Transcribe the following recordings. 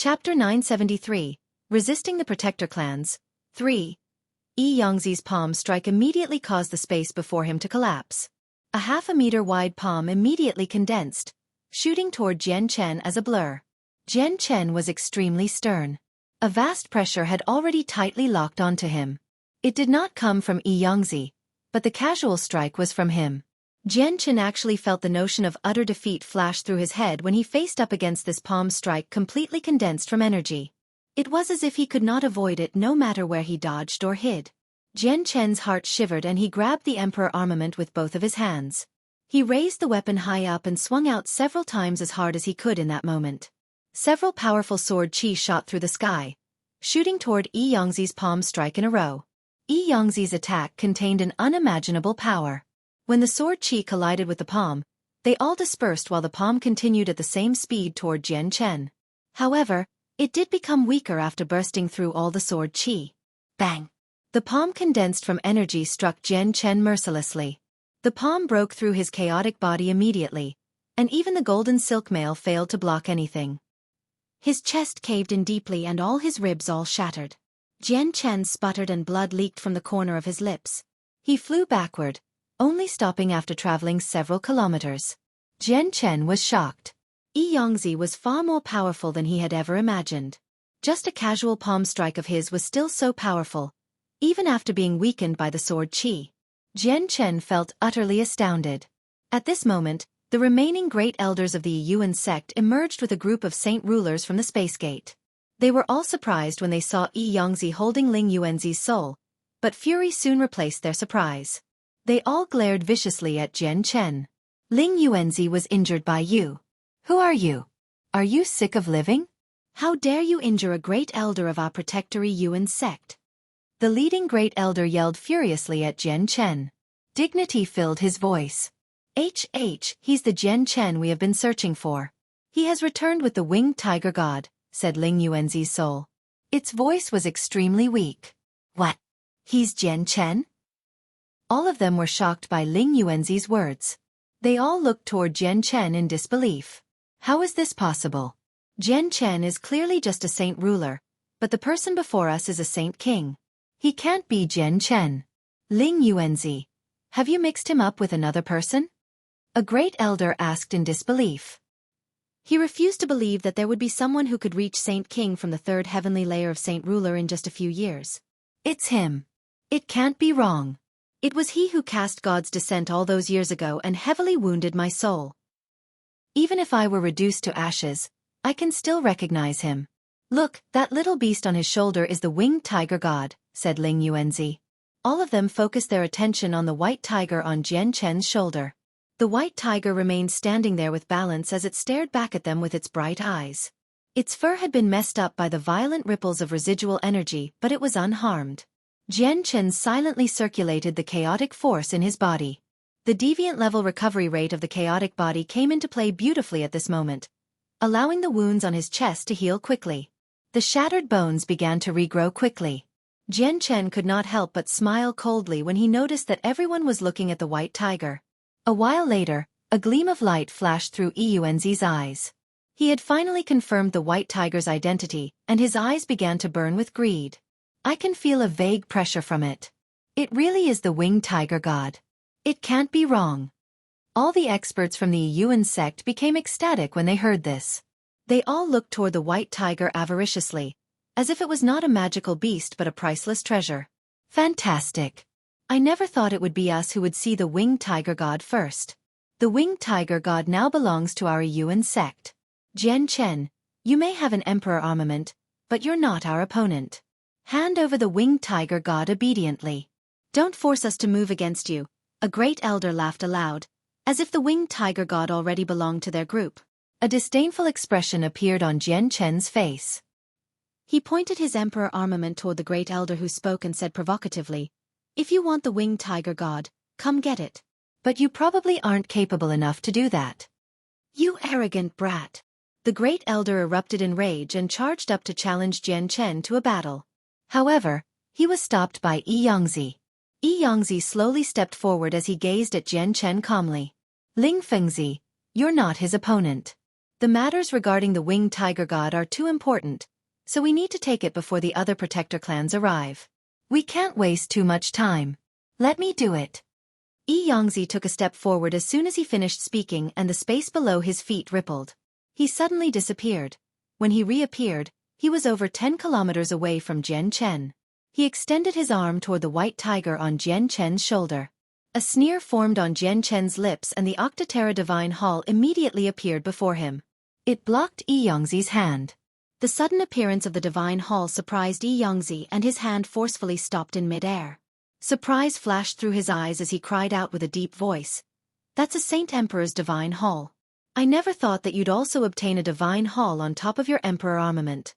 Chapter 973, Resisting the Protector Clans. 3. Yangzi's palm strike immediately caused the space before him to collapse. A half-a-meter-wide palm immediately condensed, shooting toward Jian Chen as a blur. Jian Chen was extremely stern. A vast pressure had already tightly locked onto him. It did not come from Yangzi, but the casual strike was from him. Jian Chen actually felt the notion of utter defeat flash through his head when he faced up against this palm strike completely condensed from energy. It was as if he could not avoid it no matter where he dodged or hid. Jian Chen's heart shivered and he grabbed the Emperor armament with both of his hands. He raised the weapon high up and swung out several times as hard as he could in that moment. Several powerful sword chi shot through the sky, shooting toward Yangzi's palm strike in a row. Yangzi's attack contained an unimaginable power. When the sword chi collided with the palm, they all dispersed while the palm continued at the same speed toward Jian Chen. However, it did become weaker after bursting through all the sword chi. Bang! The palm condensed from energy struck Jian Chen mercilessly. The palm broke through his chaotic body immediately, and even the golden silk mail failed to block anything. His chest caved in deeply and all his ribs all shattered. Jian Chen sputtered and blood leaked from the corner of his lips. He flew backward, only stopping after traveling several kilometers. Jian Chen was shocked. Yangzi was far more powerful than he had ever imagined. Just a casual palm strike of his was still so powerful, even after being weakened by the sword chi. Jian Chen felt utterly astounded. At this moment, the remaining great elders of the Yuan sect emerged with a group of saint rulers from the space gate. They were all surprised when they saw Yangzi holding Ling Yuanzi's soul, but fury soon replaced their surprise. They all glared viciously at Jian Chen. Ling Yuanzi was injured by you. Who are you? Are you sick of living? How dare you injure a great elder of our protectory Yuan sect? The leading great elder yelled furiously at Jian Chen. Dignity filled his voice. He's the Jian Chen we have been searching for. He has returned with the winged tiger god, said Ling Yuanzi's soul. Its voice was extremely weak. What? He's Jian Chen? All of them were shocked by Ling Yuanzi's words. They all looked toward Jian Chen in disbelief. How is this possible? Jian Chen is clearly just a saint ruler, but the person before us is a saint king. He can't be Jian Chen. Ling Yuanzi, have you mixed him up with another person? A great elder asked in disbelief. He refused to believe that there would be someone who could reach Saint King from the third heavenly layer of Saint Ruler in just a few years. It's him. It can't be wrong. It was he who cast God's descent all those years ago and heavily wounded my soul. Even if I were reduced to ashes, I can still recognize him. Look, that little beast on his shoulder is the winged tiger god, said Ling Yuanzi. All of them focused their attention on the white tiger on Jian Chen's shoulder. The white tiger remained standing there with balance as it stared back at them with its bright eyes. Its fur had been messed up by the violent ripples of residual energy, but it was unharmed. Jian Chen silently circulated the chaotic force in his body. The deviant level recovery rate of the chaotic body came into play beautifully at this moment, allowing the wounds on his chest to heal quickly. The shattered bones began to regrow quickly. Jian Chen could not help but smile coldly when he noticed that everyone was looking at the white tiger. A while later, a gleam of light flashed through Yuanzi's eyes. He had finally confirmed the white tiger's identity, and his eyes began to burn with greed. I can feel a vague pressure from it. It really is the winged tiger god. It can't be wrong. All the experts from the Yuan sect became ecstatic when they heard this. They all looked toward the white tiger avariciously, as if it was not a magical beast but a priceless treasure. Fantastic. I never thought it would be us who would see the winged tiger god first. The winged tiger god now belongs to our Yuan sect. Jian Chen, you may have an emperor armament, but you're not our opponent. Hand over the winged tiger god obediently. Don't force us to move against you, a great elder laughed aloud, as if the winged tiger god already belonged to their group. A disdainful expression appeared on Jian Chen's face. He pointed his emperor armament toward the great elder who spoke and said provocatively, If you want the winged tiger god, come get it. But you probably aren't capable enough to do that. You arrogant brat. The great elder erupted in rage and charged up to challenge Jian Chen to a battle. However, he was stopped by Yangzi. Yangzi slowly stepped forward as he gazed at Jian Chen calmly. Ling Fengzi, you're not his opponent. The matters regarding the winged tiger god are too important, so we need to take it before the other protector clans arrive. We can't waste too much time. Let me do it. Yangzi took a step forward as soon as he finished speaking, and the space below his feet rippled. He suddenly disappeared. When he reappeared, he was over 10 kilometers away from Jian Chen. He extended his arm toward the white tiger on Jian Chen's shoulder. A sneer formed on Jian Chen's lips, and the Octoterra Divine Hall immediately appeared before him. It blocked Yangzi's hand. The sudden appearance of the Divine Hall surprised Yangzi, and his hand forcefully stopped in midair. Surprise flashed through his eyes as he cried out with a deep voice. "That's a Saint Emperor's Divine Hall. I never thought that you'd also obtain a Divine Hall on top of your Emperor armament."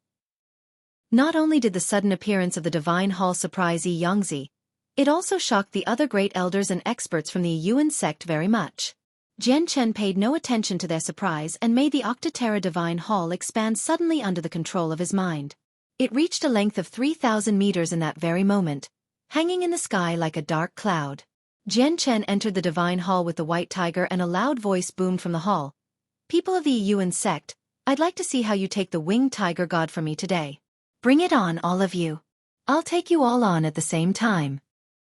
Not only did the sudden appearance of the Divine Hall surprise Yangzi, it also shocked the other great elders and experts from the Yuan sect very much. Jian Chen paid no attention to their surprise and made the Octoterra Divine Hall expand suddenly under the control of his mind. It reached a length of 3,000 meters in that very moment, hanging in the sky like a dark cloud. Jian Chen entered the Divine Hall with the white tiger, and a loud voice boomed from the hall. "People of the Yuan sect, I'd like to see how you take the winged tiger god from me today. Bring it on, all of you. I'll take you all on at the same time."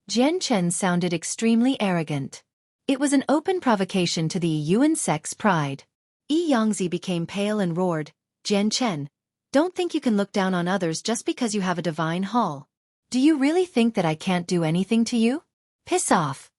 Jian Chen sounded extremely arrogant. It was an open provocation to the Yuan sect's pride. Yangzi became pale and roared, "Jian Chen, don't think you can look down on others just because you have a divine hall. Do you really think that I can't do anything to you? Piss off."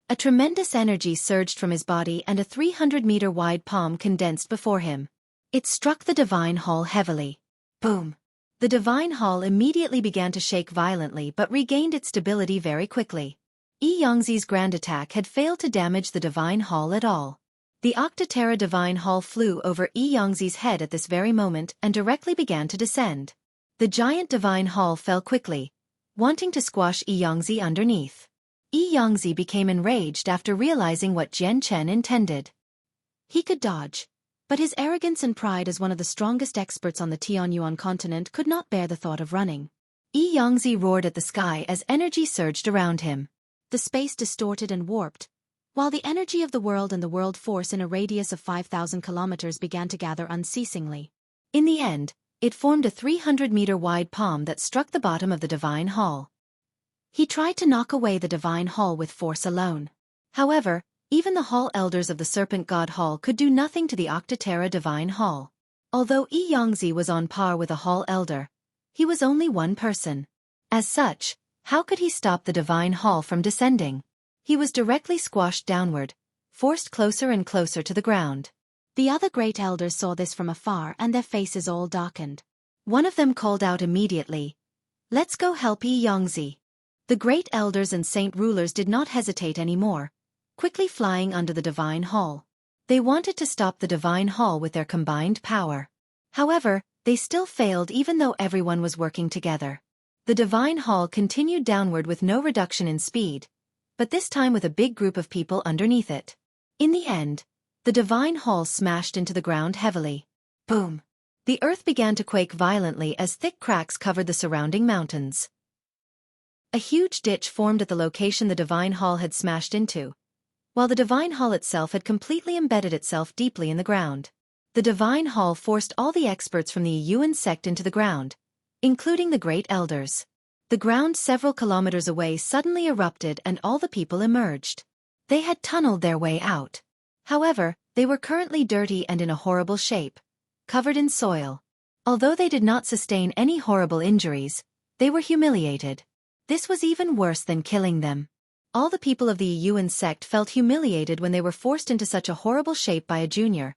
A tremendous energy surged from his body, and a 300-meter wide palm condensed before him. It struck the divine hall heavily. Boom! The divine hall immediately began to shake violently but regained its stability very quickly. Yangzi's grand attack had failed to damage the divine hall at all. The Octoterra Divine Hall flew over Yangzi's head at this very moment and directly began to descend. The giant divine hall fell quickly, wanting to squash Yangzi underneath. Yangzi became enraged after realizing what Jian Chen intended. He could dodge, but his arrogance and pride as one of the strongest experts on the Tianyuan continent could not bear the thought of running. Yangzi roared at the sky as energy surged around him. The space distorted and warped, while the energy of the world and the world force in a radius of 5,000 kilometers began to gather unceasingly. In the end, it formed a 300-meter wide palm that struck the bottom of the divine hall. He tried to knock away the divine hall with force alone. However, even the hall elders of the Serpent God Hall could do nothing to the Octoterra Divine Hall. Although Yangzi was on par with a hall elder, he was only one person. As such, how could he stop the divine hall from descending? He was directly squashed downward, forced closer and closer to the ground. The other great elders saw this from afar, and their faces all darkened. One of them called out immediately, "Let's go help Yangzi." The great elders and saint rulers did not hesitate anymore, quickly flying under the divine hall. They wanted to stop the divine hall with their combined power. However, they still failed even though everyone was working together. The divine hall continued downward with no reduction in speed, but this time with a big group of people underneath it. In the end, the divine hall smashed into the ground heavily. Boom! The earth began to quake violently as thick cracks covered the surrounding mountains. A huge ditch formed at the location the divine hall had smashed into, while the divine hall itself had completely embedded itself deeply in the ground. The divine hall forced all the experts from the Yuan sect into the ground, including the great elders. The ground several kilometers away suddenly erupted and all the people emerged. They had tunneled their way out. However, they were currently dirty and in a horrible shape, covered in soil. Although they did not sustain any horrible injuries, they were humiliated. This was even worse than killing them. All the people of the Yuan sect felt humiliated when they were forced into such a horrible shape by a junior,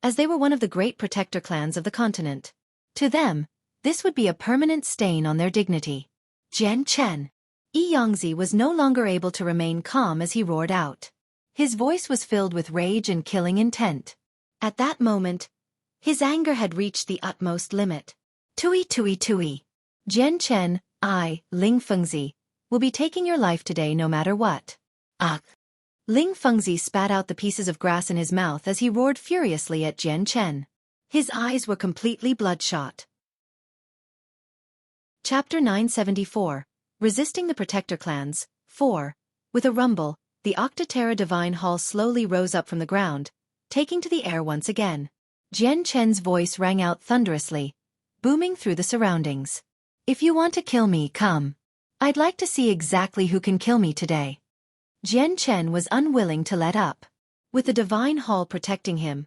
as they were one of the great protector clans of the continent. To them, this would be a permanent stain on their dignity. Jian Chen. Yangzi was no longer able to remain calm as he roared out. His voice was filled with rage and killing intent. At that moment, his anger had reached the utmost limit. Tui tui tui. Jian Chen, I, Ling Fengzi, will be taking your life today no matter what. Ah! Ling Fengzi spat out the pieces of grass in his mouth as he roared furiously at Jian Chen. His eyes were completely bloodshot. Chapter 974, Resisting the Protector Clans, 4. With a rumble, the Octoterra Divine Hall slowly rose up from the ground, taking to the air once again. Jian Chen's voice rang out thunderously, booming through the surroundings. If you want to kill me, come. I'd like to see exactly who can kill me today. Jian Chen was unwilling to let up. With the divine hall protecting him,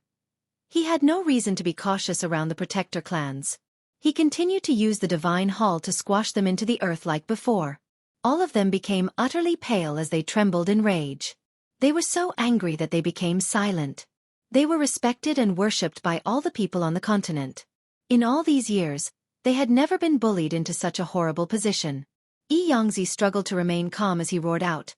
he had no reason to be cautious around the protector clans. He continued to use the divine hall to squash them into the earth like before. All of them became utterly pale as they trembled in rage. They were so angry that they became silent. They were respected and worshipped by all the people on the continent. In all these years, they had never been bullied into such a horrible position. Yi Yangzi struggled to remain calm as he roared out.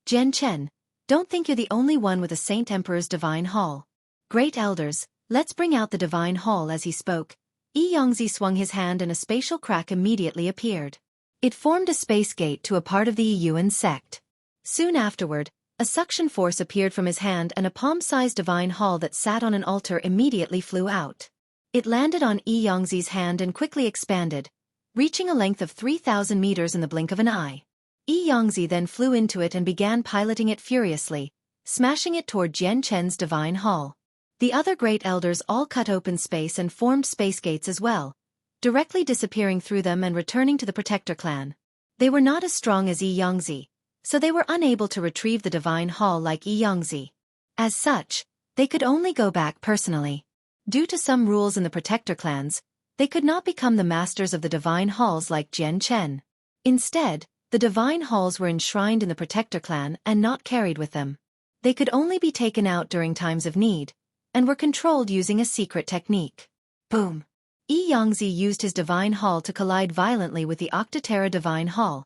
Jian Chen, don't think you're the only one with a Saint Emperor's divine hall. Great elders, let's bring out the divine hall. As he spoke, Yi Yangzi swung his hand and a spatial crack immediately appeared. It formed a space gate to a part of the Yuan sect. Soon afterward, a suction force appeared from his hand and a palm-sized divine hall that sat on an altar immediately flew out. It landed on Yi Yangzi's hand and quickly expanded, reaching a length of 3,000 meters in the blink of an eye. Yi Yangzi then flew into it and began piloting it furiously, smashing it toward Jian Chen's divine hall. The other great elders all cut open space and formed space gates as well, directly disappearing through them and returning to the protector clan. They were not as strong as Yi Yangzi, so they were unable to retrieve the divine hall like Yi Yangzi. As such, they could only go back personally. Due to some rules in the protector clans, they could not become the masters of the divine halls like Jian Chen. Instead, the divine halls were enshrined in the protector clan and not carried with them. They could only be taken out during times of need, and were controlled using a secret technique. Boom! Yi Yangzi used his divine hall to collide violently with the Octaterra divine hall.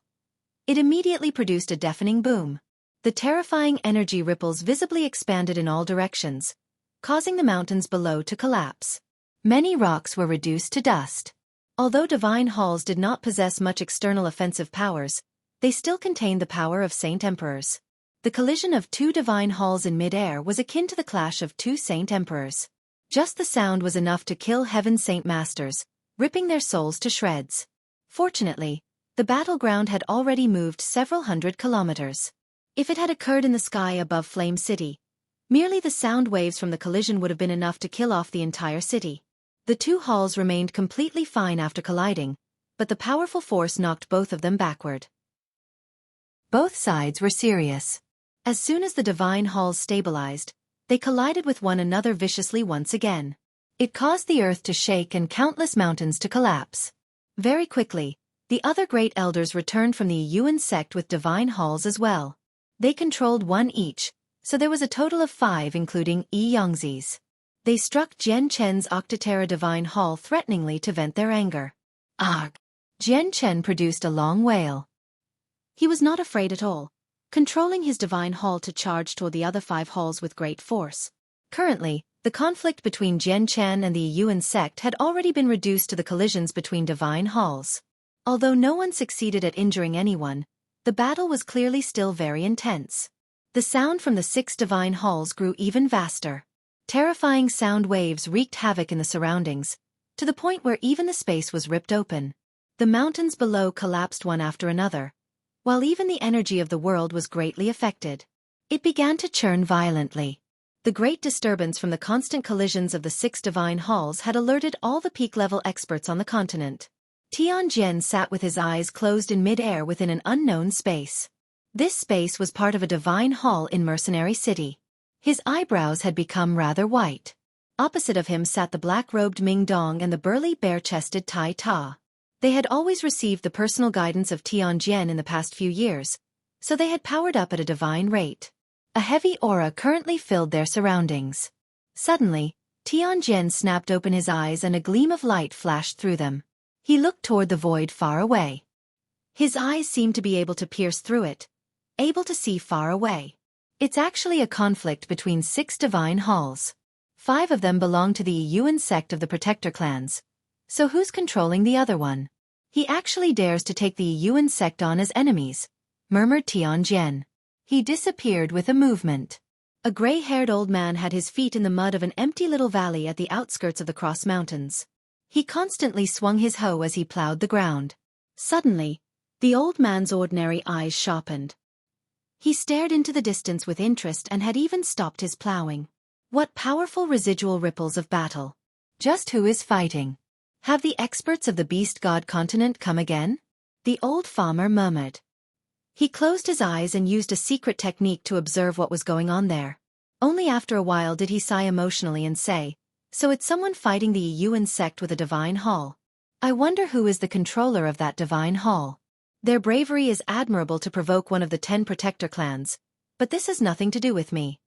It immediately produced a deafening boom. The terrifying energy ripples visibly expanded in all directions, causing the mountains below to collapse. Many rocks were reduced to dust. Although divine halls did not possess much external offensive powers, they still contained the power of Saint Emperors. The collision of two divine halls in mid-air was akin to the clash of two Saint Emperors. Just the sound was enough to kill Heaven's Saint Masters, ripping their souls to shreds. Fortunately, the battleground had already moved several hundred kilometers. If it had occurred in the sky above Flame City, merely the sound waves from the collision would have been enough to kill off the entire city. The two halls remained completely fine after colliding, but the powerful force knocked both of them backward. Both sides were serious. As soon as the divine halls stabilized, they collided with one another viciously once again. It caused the earth to shake and countless mountains to collapse. Very quickly, the other great elders returned from the Yuan sect with divine halls as well. They controlled one each, so there was a total of 5 including Yi Yangzi's. They struck Jian Chen's Octaterra divine hall threateningly to vent their anger. Arg! Jian Chen produced a long wail. He was not afraid at all, controlling his divine hall to charge toward the other 5 halls with great force. Currently, the conflict between Jian Chen and the Yuan sect had already been reduced to the collisions between divine halls. Although no one succeeded at injuring anyone, the battle was clearly still very intense. The sound from the 6 divine halls grew even vaster. Terrifying sound waves wreaked havoc in the surroundings, to the point where even the space was ripped open. The mountains below collapsed one after another, while even the energy of the world was greatly affected. It began to churn violently. The great disturbance from the constant collisions of the 6 divine halls had alerted all the peak-level experts on the continent. Tianjian sat with his eyes closed in mid-air within an unknown space. This space was part of a divine hall in Mercenary City. His eyebrows had become rather white. Opposite of him sat the black-robed Ming Dong and the burly bare-chested Tai Ta. They had always received the personal guidance of Tianjian in the past few years, so they had powered up at a divine rate. A heavy aura currently filled their surroundings. Suddenly, Tianjian snapped open his eyes and a gleam of light flashed through them. He looked toward the void far away. His eyes seemed to be able to pierce through it, able to see far away. It's actually a conflict between 6 divine halls. 5 of them belong to the Yuan sect of the Protector clans. So who's controlling the other one? He actually dares to take the Yuan sect on as enemies, murmured Tianjian. He disappeared with a movement. A gray-haired old man had his feet in the mud of an empty little valley at the outskirts of the Cross Mountains. He constantly swung his hoe as he plowed the ground. Suddenly, the old man's ordinary eyes sharpened. He stared into the distance with interest and had even stopped his plowing. What powerful residual ripples of battle! Just who is fighting? Have the experts of the beast god continent come again? The old farmer murmured. He closed his eyes and used a secret technique to observe what was going on there. Only after a while did he sigh emotionally and say, "So it's someone fighting the EU insect with a divine hall. I wonder who is the controller of that divine hall. Their bravery is admirable to provoke one of the 10 protector clans, but this has nothing to do with me.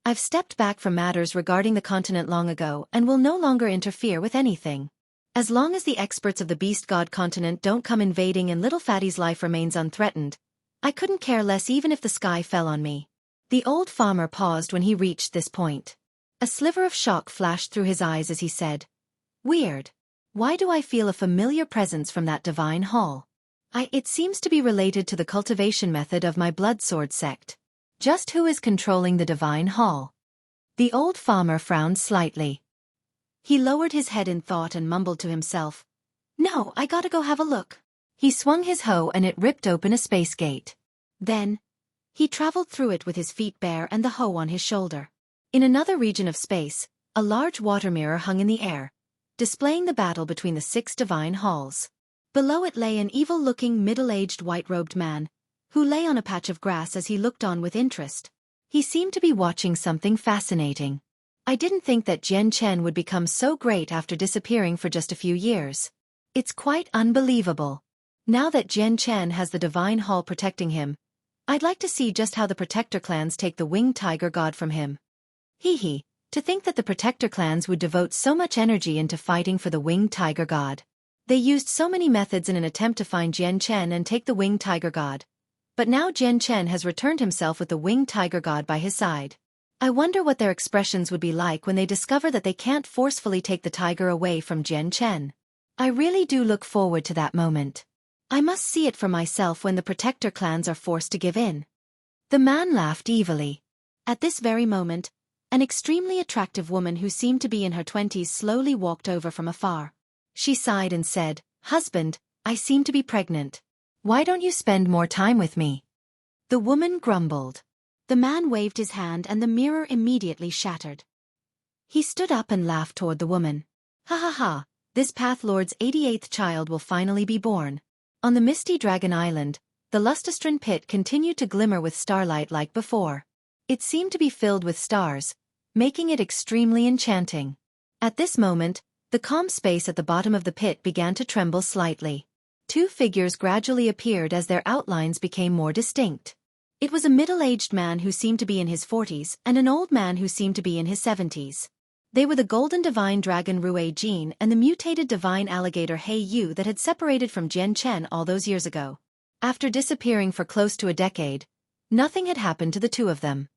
I've stepped back from matters regarding the continent long ago and will no longer interfere with anything. As long as the experts of the beast god continent don't come invading and little Fatty's life remains unthreatened, I couldn't care less even if the sky fell on me." The old farmer paused when he reached this point. A sliver of shock flashed through his eyes as he said, "Weird. Why do I feel a familiar presence from that divine hall? It seems to be related to the cultivation method of my blood sword sect. Just who is controlling the divine hall?" The old farmer frowned slightly. He lowered his head in thought and mumbled to himself, "No, I gotta go have a look." He swung his hoe and it ripped open a space gate. Then, he traveled through it with his feet bare and the hoe on his shoulder. In another region of space, a large water mirror hung in the air, displaying the battle between the 6 divine halls. Below it lay an evil-looking middle-aged white-robed man, who lay on a patch of grass as he looked on with interest. He seemed to be watching something fascinating. I didn't think that Jian Chen would become so great after disappearing for just a few years. It's quite unbelievable. Now that Jian Chen has the divine hall protecting him, I'd like to see just how the protector clans take the winged tiger god from him. Hee, to think that the protector clans would devote so much energy into fighting for the winged tiger god. They used so many methods in an attempt to find Jian Chen and take the winged tiger god. But now Jian Chen has returned himself with the winged tiger god by his side. I wonder what their expressions would be like when they discover that they can't forcefully take the tiger away from Jian Chen. I really do look forward to that moment. I must see it for myself when the protector clans are forced to give in." The man laughed evilly. At this very moment, an extremely attractive woman who seemed to be in her 20s slowly walked over from afar. She sighed and said, "Husband, I seem to be pregnant. Why don't you spend more time with me?" The woman grumbled. The man waved his hand and the mirror immediately shattered. He stood up and laughed toward the woman. "Ha ha ha, this Path Lord's 88th child will finally be born." On the misty Dragon Island, the Lustastron pit continued to glimmer with starlight like before. It seemed to be filled with stars, making it extremely enchanting. At this moment, the calm space at the bottom of the pit began to tremble slightly. 2 figures gradually appeared as their outlines became more distinct. It was a middle-aged man who seemed to be in his 40s and an old man who seemed to be in his 70s. They were the golden divine dragon Xueqi and the mutated divine alligator He Yu that had separated from Jian Chen all those years ago. After disappearing for close to a decade, nothing had happened to the 2 of them.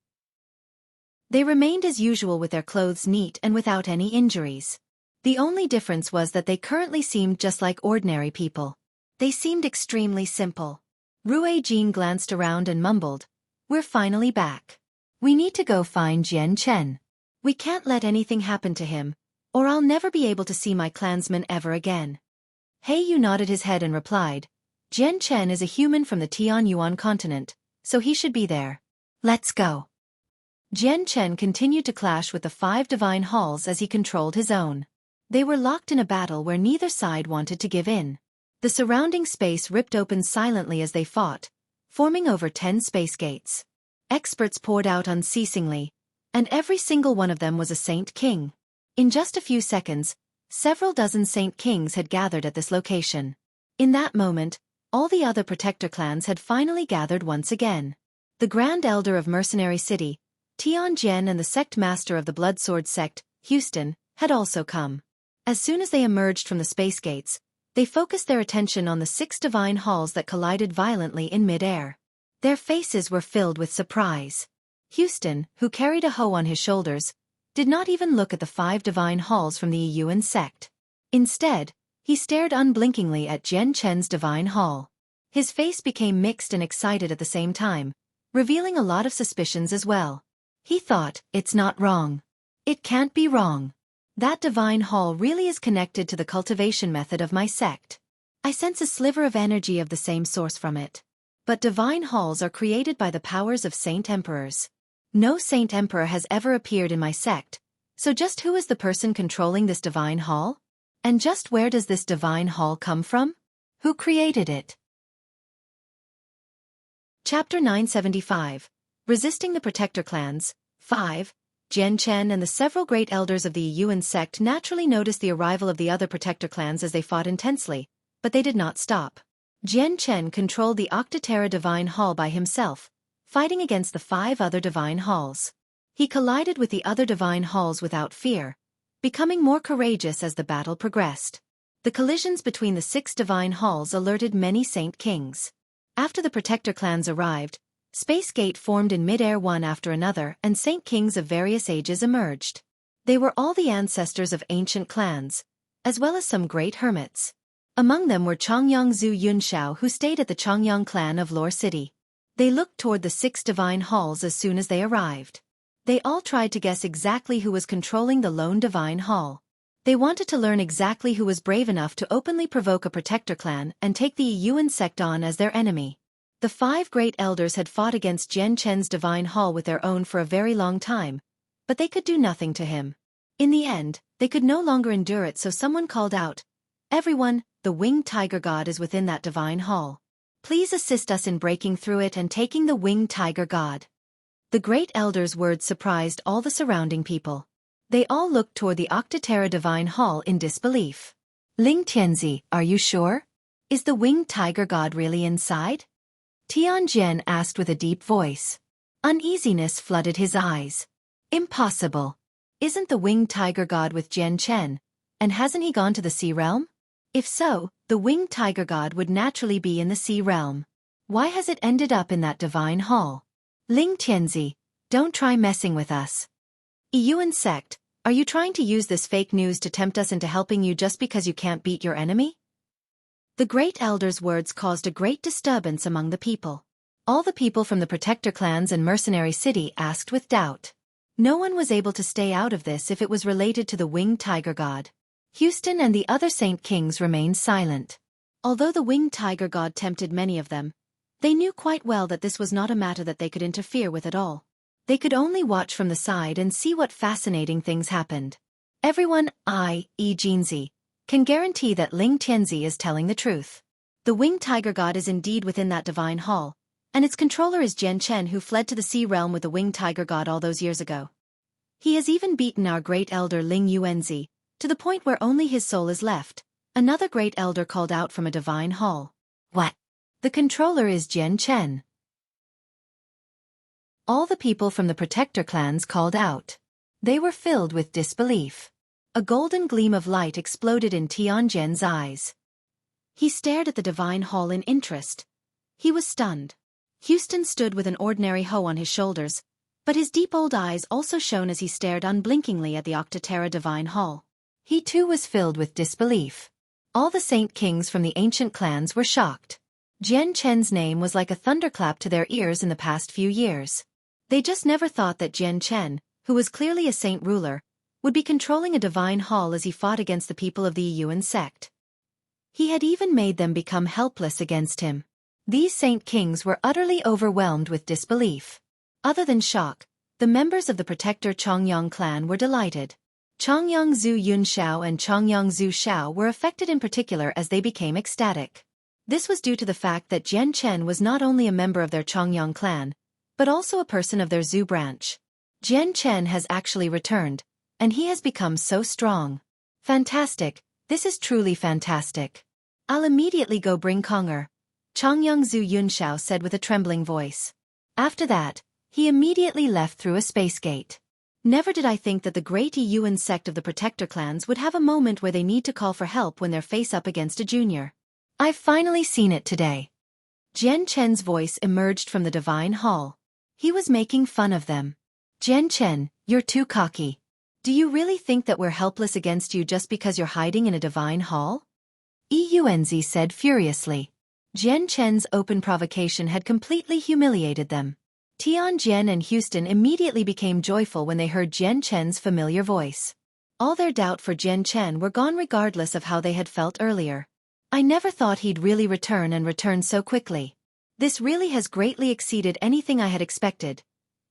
They remained as usual with their clothes neat and without any injuries. The only difference was that they currently seemed just like ordinary people. They seemed extremely simple. Xueqi glanced around and mumbled, "We're finally back. We need to go find Jian Chen. We can't let anything happen to him, or I'll never be able to see my clansmen ever again." He Yu nodded his head and replied, "Jian Chen is a human from the Tianyuan continent, so he should be there. Let's go." Jian Chen continued to clash with the 5 divine halls as he controlled his own. They were locked in a battle where neither side wanted to give in. The surrounding space ripped open silently as they fought, forming over 10 space gates. Experts poured out unceasingly, and every single one of them was a Saint King. In just a few seconds, several dozen Saint Kings had gathered at this location. In that moment, all the other protector clans had finally gathered once again. The Grand Elder of Mercenary City, Tian Jian, and the Sect Master of the Blood Sword Sect, Houston, had also come. As soon as they emerged from the space gates, they focused their attention on the 6 divine halls that collided violently in mid-air. Their faces were filled with surprise. Houston, who carried a hoe on his shoulders, did not even look at the 5 divine halls from the Yuan sect. Instead, he stared unblinkingly at Jian Chen's divine hall. His face became mixed and excited at the same time, revealing a lot of suspicions as well. He thought, "It's not wrong. It can't be wrong. That divine hall really is connected to the cultivation method of my sect. I sense a sliver of energy of the same source from it. But divine halls are created by the powers of saint emperors. No saint emperor has ever appeared in my sect, So just who is the person controlling this divine hall? And just where does this divine hall come from? Who created it? Chapter 975. Resisting the Protector Clans. 5. Jian Chen and the several great elders of the Yuan sect naturally noticed the arrival of the other Protector Clans as they fought intensely, but they did not stop. Jian Chen controlled the Octaterra Divine Hall by himself, fighting against the 5 other Divine Halls. He collided with the other Divine Halls without fear, becoming more courageous as the battle progressed. The collisions between the 6 Divine Halls alerted many Saint Kings. After the Protector Clans arrived, Space Gate formed in mid-air one after another and Saint Kings of various ages emerged. They were all the ancestors of ancient clans, as well as some great hermits. Among them were Chongyang Zhu Yunshao, who stayed at the Chongyang clan of Lore City. They looked toward the 6 Divine Halls as soon as they arrived. They all tried to guess exactly who was controlling the lone Divine Hall. They wanted to learn exactly who was brave enough to openly provoke a Protector Clan and take the Yuan sect on as their enemy. The 5 great elders had fought against Jian Chen's Divine Hall with their own for a very long time, but they could do nothing to him. In the end, they could no longer endure it, so someone called out, "Everyone, the Winged Tiger God is within that Divine Hall. Please assist us in breaking through it and taking the Winged Tiger God." The great elders' words surprised all the surrounding people. They all looked toward the Octaterra Divine Hall in disbelief. "Ling Tianzi, are you sure? Is the Winged Tiger God really inside?" Tianjian asked with a deep voice. Uneasiness flooded his eyes. "Impossible. Isn't the Winged Tiger God with Jian Chen? And hasn't he gone to the Sea Realm? If so, the Winged Tiger God would naturally be in the Sea Realm. Why has it ended up in that Divine Hall? Ling Tianzi, don't try messing with us. Yuan sect, are you trying to use this fake news to tempt us into helping you just because you can't beat your enemy?" The great elders' words caused a great disturbance among the people. All the people from the Protector Clans and Mercenary City asked with doubt. No one was able to stay out of this if it was related to the Winged Tiger God. Houston and the other Saint Kings remained silent. Although the Winged Tiger God tempted many of them, they knew quite well that this was not a matter that they could interfere with at all. They could only watch from the side and see what fascinating things happened. Everyone, Jinzi, can guarantee that Ling Tianzi is telling the truth. The Winged Tiger God is indeed within that Divine Hall, and its controller is Jian Chen, who fled to the Sea Realm with the Winged Tiger God all those years ago. He has even beaten our great elder Ling Yuanzi, to the point where only his soul is left. Another great elder called out from a Divine Hall. "What? The controller is Jian Chen." All the people from the Protector Clans called out. They were filled with disbelief. A golden gleam of light exploded in Tianjian's eyes. He stared at the Divine Hall in interest. He was stunned. Houston stood with an ordinary hoe on his shoulders, but his deep old eyes also shone as he stared unblinkingly at the Octaterra Divine Hall. He too was filled with disbelief. All the Saint Kings from the ancient clans were shocked. Jian Chen's name was like a thunderclap to their ears in the past few years. They just never thought that Jian Chen, who was clearly a saint ruler, would be controlling a Divine Hall as he fought against the people of the Yuan sect. He had even made them become helpless against him. These Saint Kings were utterly overwhelmed with disbelief. Other than shock, the members of the Protector Chongyang clan were delighted. Chongyang Zhu Yunshao and Chongyang Zhu Shao were affected in particular as they became ecstatic. This was due to the fact that Jian Chen was not only a member of their Chongyang clan, but also a person of their Zhu branch. Jian Chen has actually returned, and he has become so strong. Fantastic, this is truly fantastic. I'll immediately go bring Konger, Chongyang Zhu Yunshao said with a trembling voice. After that, he immediately left through a space gate. Never did I think that the great Yuan sect of the Protector Clans would have a moment where they need to call for help when they're face up against a junior. I've finally seen it today. Jian Chen's voice emerged from the Divine Hall. He was making fun of them. Jian Chen, you're too cocky. Do you really think that we're helpless against you just because you're hiding in a Divine Hall? Yuanzi said furiously. Jian Chen's open provocation had completely humiliated them. Tianjian and Houston immediately became joyful when they heard Jian Chen's familiar voice. All their doubt for Jian Chen were gone regardless of how they had felt earlier. I never thought he'd really return and return so quickly. This really has greatly exceeded anything I had expected.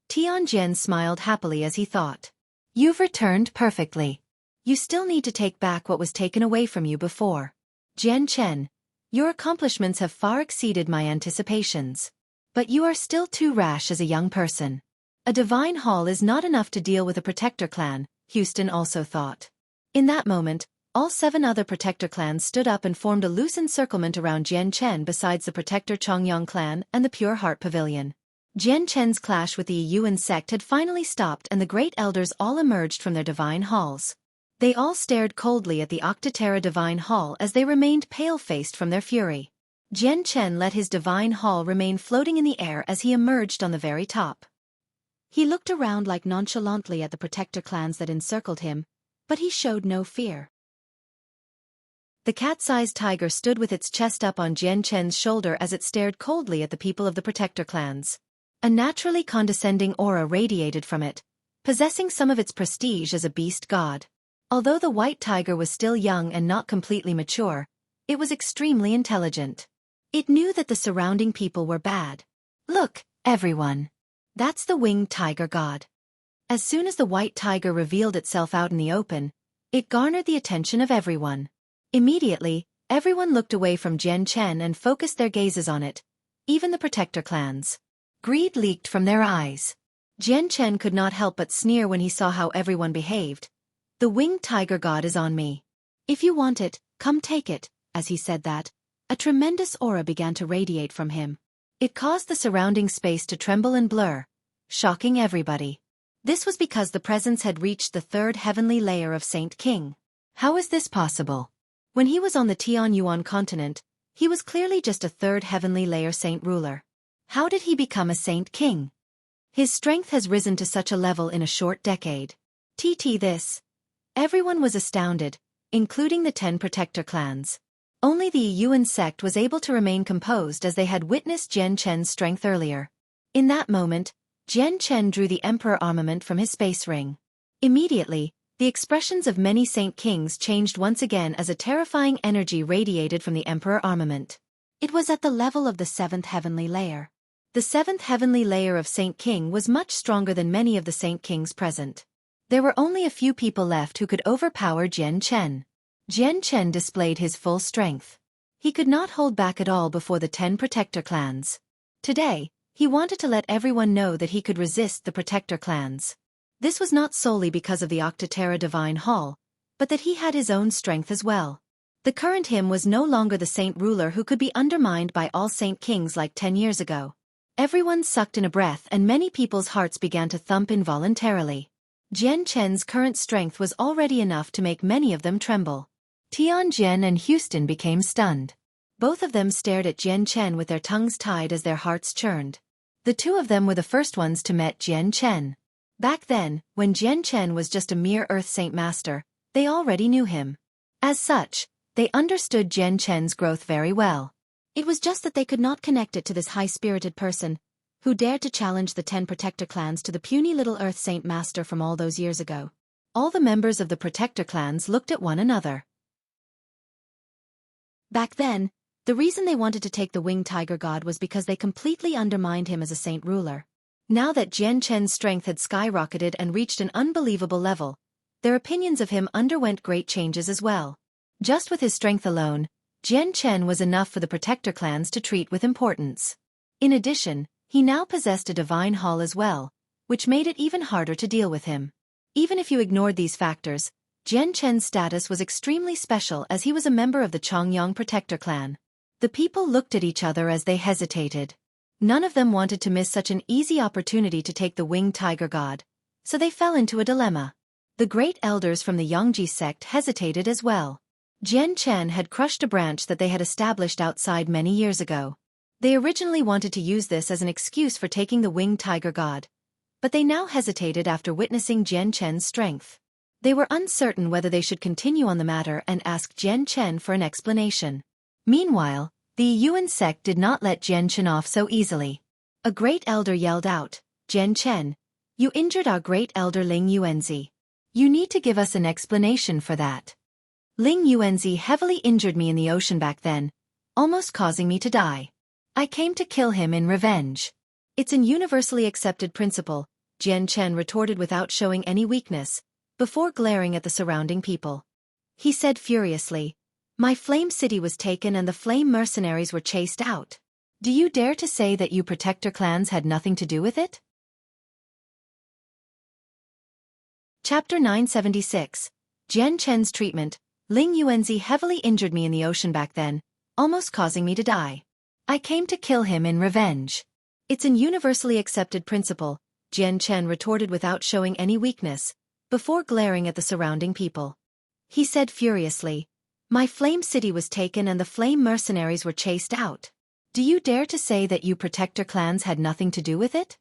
Tianjian smiled happily as he thought. You've returned perfectly. You still need to take back what was taken away from you before. Jian Chen, your accomplishments have far exceeded my anticipations. But you are still too rash as a young person. A divine hall is not enough to deal with a protector clan, Houston also thought. In that moment, all 7 other protector clans stood up and formed a loose encirclement around Jian Chen besides the protector Chongyang clan and the Pure Heart Pavilion. Jian Chen's clash with the Yuan sect had finally stopped and the great elders all emerged from their divine halls. They all stared coldly at the Octaterra divine hall as they remained pale-faced from their fury. Jian Chen let his divine hall remain floating in the air as he emerged on the very top. He looked around like nonchalantly at the protector clans that encircled him, but he showed no fear. The cat-sized tiger stood with its chest up on Jian Chen's shoulder as it stared coldly at the people of the protector clans. A naturally condescending aura radiated from it, possessing some of its prestige as a beast god. Although the white tiger was still young and not completely mature, it was extremely intelligent. It knew that the surrounding people were bad. Look, everyone. That's the winged tiger god. As soon as the white tiger revealed itself out in the open, it garnered the attention of everyone. Immediately, everyone looked away from Jian Chen and focused their gazes on it, even the protector clans. Greed leaked from their eyes. Jian Chen could not help but sneer when he saw how everyone behaved. The winged tiger god is on me. If you want it, come take it. As he said that, a tremendous aura began to radiate from him. It caused the surrounding space to tremble and blur, shocking everybody. This was because the presence had reached the 3rd heavenly layer of Saint King. How is this possible? When he was on the Tianyuan continent, he was clearly just a 3rd heavenly layer saint ruler. How did he become a Saint King? His strength has risen to such a level in a short decade. This. Everyone was astounded, including the 10 protector clans. Only the Yuan sect was able to remain composed as they had witnessed Jian Chen's strength earlier. In that moment, Jian Chen drew the Emperor armament from his space ring. Immediately, the expressions of many Saint Kings changed once again as a terrifying energy radiated from the Emperor armament. It was at the level of the 7th heavenly layer. The 7th heavenly layer of Saint King was much stronger than many of the Saint Kings present. There were only a few people left who could overpower Jian Chen. Jian Chen displayed his full strength. He could not hold back at all before the 10 protector clans. Today, he wanted to let everyone know that he could resist the protector clans. This was not solely because of the Octaterra Divine Hall, but that he had his own strength as well. The current him was no longer the saint ruler who could be undermined by all Saint Kings like 10 years ago. Everyone sucked in a breath and many people's hearts began to thump involuntarily. Jian Chen's current strength was already enough to make many of them tremble. Tianjin and Houston became stunned. Both of them stared at Jian Chen with their tongues tied as their hearts churned. The 2 of them were the first ones to meet Jian Chen. Back then, when Jian Chen was just a mere Earth Saint Master, they already knew him. As such, they understood Jian Chen's growth very well. It was just that they could not connect it to this high-spirited person, who dared to challenge the 10 protector clans to the puny little Earth Saint Master from all those years ago. All the members of the protector clans looked at one another. Back then, the reason they wanted to take the winged tiger god was because they completely undermined him as a saint ruler. Now that Jian Chen's strength had skyrocketed and reached an unbelievable level, their opinions of him underwent great changes as well. Just with his strength alone, Jian Chen was enough for the protector clans to treat with importance. In addition, he now possessed a divine hall as well, which made it even harder to deal with him. Even if you ignored these factors, Jian Chen's status was extremely special as he was a member of the Chongyang protector clan. The people looked at each other as they hesitated. None of them wanted to miss such an easy opportunity to take the winged tiger god, so they fell into a dilemma. The great elders from the Yangji sect hesitated as well. Jian Chen had crushed a branch that they had established outside many years ago. They originally wanted to use this as an excuse for taking the winged tiger god, but they now hesitated after witnessing Jian Chen's strength. They were uncertain whether they should continue on the matter and ask Jian Chen for an explanation. Meanwhile, the Yuan sect did not let Jian Chen off so easily. A great elder yelled out, "Jian Chen, you injured our great elder Ling Yuanzi. You need to give us an explanation for that. Ling Yuanzi heavily injured me in the ocean back then, almost causing me to die. I came to kill him in revenge. It's an universally accepted principle, Jian Chen retorted without showing any weakness, before glaring at the surrounding people. He said furiously, "My flame city was taken and the flame mercenaries were chased out. Do you dare to say that you protector clans had nothing to do with it?" Chapter 976. Jian Chen's treatment. Ling Yuanzi heavily injured me in the ocean back then, almost causing me to die. I came to kill him in revenge. It's an universally accepted principle, Jian Chen retorted without showing any weakness, before glaring at the surrounding people. He said furiously, "My flame city was taken and the flame mercenaries were chased out. Do you dare to say that you protector clans had nothing to do with it?"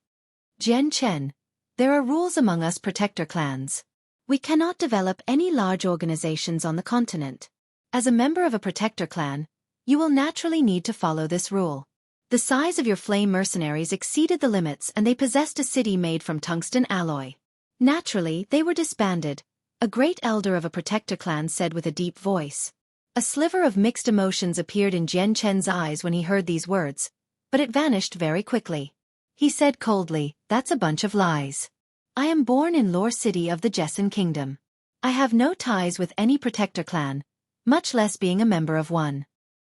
Jian Chen, there are rules among us protector clans. We cannot develop any large organizations on the continent. As a member of a protector clan, you will naturally need to follow this rule. The size of your flame mercenaries exceeded the limits and they possessed a city made from tungsten alloy. Naturally, they were disbanded, a great elder of a protector clan said with a deep voice. A sliver of mixed emotions appeared in Jian Chen's eyes when he heard these words, but it vanished very quickly. He said coldly, "That's a bunch of lies. I am born in Lore City of the Jessen Kingdom. I have no ties with any protector clan, much less being a member of one."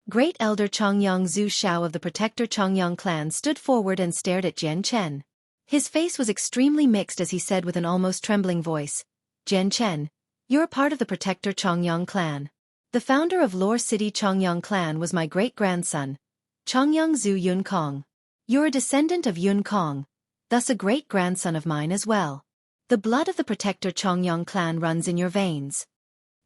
Great Elder Chongyang Zhu Shao of the protector Chongyang clan stood forward and stared at Jian Chen. His face was extremely mixed as he said with an almost trembling voice, "Jian Chen, you're a part of the protector Chongyang clan. The founder of Lore City Chongyang clan was my great-grandson, Chongyang Zhu Yun Kong. You're a descendant of Yun Kong, thus a great-grandson of mine as well. The blood of the protector Chongyang clan runs in your veins."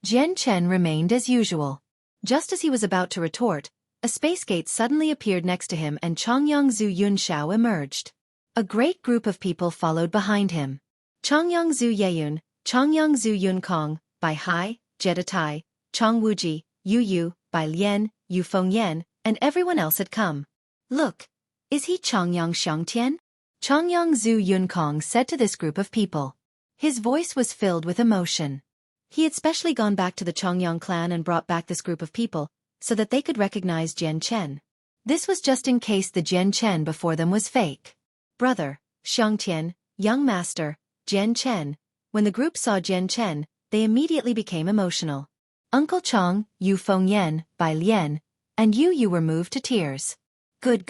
Jian Chen remained as usual. Just as he was about to retort, a space gate suddenly appeared next to him and Chongyang Zhu Yun Shao emerged. A great group of people followed behind him. Chongyang Zhu Yeyun, Chongyang Zhu Yun Kong, Bai Hai, Jeditai, Chong Wuji, Yu Yu, Bai Lian, Yu Fengyan, and everyone else had come. "Look, is he Chongyang Xiangtian?" Chongyang Zhu Yun Kong said to this group of people. His voice was filled with emotion. He had specially gone back to the Chongyang clan and brought back this group of people, so that they could recognize Jian Chen. This was just in case the Jian Chen before them was fake. "Brother, Xiangtian, young master, Jian Chen." When the group saw Jian Chen, they immediately became emotional. Uncle Chong, Yu Fengyan, Bai Lian, and Yu were moved to tears. Good.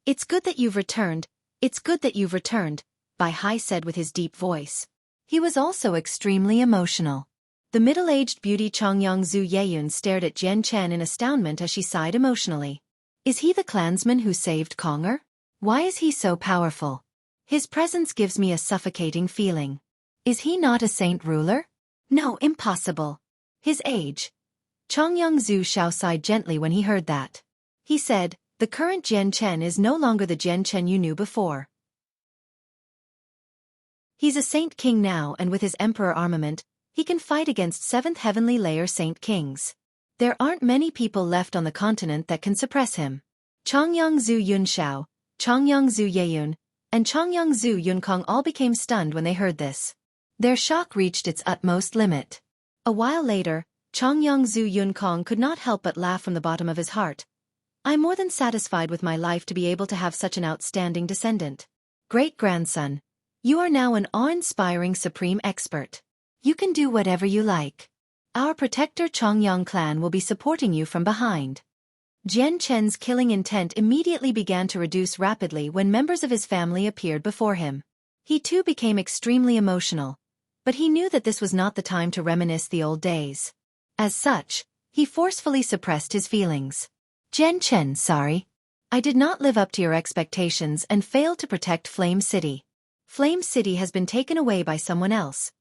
It's good that you've returned, it's good that you've returned, Bai Hai said with his deep voice. He was also extremely emotional. The middle-aged beauty Chongyang Zhu Yeyun stared at Jian Chen in astoundment as she sighed emotionally. Is he the clansman who saved Konger? Why is he so powerful? His presence gives me a suffocating feeling. Is he not a saint ruler? No, impossible. His age. Chongyang Zhu Shao sighed gently when he heard that. He said, "The current Jian Chen is no longer the Jian Chen you knew before. He's a Saint King now and with his Emperor armament, he can fight against 7th Heavenly Layer Saint Kings. There aren't many people left on the continent that can suppress him." Chongyang Zhu Yun Shao, Chongyang Zhu Yeyun, and Chongyang Zhu Yun Kong all became stunned when they heard this. Their shock reached its utmost limit. A while later, Chongyang Zhu Yun Kong could not help but laugh from the bottom of his heart. "I'm more than satisfied with my life to be able to have such an outstanding descendant. Great-grandson, you are now an awe-inspiring supreme expert. You can do whatever you like. Our protector Chongyang clan will be supporting you from behind." Jian Chen's killing intent immediately began to reduce rapidly when members of his family appeared before him. He too became extremely emotional, but he knew that this was not the time to reminisce the old days. As such, he forcefully suppressed his feelings. "Jian Chen, sorry. I did not live up to your expectations and failed to protect Flame City. Flame City has been taken away by someone else."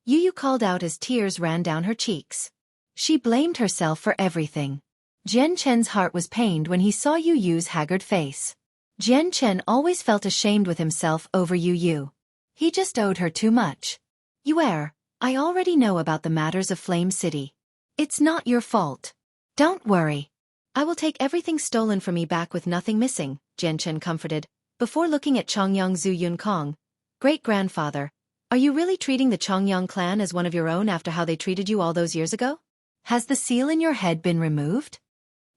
Yu called out as tears ran down her cheeks. She blamed herself for everything. Jian Chen's heart was pained when he saw Yu's haggard face. Jian Chen always felt ashamed with himself over Yu. He just owed her too much. "Yuer, I already know about the matters of Flame City. It's not your fault. Don't worry. I will take everything stolen from me back with nothing missing," Jian Chen comforted, before looking at Chongyang Zhu Yun Kong. "Great-grandfather, are you really treating the Chongyang clan as one of your own after how they treated you all those years ago? Has the seal in your head been removed?"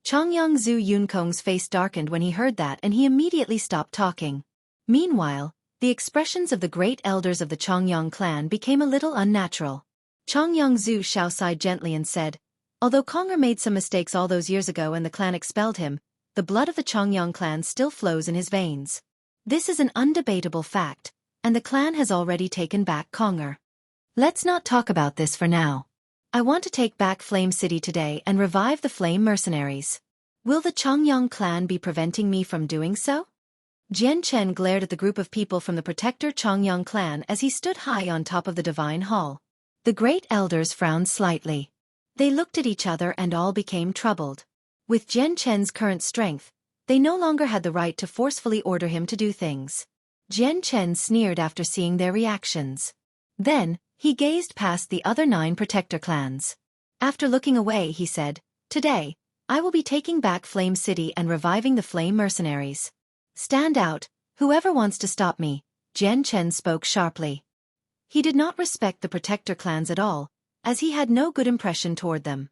Chongyang Zhu Yun Kong's face darkened when he heard that and he immediately stopped talking. Meanwhile, The expressions of the great elders of the Chongyang clan became a little unnatural. Chongyang Zhu Shao sighed gently and said, "Although Konger made some mistakes all those years ago and the clan expelled him, the blood of the Chongyang clan still flows in his veins. This is an undebatable fact, and the clan has already taken back Konger. Let's not talk about this for now. I want to take back Flame City today and revive the Flame Mercenaries. Will the Chongyang clan be preventing me from doing so?" Jian Chen glared at the group of people from the Protector Chongyang clan as he stood high on top of the Divine Hall. The great elders frowned slightly. They looked at each other and all became troubled. With Jian Chen's current strength, they no longer had the right to forcefully order him to do things. Jian Chen sneered after seeing their reactions. Then, he gazed past the other 9 Protector clans. After looking away, he said, "Today, I will be taking back Flame City and reviving the Flame Mercenaries. Stand out, whoever wants to stop me," Jian Chen spoke sharply. He did not respect the Protector clans at all, as he had no good impression toward them.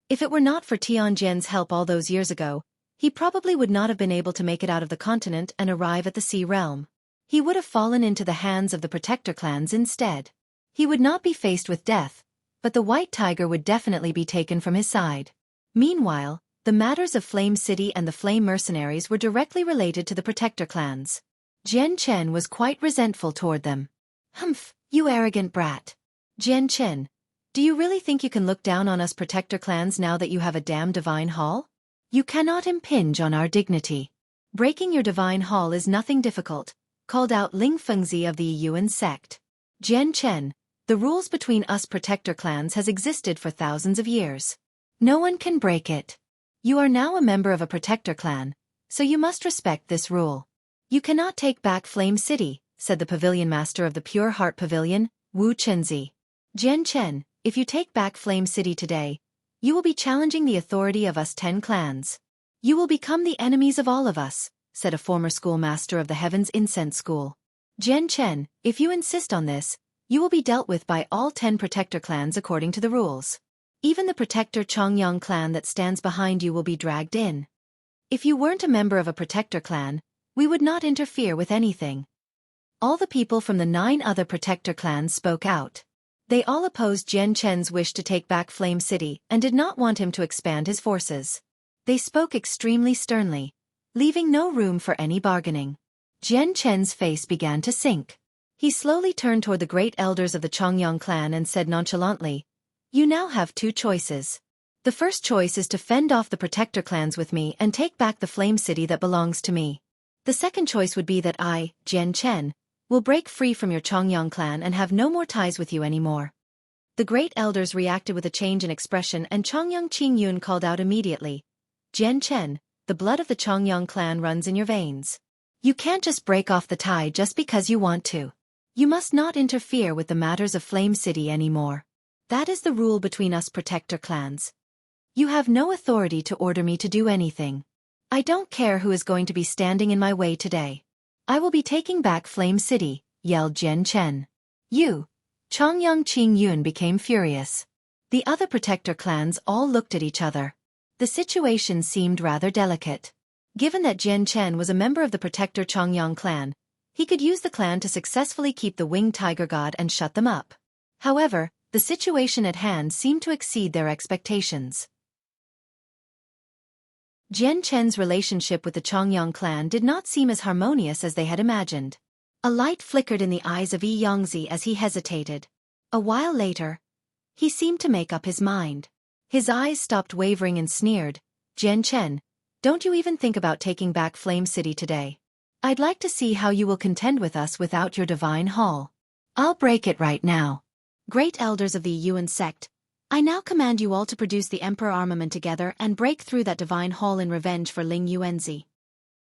If it were not for Tianjian's help all those years ago, he probably would not have been able to make it out of the continent and arrive at the Sea Realm. He would have fallen into the hands of the Protector clans instead. He would not be faced with death, but the White Tiger would definitely be taken from his side. Meanwhile, the matters of Flame City and the Flame Mercenaries were directly related to the Protector clans. Jian Chen was quite resentful toward them. "Humph, you arrogant brat. Jian Chen, do you really think you can look down on us Protector clans now that you have a damn Divine Hall? You cannot impinge on our dignity. Breaking your Divine Hall is nothing difficult," called out Ling Fengzi of the Yuan sect. "Jian Chen, the rules between us Protector clans has existed for thousands of years. No one can break it. You are now a member of a Protector clan, so you must respect this rule. You cannot take back Flame City," said the pavilion master of the Pure Heart Pavilion, Wu Chenzi. "Jian Chen, if you take back Flame City today, you will be challenging the authority of us 10 clans. You will become the enemies of all of us," said a former schoolmaster of the Heaven's Incense School. "Jian Chen, if you insist on this, you will be dealt with by all 10 Protector clans according to the rules. Even the Protector Chongyang clan that stands behind you will be dragged in. If you weren't a member of a Protector clan, we would not interfere with anything." All the people from the 9 other Protector clans spoke out. They all opposed Jian Chen's wish to take back Flame City and did not want him to expand his forces. They spoke extremely sternly, leaving no room for any bargaining. Jian Chen's face began to sink. He slowly turned toward the great elders of the Chongyang clan and said nonchalantly, "You now have 2 choices. The first choice is to fend off the Protector clans with me and take back the Flame City that belongs to me. The second choice would be that I, Jian Chen, will break free from your Chongyang clan and have no more ties with you anymore." The great elders reacted with a change in expression and Chongyang Qingyun called out immediately, "Jian Chen, the blood of the Chongyang clan runs in your veins. You can't just break off the tie just because you want to. You must not interfere with the matters of Flame City anymore. That is the rule between us Protector clans. You have no authority to order me to do anything. I don't care who is going to be standing in my way today. I will be taking back Flame City," yelled Jian Chen. "You!" Chongyang Qingyun became furious. The other Protector clans all looked at each other. The situation seemed rather delicate. Given that Jian Chen was a member of the Protector Chongyang clan, he could use the clan to successfully keep the Winged Tiger God and shut them up. However, the situation at hand seemed to exceed their expectations. Jian Chen's relationship with the Chongyang clan did not seem as harmonious as they had imagined. A light flickered in the eyes of Yi Yongzi as he hesitated. A while later, he seemed to make up his mind. His eyes stopped wavering and sneered, "Jian Chen, don't you even think about taking back Flame City today. I'd like to see how you will contend with us without your Divine Hall. I'll break it right now. Great elders of the Yuan sect, I now command you all to produce the Emperor armament together and break through that Divine Hall in revenge for Ling Yuanzi."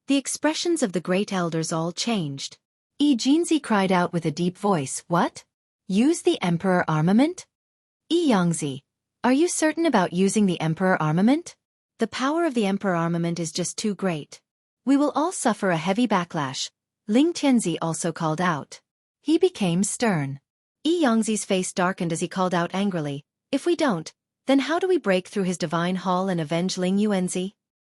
The expressions of the great elders all changed. Yi Jinzi cried out with a deep voice, "What? Use the Emperor armament? Yi Yongzi, are you certain about using the Emperor armament? The power of the Emperor armament is just too great. We will all suffer a heavy backlash," Ling Tianzi also called out. He became stern. Yi Yongzi's face darkened as he called out angrily, "If we don't, then how do we break through his Divine Hall and avenge Ling Yuanzi?"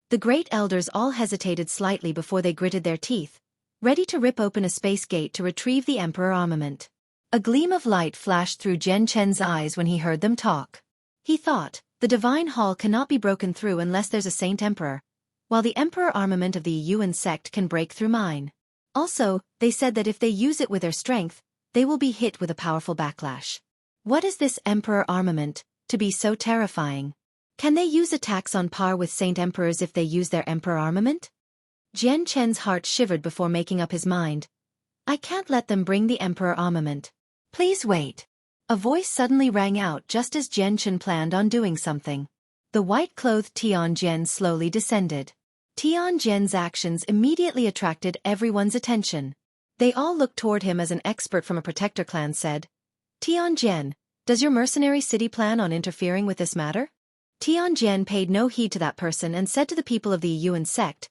The great elders all hesitated slightly before they gritted their teeth. ready to rip open a space gate to retrieve the Emperor armament. A gleam of light flashed through Jian Chen's eyes when he heard them talk. He thought, the Divine Hall cannot be broken through unless there's a Saint Emperor, while the Emperor armament of the Yuan sect can break through mine. Also, they said that if they use it with their strength, they will be hit with a powerful backlash. What is this Emperor armament, to be so terrifying? Can they use attacks on par with Saint Emperors if they use their Emperor armament? Jian Chen's heart shivered before making up his mind. I can't let them bring the Emperor armament. Please wait. A voice suddenly rang out just as Jian Chen planned on doing something. The white-clothed Tianjian slowly descended. Tianjian's actions immediately attracted everyone's attention. They all looked toward him as an expert from a protector clan said, Tianjian, does your mercenary city plan on interfering with this matter? Tianjian paid no heed to that person and said to the people of the Yuan sect,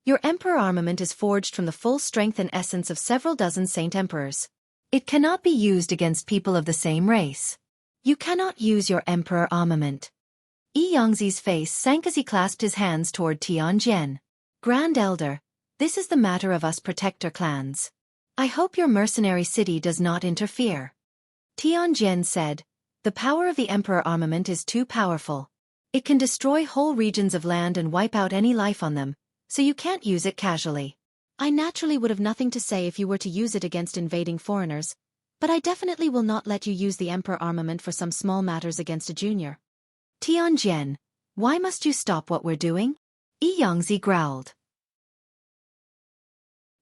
your Emperor armament is forged from the full strength and essence of several dozen Saint Emperors. It cannot be used against people of the same race. You cannot use your Emperor armament. Yi Yongzi's face sank as he clasped his hands toward Tianjian. Grand Elder, this is the matter of us protector clans. I hope your mercenary city does not interfere. Tianjian said, the power of the Emperor armament is too powerful. It can destroy whole regions of land and wipe out any life on them, so you can't use it casually. I naturally would have nothing to say if you were to use it against invading foreigners, but I definitely will not let you use the Emperor armament for some small matters against a junior. Tianjian, why must you stop what we're doing? Yi Yongzi growled.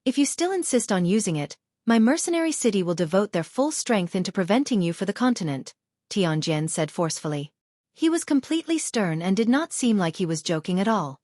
If you still insist on using it, my mercenary city will devote their full strength into preventing you for the continent, Tianjian said forcefully. He was completely stern and did not seem like he was joking at all.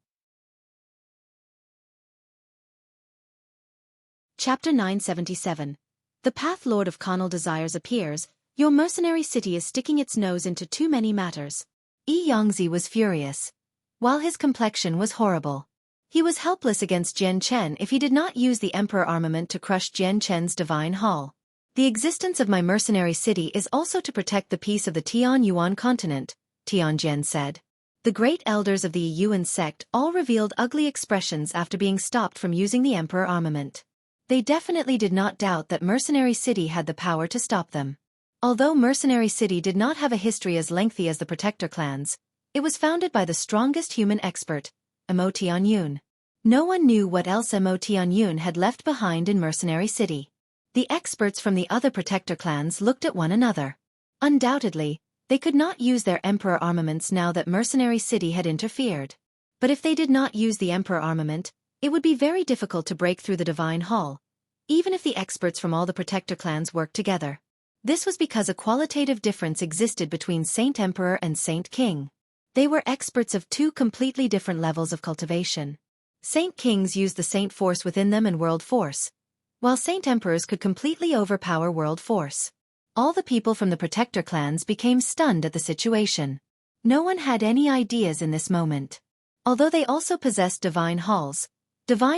Chapter 977. The Path Lord of Carnal Desires appears. Your mercenary city is sticking its nose into too many matters. Yi Yongzi was furious, while his complexion was horrible. He was helpless against Jian Chen if he did not use the Emperor armament to crush Jian Chen's Divine Hall. The existence of my mercenary city is also to protect the peace of the Tian Yuan continent, Tianjian said. The great elders of the Yuan sect all revealed ugly expressions after being stopped from using the Emperor armament. They definitely did not doubt that Mercenary City had the power to stop them. Although Mercenary City did not have a history as lengthy as the Protector clans, it was founded by the strongest human expert, Mo Tianyun. No one knew what else Mo Tianyun had left behind in Mercenary City. The experts from the other Protector clans looked at one another. Undoubtedly, they could not use their Emperor armaments now that Mercenary City had interfered. But if they did not use the Emperor armament, it would be very difficult to break through the Divine Hall, even if the experts from all the Protector clans worked together. This was because a qualitative difference existed between Saint Emperor and Saint King. They were experts of two completely different levels of cultivation. Saint Kings used the Saint Force within them and World Force, while Saint Emperors could completely overpower World Force. All the people from the Protector clans became stunned at the situation. No one had any ideas in this moment. Although they also possessed Divine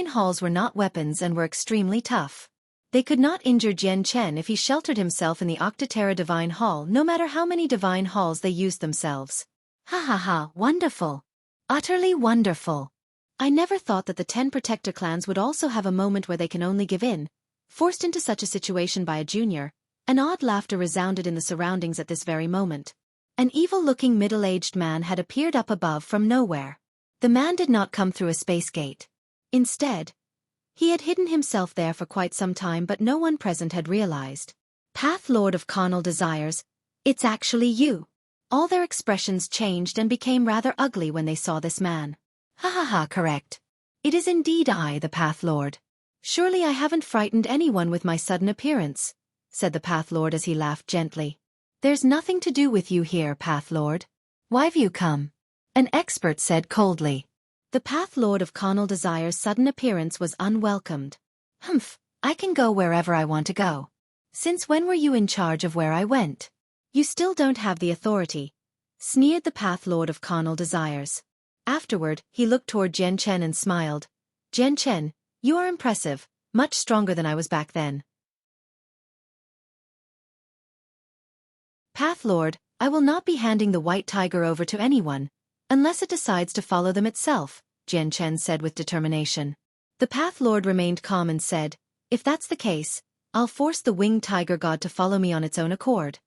Halls were not weapons and were extremely tough. They could not injure Jian Chen if he sheltered himself in the Octaterra Divine Hall no matter how many Divine Halls they used themselves. Ha ha ha, wonderful. Utterly wonderful. I never thought that the 10 Protector clans would also have a moment where they can only give in, forced into such a situation by a junior. An odd laughter resounded in the surroundings at this very moment. An evil-looking middle-aged man had appeared up above from nowhere. The man did not come through a space gate. Instead, he had hidden himself there for quite some time, but no one present had realized. Path Lord of Carnal Desires, it's actually you. All their expressions changed and became rather ugly when they saw this man. Ha ha ha, correct. It is indeed I, the Path Lord. Surely I haven't frightened anyone with my sudden appearance, said the Path Lord as he laughed gently. There's nothing to do with you here, Path Lord. Why've you come? An expert said coldly. The Path Lord of Carnal Desire's sudden appearance was unwelcomed. Humph, I can go wherever I want to go. Since when were you in charge of where I went? You still don't have the authority, sneered the Path Lord of Carnal Desires. Afterward, he looked toward Jian Chen and smiled. Jian Chen, you are impressive, much stronger than I was back then. Path Lord, I will not be handing the White Tiger over to anyone, unless it decides to follow them itself, Jian Chen said with determination. The Path Lord remained calm and said, If that's the case, I'll force the winged tiger god to follow me on its own accord.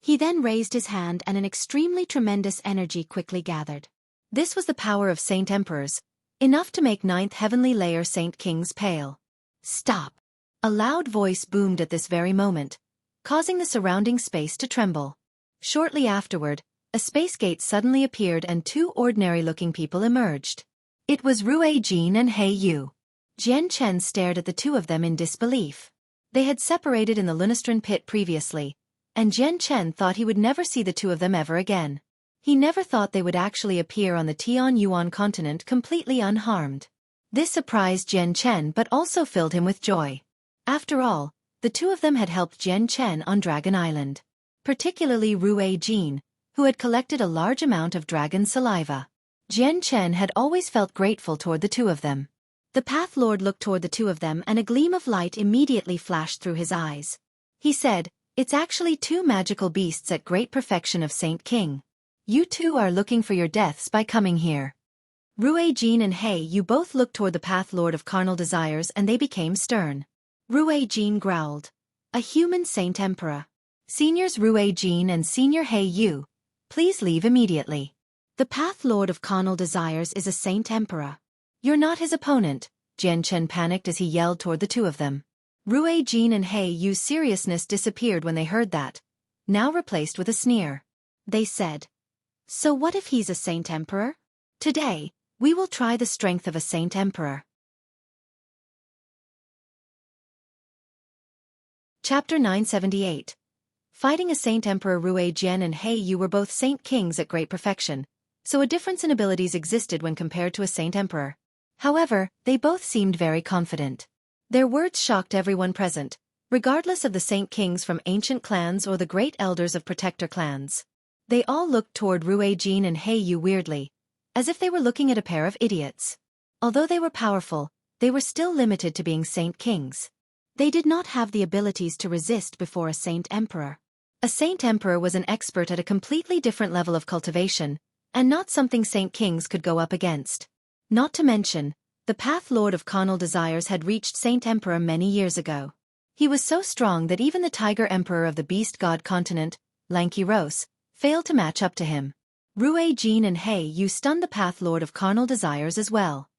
He then raised his hand and an extremely tremendous energy quickly gathered. This was the power of Saint Emperors, enough to make ninth heavenly layer Saint Kings pale. Stop! A loud voice boomed at this very moment, causing the surrounding space to tremble. Shortly afterward, a space gate suddenly appeared and two ordinary-looking people emerged. It was Xueqi and He Yu. Jian Chen stared at the two of them in disbelief. They had separated in the Lunastron pit previously, and Jian Chen thought he would never see the two of them ever again. He never thought they would actually appear on the Tianyuan continent completely unharmed. This surprised Jian Chen but also filled him with joy. After all, the two of them had helped Jian Chen on Dragon Island. Particularly Xueqi, who had collected a large amount of dragon saliva. Jian Chen had always felt grateful toward the two of them. The Path Lord looked toward the two of them and a gleam of light immediately flashed through his eyes. He said, "It's actually two magical beasts at great perfection of Saint King. You two are looking for your deaths by coming here." Xueqi and He Yu both looked toward the Path Lord of carnal desires and they became stern. Xueqi growled, "A human Saint Emperor. Seniors Xueqi and Senior He Yu, please leave immediately. The Path Lord of carnal desires is a Saint Emperor. You're not his opponent." Jian Chen panicked as he yelled toward the two of them. Xueqi and He Yu's seriousness disappeared when they heard that, now replaced with a sneer. They said, "So what if he's a Saint Emperor? Today, we will try the strength of a Saint Emperor." Chapter 978. Fighting a Saint Emperor. Xueqi and He Yu were both Saint Kings at great perfection, so a difference in abilities existed when compared to a Saint Emperor. However, they both seemed very confident. Their words shocked everyone present, regardless of the Saint Kings from ancient clans or the great elders of protector clans. They all looked toward Xueqi and He Yu weirdly, as if they were looking at a pair of idiots. Although they were powerful, they were still limited to being Saint Kings. They did not have the abilities to resist before a Saint Emperor. A Saint Emperor was an expert at a completely different level of cultivation, and not something Saint Kings could go up against. Not to mention, the Path Lord of carnal desires had reached Saint Emperor many years ago. He was so strong that even the Tiger Emperor of the Beast God continent, Lanky Rose, failed to match up to him. Xueqi and He Yu stunned the Path Lord of carnal desires as well.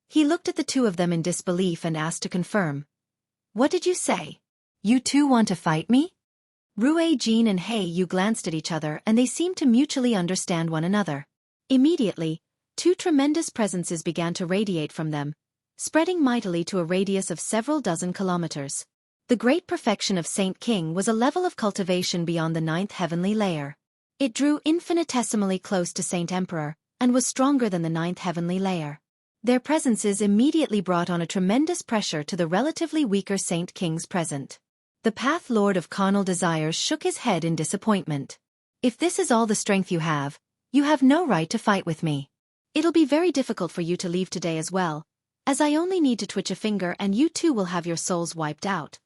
He looked at the two of them in disbelief and asked to confirm. "What did you say? You two want to fight me?" Xueqi and He Yu glanced at each other and they seemed to mutually understand one another. Immediately, two tremendous presences began to radiate from them, spreading mightily to a radius of several dozen kilometers. The great perfection of Saint King was a level of cultivation beyond the ninth heavenly layer. It drew infinitesimally close to Saint Emperor, and was stronger than the ninth heavenly layer. Their presences immediately brought on a tremendous pressure to the relatively weaker Saint Kings present. The Path Lord of carnal desires shook his head in disappointment. "If this is all the strength you have no right to fight with me. It'll be very difficult for you to leave today as well, as I only need to twitch a finger and you too will have your souls wiped out."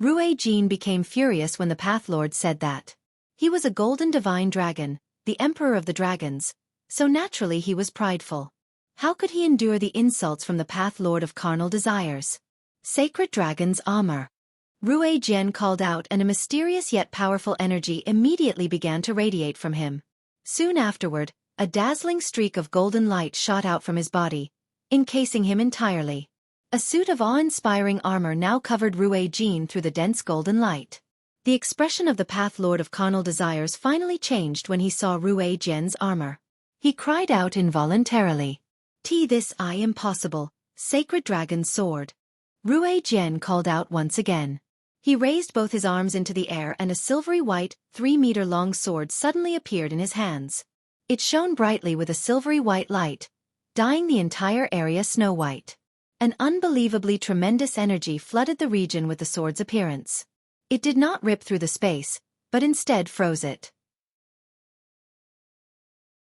Xueqi became furious when the Path Lord said that. He was a golden divine dragon, the emperor of the dragons, so naturally he was prideful. How could he endure the insults from the Path Lord of carnal desires? "Sacred Dragon's armor." Xueqi called out and a mysterious yet powerful energy immediately began to radiate from him. Soon afterward, a dazzling streak of golden light shot out from his body, encasing him entirely. A suit of awe-inspiring armor now covered Xueqi through the dense golden light. The expression of the Path Lord of carnal desires finally changed when he saw Xueqi's armor. He cried out involuntarily, "This I impossible, Sacred Dragon's sword." Xueqi called out once again. He raised both his arms into the air and a silvery white, 3-meter-long sword suddenly appeared in his hands. It shone brightly with a silvery white light, dyeing the entire area snow-white. An unbelievably tremendous energy flooded the region with the sword's appearance. It did not rip through the space, but instead froze it.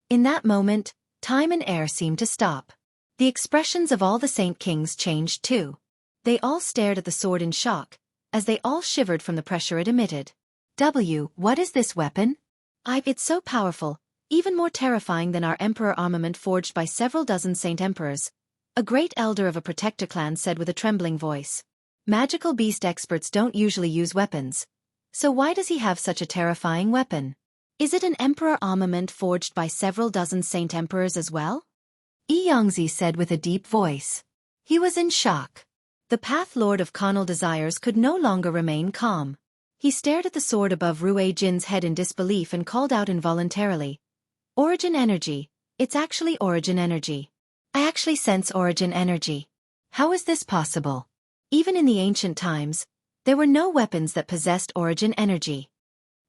In that moment, time and air seemed to stop. The expressions of all the Saint Kings changed too. They all stared at the sword in shock, as they all shivered from the pressure it emitted. What is this weapon? It's so powerful, even more terrifying than our Emperor armament forged by several dozen Saint Emperors, a great elder of a protector clan said with a trembling voice. Magical beast experts don't usually use weapons. So why does he have such a terrifying weapon? Is it an emperor armament forged by several dozen saint emperors as well? Yangzi said with a deep voice. He was in shock. The Path Lord of Carnal Desires could no longer remain calm. He stared at the sword above Rue Jin's head in disbelief and called out involuntarily. Origin energy. It's actually origin energy. I actually sense origin energy. How is this possible? Even in the ancient times, there were no weapons that possessed origin energy.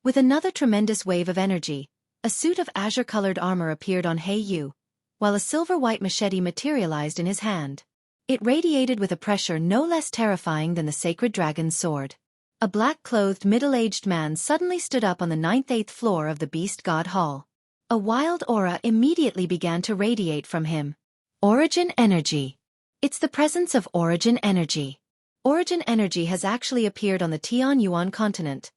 With another tremendous wave of energy, a suit of azure-colored armor appeared on He Yu, while a silver-white machete materialized in his hand. It radiated with a pressure no less terrifying than the sacred dragon's sword. A black-clothed middle-aged man suddenly stood up on the 9th-8th floor of the Beast God Hall. A wild aura immediately began to radiate from him. Origin energy. It's the presence of origin energy. Origin energy has actually appeared on the Tianyuan continent.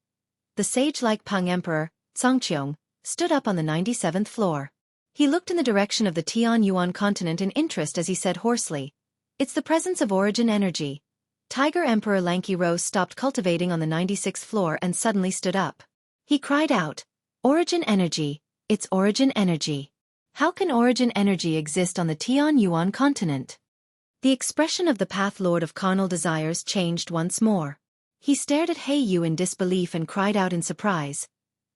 The sage-like Pang Emperor, Cangqiong, stood up on the 97th floor. He looked in the direction of the Tianyuan continent in interest as he said hoarsely, "It's the presence of origin energy." Tiger Emperor Lanky Rose stopped cultivating on the 96th floor and suddenly stood up. He cried out, "Origin energy, it's origin energy. How can origin energy exist on the Tianyuan continent?" The expression of the Path Lord of Carnal Desires changed once more. He stared at He Yu in disbelief and cried out in surprise,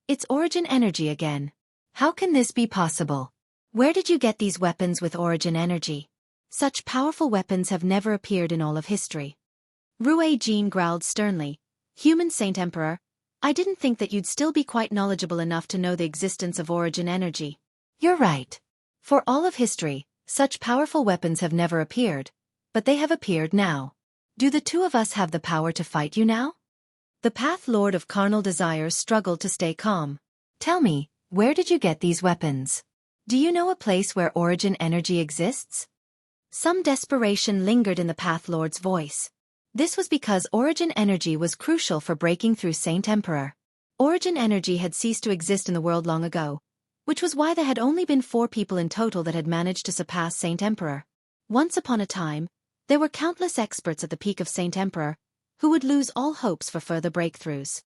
"It's origin energy again. How can this be possible? Where did you get these weapons with origin energy? Such powerful weapons have never appeared in all of history." Rue Jin growled sternly, "Human Saint Emperor, I didn't think that you'd still be quite knowledgeable enough to know the existence of origin energy." "You're right. For all of history, such powerful weapons have never appeared, but they have appeared now. Do the two of us have the power to fight you now?" The Path Lord of Carnal Desires struggled to stay calm. "Tell me, where did you get these weapons? Do you know a place where origin energy exists?" Some desperation lingered in the Path Lord's voice. This was because origin energy was crucial for breaking through Saint Emperor. Origin energy had ceased to exist in the world long ago, which was why there had only been 4 people in total that had managed to surpass Saint Emperor. Once upon a time, there were countless experts at the peak of Saint Emperor, who would lose all hopes for further breakthroughs.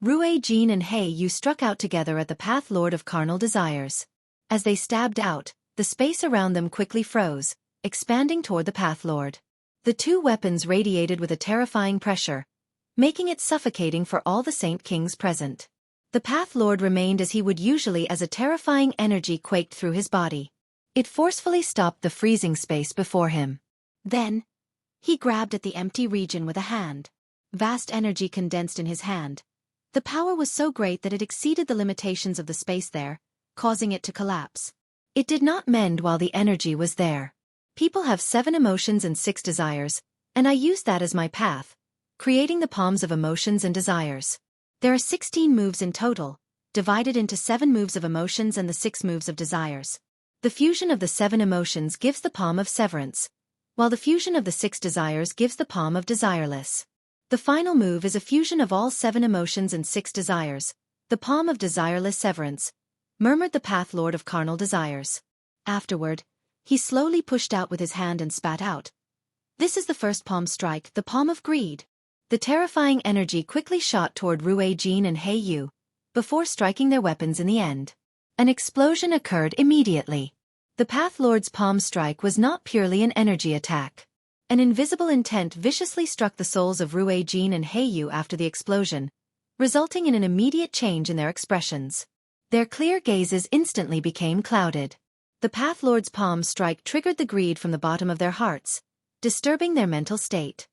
Rue Jin and He Yu struck out together at the Path Lord of Carnal Desires. As they stabbed out, the space around them quickly froze, expanding toward the Path Lord. The two weapons radiated with a terrifying pressure, making it suffocating for all the Saint Kings present. The Path Lord remained as he would usually as a terrifying energy quaked through his body. It forcefully stopped the freezing space before him. Then, he grabbed at the empty region with a hand. Vast energy condensed in his hand. The power was so great that it exceeded the limitations of the space there, causing it to collapse. It did not mend while the energy was there. People have 7 emotions and 6 desires, and I used that as my path, creating the palms of emotions and desires. There are 16 moves in total, divided into 7 moves of emotions and the 6 moves of desires. The fusion of the 7 emotions gives the palm of severance, while the fusion of the 6 desires gives the palm of desireless. The final move is a fusion of all 7 emotions and 6 desires, the palm of desireless severance, murmured the Path Lord of Carnal Desires. Afterward, he slowly pushed out with his hand and spat out. "This is the first palm strike, the palm of greed." The terrifying energy quickly shot toward Rue Jin and He Yu, before striking their weapons in the end. An explosion occurred immediately. The Path Lord's palm strike was not purely an energy attack. An invisible intent viciously struck the souls of Rue Jin and He Yu after the explosion, resulting in an immediate change in their expressions. Their clear gazes instantly became clouded. The Path Lord's palm strike triggered the greed from the bottom of their hearts, disturbing their mental state.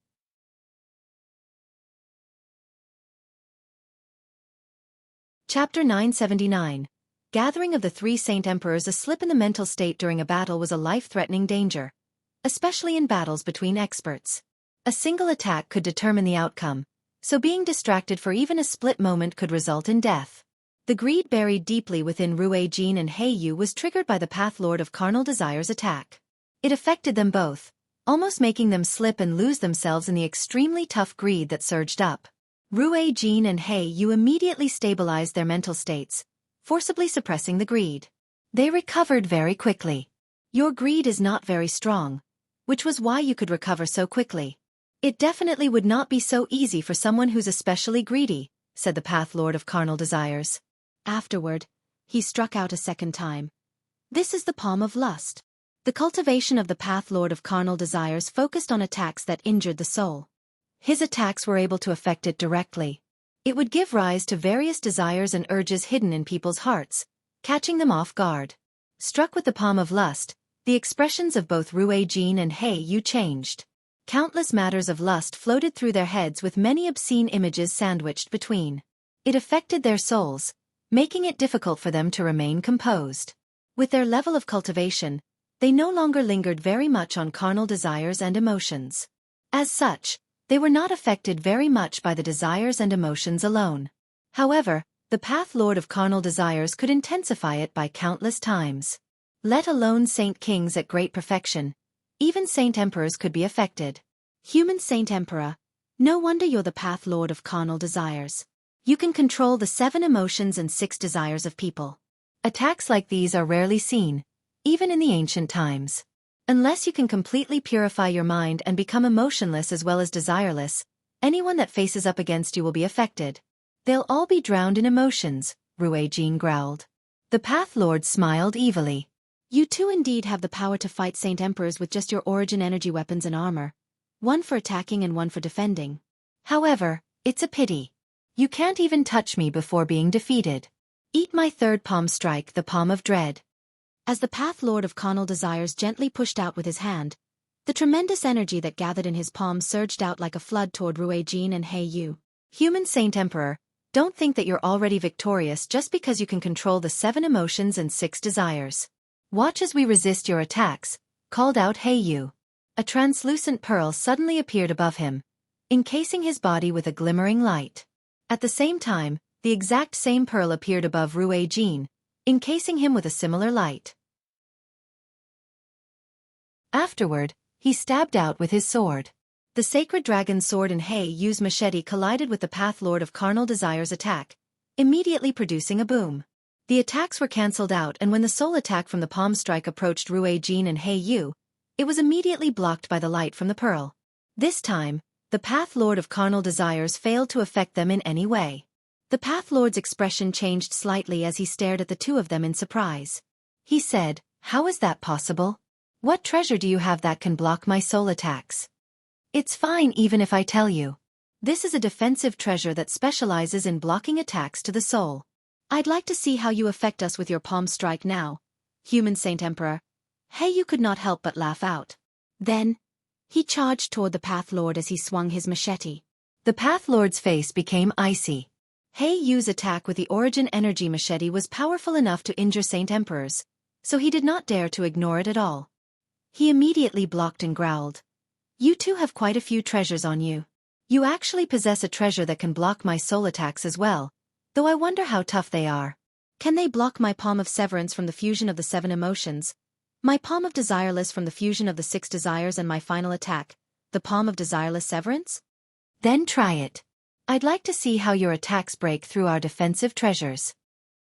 Chapter 979. Gathering of the 3 Saint Emperors. A slip in the mental state during a battle was a life-threatening danger, especially in battles between experts. A single attack could determine the outcome, so being distracted for even a split moment could result in death. The greed buried deeply within Rue Jin and He Yu was triggered by the Path Lord of Carnal Desires' attack. It affected them both, almost making them slip and lose themselves in the extremely tough greed that surged up. Rue Jin and He Yu immediately stabilized their mental states, forcibly suppressing the greed. They recovered very quickly. Your greed is not very strong, which was why you could recover so quickly. It definitely would not be so easy for someone who's especially greedy, said the Path Lord of Carnal Desires. Afterward, he struck out a second time. This is the palm of lust. The cultivation of the Path Lord of Carnal Desires focused on attacks that injured the soul. His attacks were able to affect it directly. It would give rise to various desires and urges hidden in people's hearts, catching them off guard. Struck with the palm of lust, the expressions of both Xueqi and He Yu changed. Countless matters of lust floated through their heads with many obscene images sandwiched between. It affected their souls, making it difficult for them to remain composed. With their level of cultivation, they no longer lingered very much on carnal desires and emotions. As such, they were not affected very much by the desires and emotions alone. However, the Path Lord of Carnal Desires could intensify it by countless times. Let alone Saint Kings at great perfection, even Saint Emperors could be affected. Human Saint Emperor, no wonder you're the Path Lord of Carnal Desires. You can control the 7 emotions and 6 desires of people. Attacks like these are rarely seen, even in the ancient times. Unless you can completely purify your mind and become emotionless as well as desireless, anyone that faces up against you will be affected. They'll all be drowned in emotions, Xueqi growled. The Path Lord smiled evilly. You too indeed have the power to fight Saint Emperors with just your origin energy weapons and armor. One for attacking and one for defending. However, it's a pity. You can't even touch me before being defeated. Eat my third palm strike, the palm of dread. As the Path Lord of Carnal Desires gently pushed out with his hand, the tremendous energy that gathered in his palm surged out like a flood toward Xueqi and He Yu. Human Saint Emperor, don't think that you're already victorious just because you can control the 7 emotions and 6 desires. Watch as we resist your attacks, called out He Yu. A translucent pearl suddenly appeared above him, encasing his body with a glimmering light. At the same time, the exact same pearl appeared above Xueqi, encasing him with a similar light. Afterward, he stabbed out with his sword. The sacred dragon sword and He Yu's machete collided with the Path Lord of Carnal Desires' attack, immediately producing a boom. The attacks were cancelled out, and when the soul attack from the palm strike approached Xueqi and He Yu, it was immediately blocked by the light from the pearl. This time, the Path Lord of Carnal Desires failed to affect them in any way. The Path Lord's expression changed slightly as he stared at the two of them in surprise. He said, "How is that possible? What treasure do you have that can block my soul attacks?" "It's fine even if I tell you. This is a defensive treasure that specializes in blocking attacks to the soul. I'd like to see how you affect us with your palm strike now, Human Saint Emperor." He Yu could not help but laugh out. Then, he charged toward the Path Lord as he swung his machete. The Path Lord's face became icy. He Yu's attack with the Origin Energy machete was powerful enough to injure Saint Emperors, so he did not dare to ignore it at all. He immediately blocked and growled. "You two have quite a few treasures on you. You actually possess a treasure that can block my soul attacks as well, though I wonder how tough they are. Can they block my palm of severance from the fusion of the 7 emotions, my palm of desireless from the fusion of the 6 desires, and my final attack, the palm of desireless severance? Then try it. I'd like to see how your attacks break through our defensive treasures."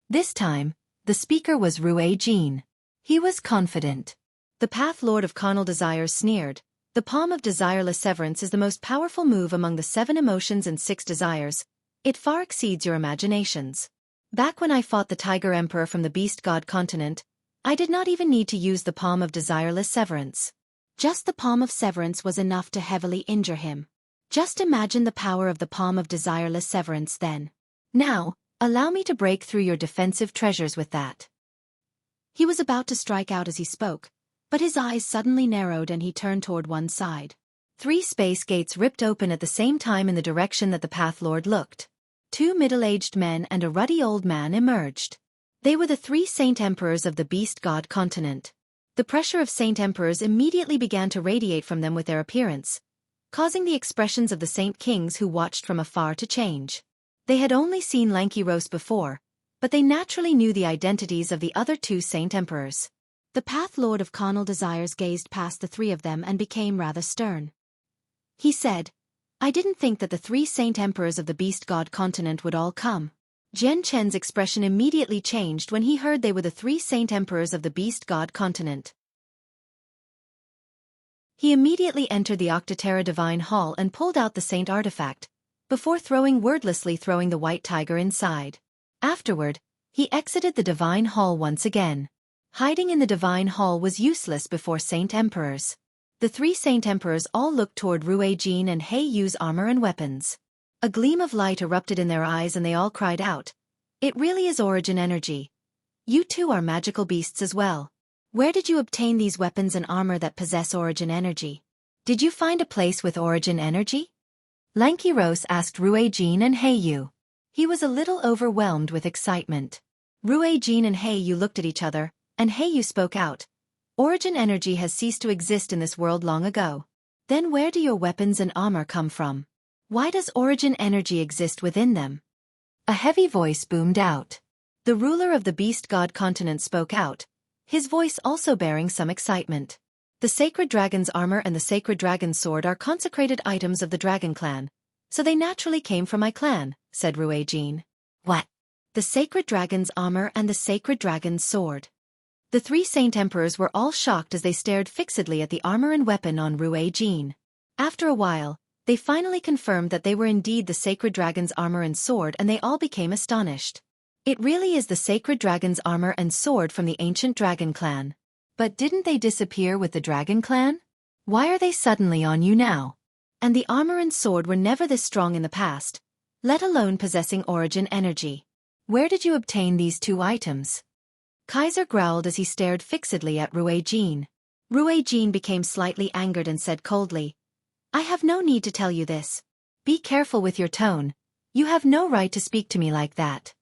This time, the speaker was Xueqi. He was confident. The Path Lord of Carnal Desires sneered. "The palm of desireless severance is the most powerful move among the 7 emotions and 6 desires. It far exceeds your imaginations. Back when I fought the Tiger Emperor from the Beast God continent, I did not even need to use the palm of desireless severance. Just the palm of severance was enough to heavily injure him. Just imagine the power of the palm of desireless severance then. Now, allow me to break through your defensive treasures with that." He was about to strike out as he spoke, but his eyes suddenly narrowed and he turned toward one side. 3 space gates ripped open at the same time in the direction that the Path Lord looked. 2 middle-aged men and a ruddy old man emerged. They were the 3 Saint Emperors of the Beast God continent. The pressure of Saint Emperors immediately began to radiate from them with their appearance, causing the expressions of the Saint Kings who watched from afar to change. They had only seen lanky roast before, but they naturally knew the identities of the other 2 Saint Emperors. The Path Lord of Carnal Desires gazed past the 3 of them and became rather stern. He said, "I didn't think that the 3 Saint Emperors of the Beast God continent would all come." Jian Chen's expression immediately changed when he heard they were the 3 Saint Emperors of the Beast God continent. He immediately entered the Octoterra Divine Hall and pulled out the Saint artifact, before wordlessly throwing the white tiger inside. Afterward, he exited the Divine Hall once again. Hiding in the Divine Hall was useless before Saint Emperors. The three Saint Emperors all looked toward Ruijin and He Yu's armor and weapons. A gleam of light erupted in their eyes and they all cried out, "It really is origin energy. You too are magical beasts as well. Where did you obtain these weapons and armor that possess origin energy? Did you find a place with origin energy?" Lankiros asked Ruijin and He Yu. He was a little overwhelmed with excitement. Ruijin and He Yu looked at each other, and He Yu spoke out. "Origin energy has ceased to exist in this world long ago. Then where do your weapons and armor come from? Why does origin energy exist within them?" A heavy voice boomed out. The ruler of the Beast God continent spoke out, his voice also bearing some excitement. "The Sacred Dragon's armor and the Sacred Dragon's sword are consecrated items of the Dragon Clan, so they naturally came from my clan," said Ruijin. "What? The Sacred Dragon's armor and the Sacred Dragon's sword?" The three Saint Emperors were all shocked as they stared fixedly at the armor and weapon on Ruijin. After a while, they finally confirmed that they were indeed the Sacred Dragon's armor and sword, and they all became astonished. It really is the Sacred Dragon's armor and sword from the ancient Dragon Clan. But didn't they disappear with the Dragon Clan? Why are they suddenly on you now? And the armor and sword were never this strong in the past, let alone possessing origin energy. Where did you obtain these two items? Kaiser growled as he stared fixedly at Ruijin. Ruijin became slightly angered and said coldly, "I have no need to tell you this. Be careful with your tone. You have no right to speak to me like that."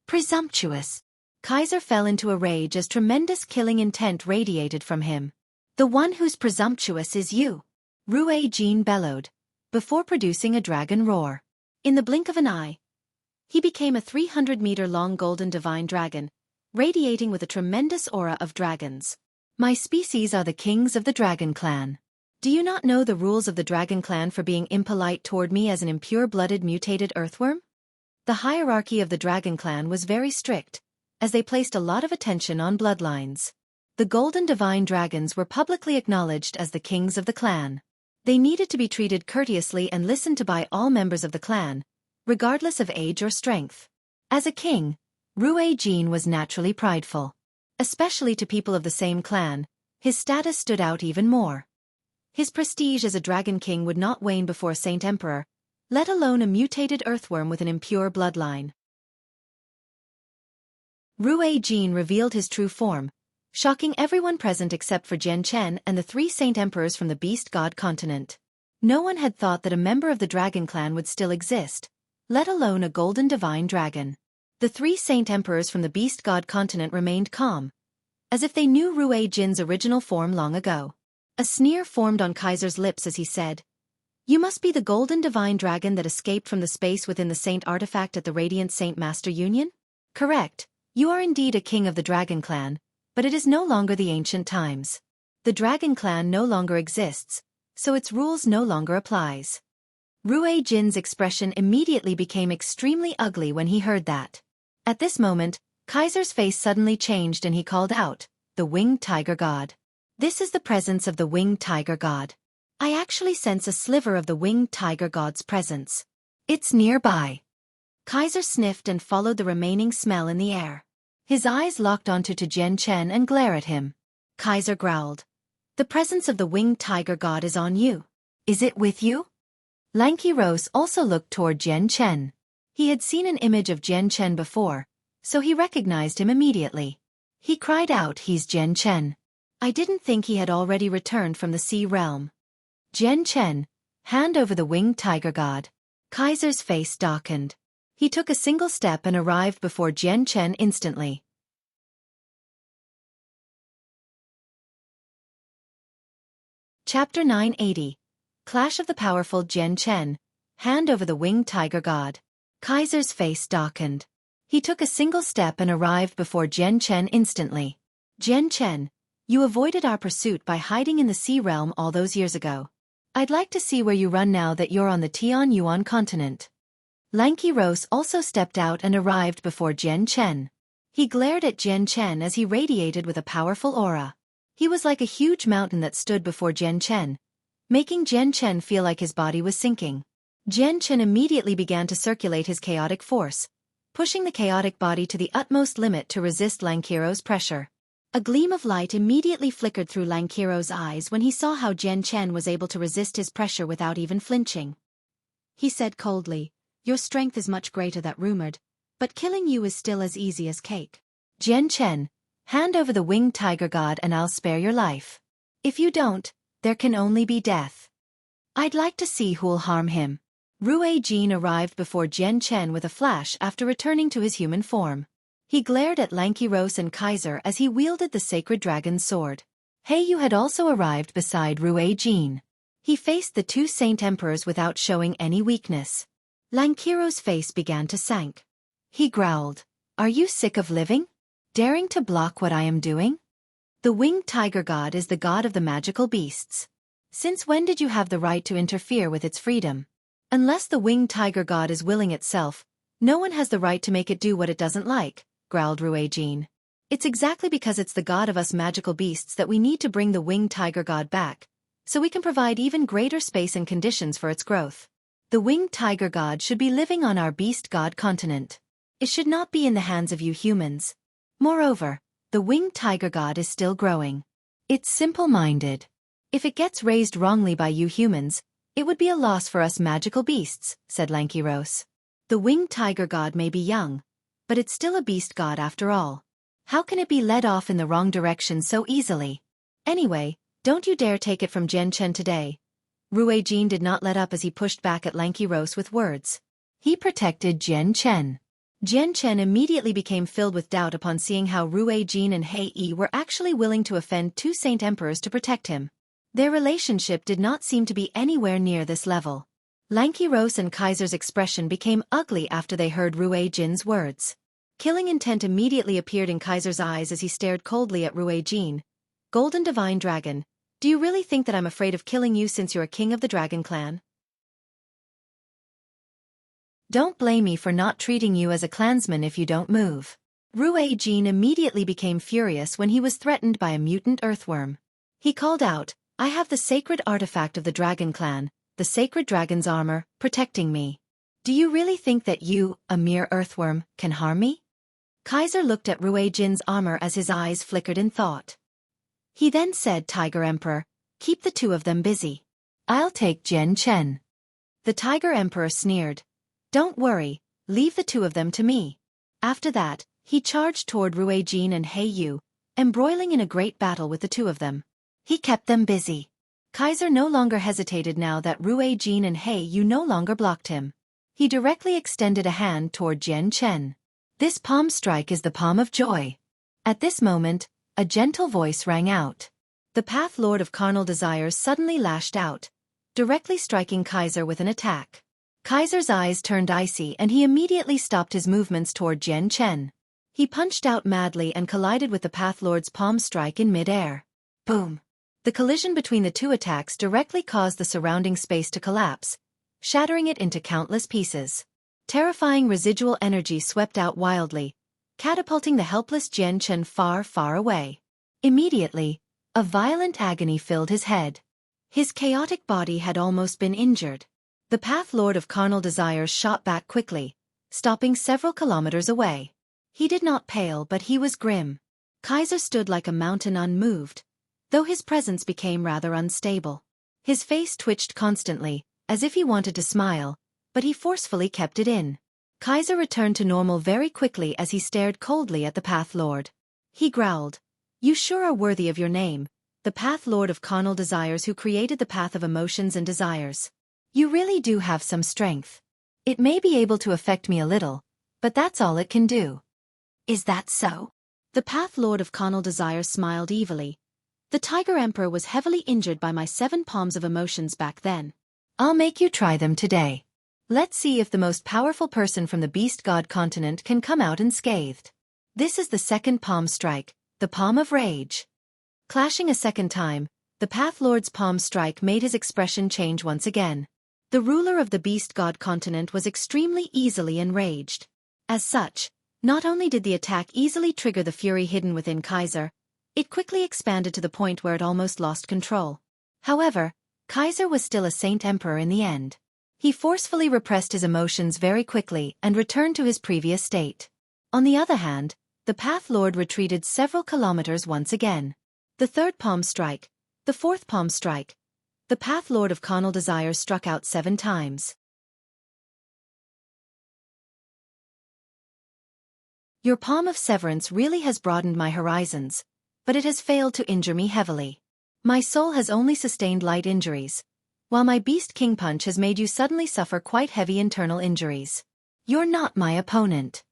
Presumptuous. Kaiser fell into a rage as tremendous killing intent radiated from him. "The one who's presumptuous is you," Ruijin bellowed, before producing a dragon roar. In the blink of an eye, he became a 300-meter-long golden divine dragon, radiating with a tremendous aura of dragons. "My species are the kings of the Dragon Clan. Do you not know the rules of the Dragon Clan for being impolite toward me as an impure-blooded mutated earthworm?" The hierarchy of the Dragon Clan was very strict, as they placed a lot of attention on bloodlines. The golden divine dragons were publicly acknowledged as the kings of the clan. They needed to be treated courteously and listened to by all members of the clan, regardless of age or strength. As a king, Ruijin was naturally prideful. Especially to people of the same clan, his status stood out even more. His prestige as a dragon king would not wane before Saint Emperor, let alone a mutated earthworm with an impure bloodline. Ruijin revealed his true form, shocking everyone present except for Jian Chen and the three Saint Emperors from the Beast God continent. No one had thought that a member of the Dragon Clan would still exist, let alone a golden divine dragon. The three Saint Emperors from the Beast God continent remained calm, as if they knew Ruijin's original form long ago. A sneer formed on Kaiser's lips as he said, "You must be the golden divine dragon that escaped from the space within the Saint artifact at the Radiant Saint Master Union? Correct, you are indeed a king of the Dragon Clan, but it is no longer the ancient times. The Dragon Clan no longer exists, so its rules no longer applies." Ruijin's expression immediately became extremely ugly when he heard that. At this moment, Kaiser's face suddenly changed and he called out, "The Winged Tiger God. This is the presence of the Winged Tiger God. I actually sense a sliver of the Winged Tiger God's presence. It's nearby." Kaiser sniffed and followed the remaining smell in the air. His eyes locked onto Jian Chen and glared at him. Kaiser growled, "The presence of the Winged Tiger God is on you. Is it with you?" Lankiros also looked toward Jian Chen. He had seen an image of Jian Chen before, so he recognized him immediately. He cried out, "He's Jian Chen. I didn't think he had already returned from the sea realm." Jian Chen, hand over the Winged Tiger God. Kaiser's face darkened. He took a single step and arrived before Jian Chen instantly. Chapter 980. Clash of the Powerful. Jian Chen, hand over the Winged Tiger God. Kaiser's face darkened. He took a single step and arrived before Jian Chen instantly. "Jian Chen, you avoided our pursuit by hiding in the sea realm all those years ago. I'd like to see where you run now that you're on the Tian Yuan continent." Lankiros also stepped out and arrived before Jian Chen. He glared at Jian Chen as he radiated with a powerful aura. He was like a huge mountain that stood before Jian Chen, making Jian Chen feel like his body was sinking. Jian Chen immediately began to circulate his chaotic force, pushing the chaotic body to the utmost limit to resist Lang Qirou's pressure. A gleam of light immediately flickered through Lang Qirou's eyes when he saw how Jian Chen was able to resist his pressure without even flinching. He said coldly, "Your strength is much greater than rumored, but killing you is still as easy as cake. Jian Chen, hand over the winged tiger god and I'll spare your life. If you don't, there can only be death. I'd like to see who'll harm him." Rui Jin arrived before Jian Chen with a flash after returning to his human form. He glared at Lankiros and Kaiser as he wielded the sacred dragon's sword. He Yu had also arrived beside Rui Jin. He faced the two saint emperors without showing any weakness. Lankiro's face began to sank. He growled, "Are you sick of living? Daring to block what I am doing? The winged tiger god is the god of the magical beasts. Since when did you have the right to interfere with its freedom? Unless the winged tiger god is willing itself, no one has the right to make it do what it doesn't like," growled Rui Jin. "It's exactly because it's the god of us magical beasts that we need to bring the winged tiger god back, so we can provide even greater space and conditions for its growth. The winged tiger god should be living on our beast god continent. It should not be in the hands of you humans. Moreover, the winged tiger god is still growing. It's simple-minded. If it gets raised wrongly by you humans, it would be a loss for us magical beasts," said Lankiros. "The winged tiger god may be young, but it's still a beast god after all. How can it be led off in the wrong direction so easily? Anyway, don't you dare take it from Jian Chen today." Rui Jin did not let up as he pushed back at Lankiros with words. He protected Jian Chen. Jian Chen immediately became filled with doubt upon seeing how Rui Jin and He Yi were actually willing to offend two saint emperors to protect him. Their relationship did not seem to be anywhere near this level. Lankiros and Kaiser's expression became ugly after they heard Rui Jin's words. Killing intent immediately appeared in Kaiser's eyes as he stared coldly at Rui Jin. "Golden Divine Dragon, do you really think that I'm afraid of killing you since you're a king of the Dragon Clan? Don't blame me for not treating you as a clansman if you don't move." Rui Jin immediately became furious when he was threatened by a mutant earthworm. He called out, "I have the sacred artifact of the Dragon Clan, the sacred dragon's armor, protecting me. Do you really think that you, a mere earthworm, can harm me?" Kaiser looked at Rui Jin's armor as his eyes flickered in thought. He then said, "Tiger Emperor, keep the two of them busy. I'll take Jian Chen." The Tiger Emperor sneered, "Don't worry, leave the two of them to me." After that, he charged toward Rui Jin and He Yu, embroiling in a great battle with the two of them. He kept them busy. Kaiser no longer hesitated now that Rui Jin and He Yu no longer blocked him. He directly extended a hand toward Jian Chen. "This palm strike is the palm of joy." At this moment, a gentle voice rang out. The Path Lord of Carnal Desires suddenly lashed out, directly striking Kaiser with an attack. Kaiser's eyes turned icy and he immediately stopped his movements toward Jian Chen. He punched out madly and collided with the Path Lord's palm strike in mid-air. Boom! The collision between the two attacks directly caused the surrounding space to collapse, shattering it into countless pieces. Terrifying residual energy swept out wildly, catapulting the helpless Jian Chen far, far away. Immediately, a violent agony filled his head. His chaotic body had almost been injured. The Path Lord of Carnal Desires shot back quickly, stopping several kilometers away. He did not pale, but he was grim. Kaiser stood like a mountain unmoved, though his presence became rather unstable. His face twitched constantly, as if he wanted to smile, but he forcefully kept it in. Kaiser returned to normal very quickly as he stared coldly at the Path Lord. He growled, "You sure are worthy of your name, the Path Lord of Carnal Desires who created the path of emotions and desires. You really do have some strength. It may be able to affect me a little, but that's all it can do." "Is that so?" The Path Lord of Carnal Desires smiled evilly. "The Tiger Emperor was heavily injured by my 7 palms of emotions back then. I'll make you try them today. Let's see if the most powerful person from the Beast God continent can come out unscathed. This is the second palm strike, the palm of rage." Clashing a second time, the Path Lord's palm strike made his expression change once again. The ruler of the Beast God continent was extremely easily enraged. As such, not only did the attack easily trigger the fury hidden within Kaiser, It quickly expanded to the point where it almost lost control. However, Kaiser was still a Saint Emperor in the end. He forcefully repressed his emotions very quickly and returned to his previous state. On the other hand, the Path Lord retreated several kilometers once again. The third palm strike, the fourth palm strike. The Path Lord of Carnal Desires struck out 7 times. Your palm of severance really has broadened my horizons, but it has failed to injure me heavily. My soul has only sustained light injuries, while my Beast King Punch has made you suddenly suffer quite heavy internal injuries. You're not my opponent.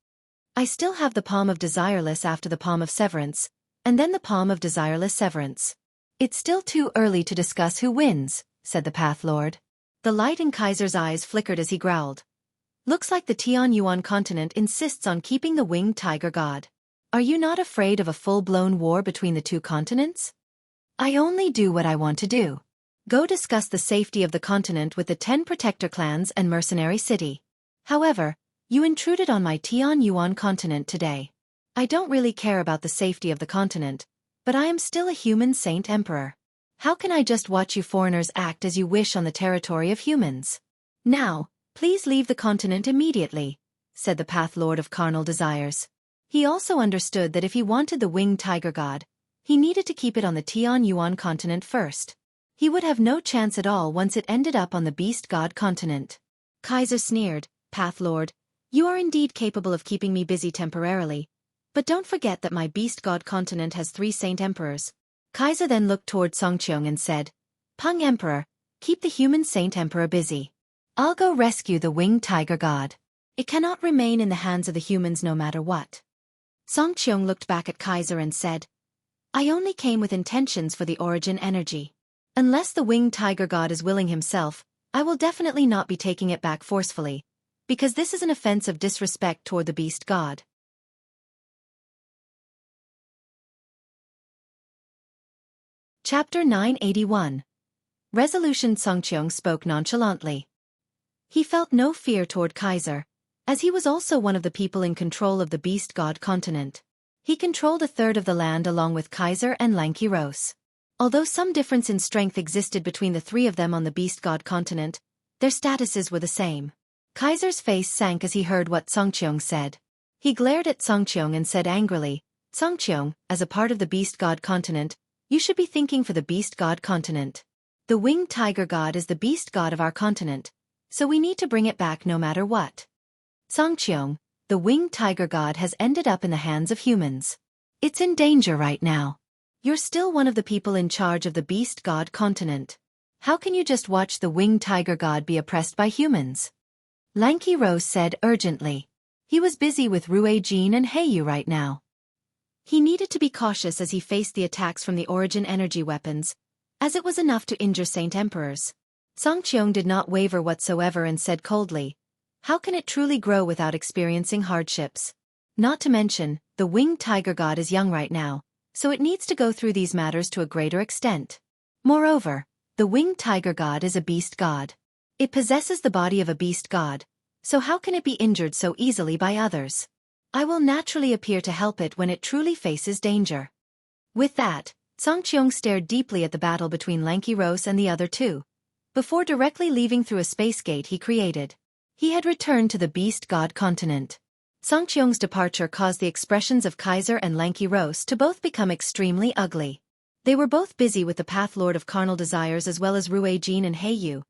I still have the palm of Desireless after the palm of Severance, and then the palm of Desireless Severance. It's still too early to discuss who wins, said the Path Lord. The light in Kaiser's eyes flickered as he growled. Looks like the Tian Yuan continent insists on keeping the winged tiger god. Are you not afraid of a full-blown war between the two continents? I only do what I want to do. Go discuss the safety of the continent with the 10 protector clans and mercenary city. However, you intruded on my Tian Yuan continent today. I don't really care about the safety of the continent, but I am still a human Saint Emperor. How can I just watch you foreigners act as you wish on the territory of humans? Now, please leave the continent immediately, said the Path Lord of Carnal Desires. He also understood that if he wanted the winged tiger god, he needed to keep it on the Tian Yuan continent first. He would have no chance at all once it ended up on the beast god continent. Kaiser sneered, Path Lord, you are indeed capable of keeping me busy temporarily, but don't forget that my beast god continent has 3 Saint Emperors. Kaiser then looked toward Songqiong and said, Peng Emperor, keep the human Saint Emperor busy. I'll go rescue the winged tiger god. It cannot remain in the hands of the humans no matter what. Songqiong looked back at Kaiser and said, I only came with intentions for the origin energy. Unless the winged tiger god is willing himself, I will definitely not be taking it back forcefully, because this is an offense of disrespect toward the beast god. Chapter 981. Resolution. Songqiong spoke nonchalantly. He felt no fear toward Kaiser, as he was also one of the people in control of the beast god continent. He controlled 1/3 of the land along with Kaiser and Lanky Rose. Although some difference in strength existed between the 3 of them on the beast god continent, their statuses were the same. Kaiser's face sank as he heard what Songqiong said. He glared at Songqiong and said angrily, Songqiong, as a part of the beast god continent, you should be thinking for the beast god continent. The winged tiger god is the beast god of our continent, so we need to bring it back no matter what. Songqiong, the winged tiger god has ended up in the hands of humans. It's in danger right now. You're still one of the people in charge of the beast god continent. How can you just watch the winged tiger god be oppressed by humans? Lanky Rose said urgently. He was busy with Rue Jean and Heiyu right now. He needed to be cautious as he faced the attacks from the origin energy weapons, as it was enough to injure Saint Emperors. Songqiong did not waver whatsoever and said coldly, how can it truly grow without experiencing hardships? Not to mention, the winged tiger god is young right now, so it needs to go through these matters to a greater extent. Moreover, the winged tiger god is a beast god. It possesses the body of a beast god, so how can it be injured so easily by others? I will naturally appear to help it when it truly faces danger. With that, Songqiong stared deeply at the battle between Lanky Rose and the other 2, before directly leaving through a space gate he created. He had returned to the beast god continent. Songqiong's departure caused the expressions of Kaiser and Lanky Rose to both become extremely ugly. They were both busy with the Path Lord of Carnal Desires as well as Rue Jean and Heiyu,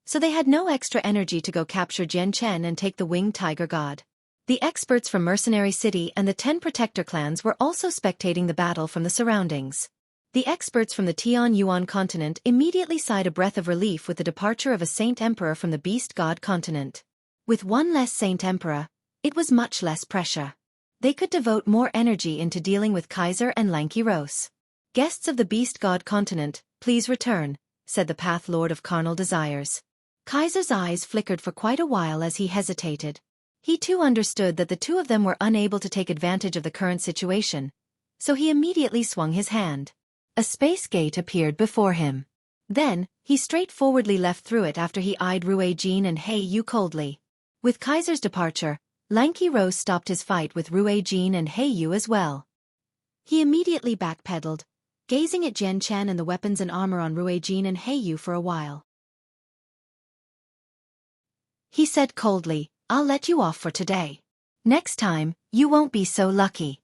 so they had no extra energy to go capture Jian Chen and take the winged tiger god. The experts from Mercenary City and the 10 protector clans were also spectating the battle from the surroundings. The experts from the Tian Yuan continent immediately sighed a breath of relief with the departure of a Saint Emperor from the beast god continent. With one less Saint Emperor, it was much less pressure. They could devote more energy into dealing with Kaiser and Lanky Rose. Guests of the beast god continent, please return, said the Path Lord of Carnal Desires. Kaiser's eyes flickered for quite a while as he hesitated. He too understood that the 2 of them were unable to take advantage of the current situation, so he immediately swung his hand. A space gate appeared before him. Then, he straightforwardly left through it after he eyed Rue Jean and Heiyu coldly. With Kaiser's departure, Lanky Rose stopped his fight with Rue Jean and Heiyu as well. He immediately backpedaled, gazing at Jian Chen and the weapons and armor on Ruijin and Heiyu for a while. He said coldly, "I'll let you off for today. Next time, you won't be so lucky."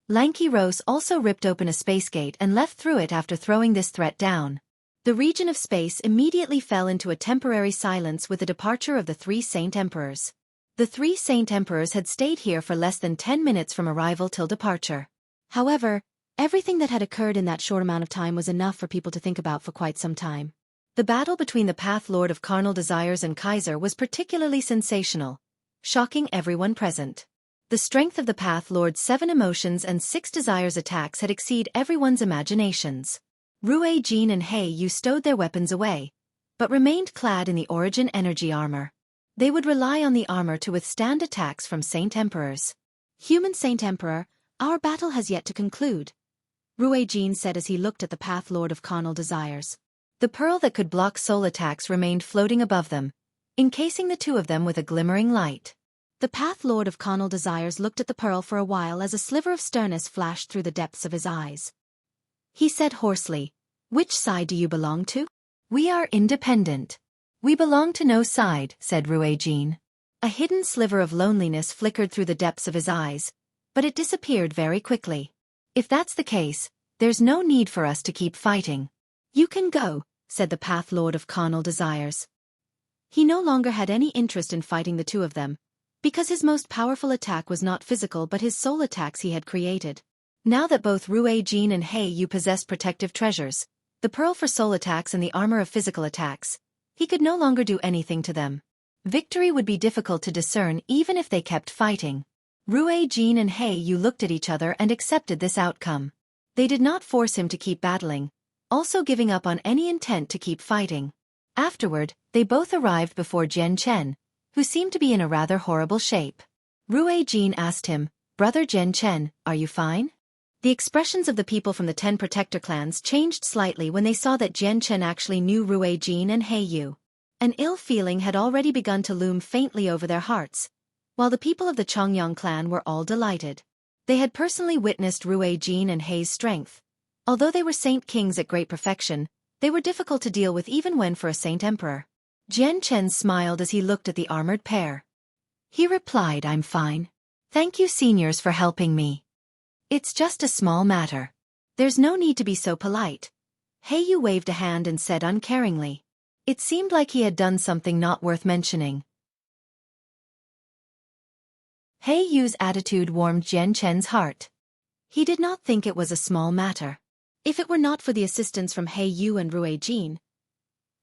Lanky Rose also ripped open a space gate and left through it after throwing this threat down. The region of space immediately fell into a temporary silence with the departure of the 3 Saint Emperors. The 3 Saint Emperors had stayed here for less than 10 minutes from arrival till departure. However, everything that had occurred in that short amount of time was enough for people to think about for quite some time. The battle between the Path Lord of Carnal Desires and Kaiser was particularly sensational, shocking everyone present. The strength of the Path Lord's 7 emotions and 6 desires attacks had exceeded everyone's imaginations. Ruijin and Heiyu stowed their weapons away, but remained clad in the Origin Energy armor. They would rely on the armor to withstand attacks from Saint Emperors. "Human Saint Emperor, our battle has yet to conclude," Ruijin said as he looked at the Path Lord of Carnal Desires. The pearl that could block soul attacks remained floating above them, encasing the 2 of them with a glimmering light. The Path Lord of Carnal Desires looked at the pearl for a while as a sliver of sternness flashed through the depths of his eyes. He said hoarsely, "Which side do you belong to?" "We are independent. We belong to no side," said Ruijin. A hidden sliver of loneliness flickered through the depths of his eyes, but it disappeared very quickly. "If that's the case, there's no need for us to keep fighting. You can go," said the Path Lord of Carnal Desires. He no longer had any interest in fighting the 2 of them, because his most powerful attack was not physical but his soul attacks he had created. Now that both Ruijin and Heiyu possessed protective treasures, the pearl for soul attacks and the armor of physical attacks, he could no longer do anything to them. Victory would be difficult to discern even if they kept fighting. Ruijin and Heiyu looked at each other and accepted this outcome. They did not force him to keep battling, also giving up on any intent to keep fighting. Afterward, they both arrived before Jian Chen, who seemed to be in a rather horrible shape. Ruijin asked him, "Brother Jian Chen, are you fine?" The expressions of the people from the 10 protector clans changed slightly when they saw that Jian Chen actually knew Ruijin and Heiyu. An ill feeling had already begun to loom faintly over their hearts, while the people of the Chongyang clan were all delighted. They had personally witnessed Ruijin and Hei's strength. Although they were saint kings at great perfection, they were difficult to deal with even when for a saint emperor. Jian Chen smiled as he looked at the armored pair. He replied, "I'm fine. Thank you seniors for helping me. It's just a small matter. There's no need to be so polite." Heiyu waved a hand and said uncaringly. It seemed like he had done something not worth mentioning. Heiyu's attitude warmed Jian Chen's heart. He did not think it was a small matter. If it were not for the assistance from Heiyu and Ruijin,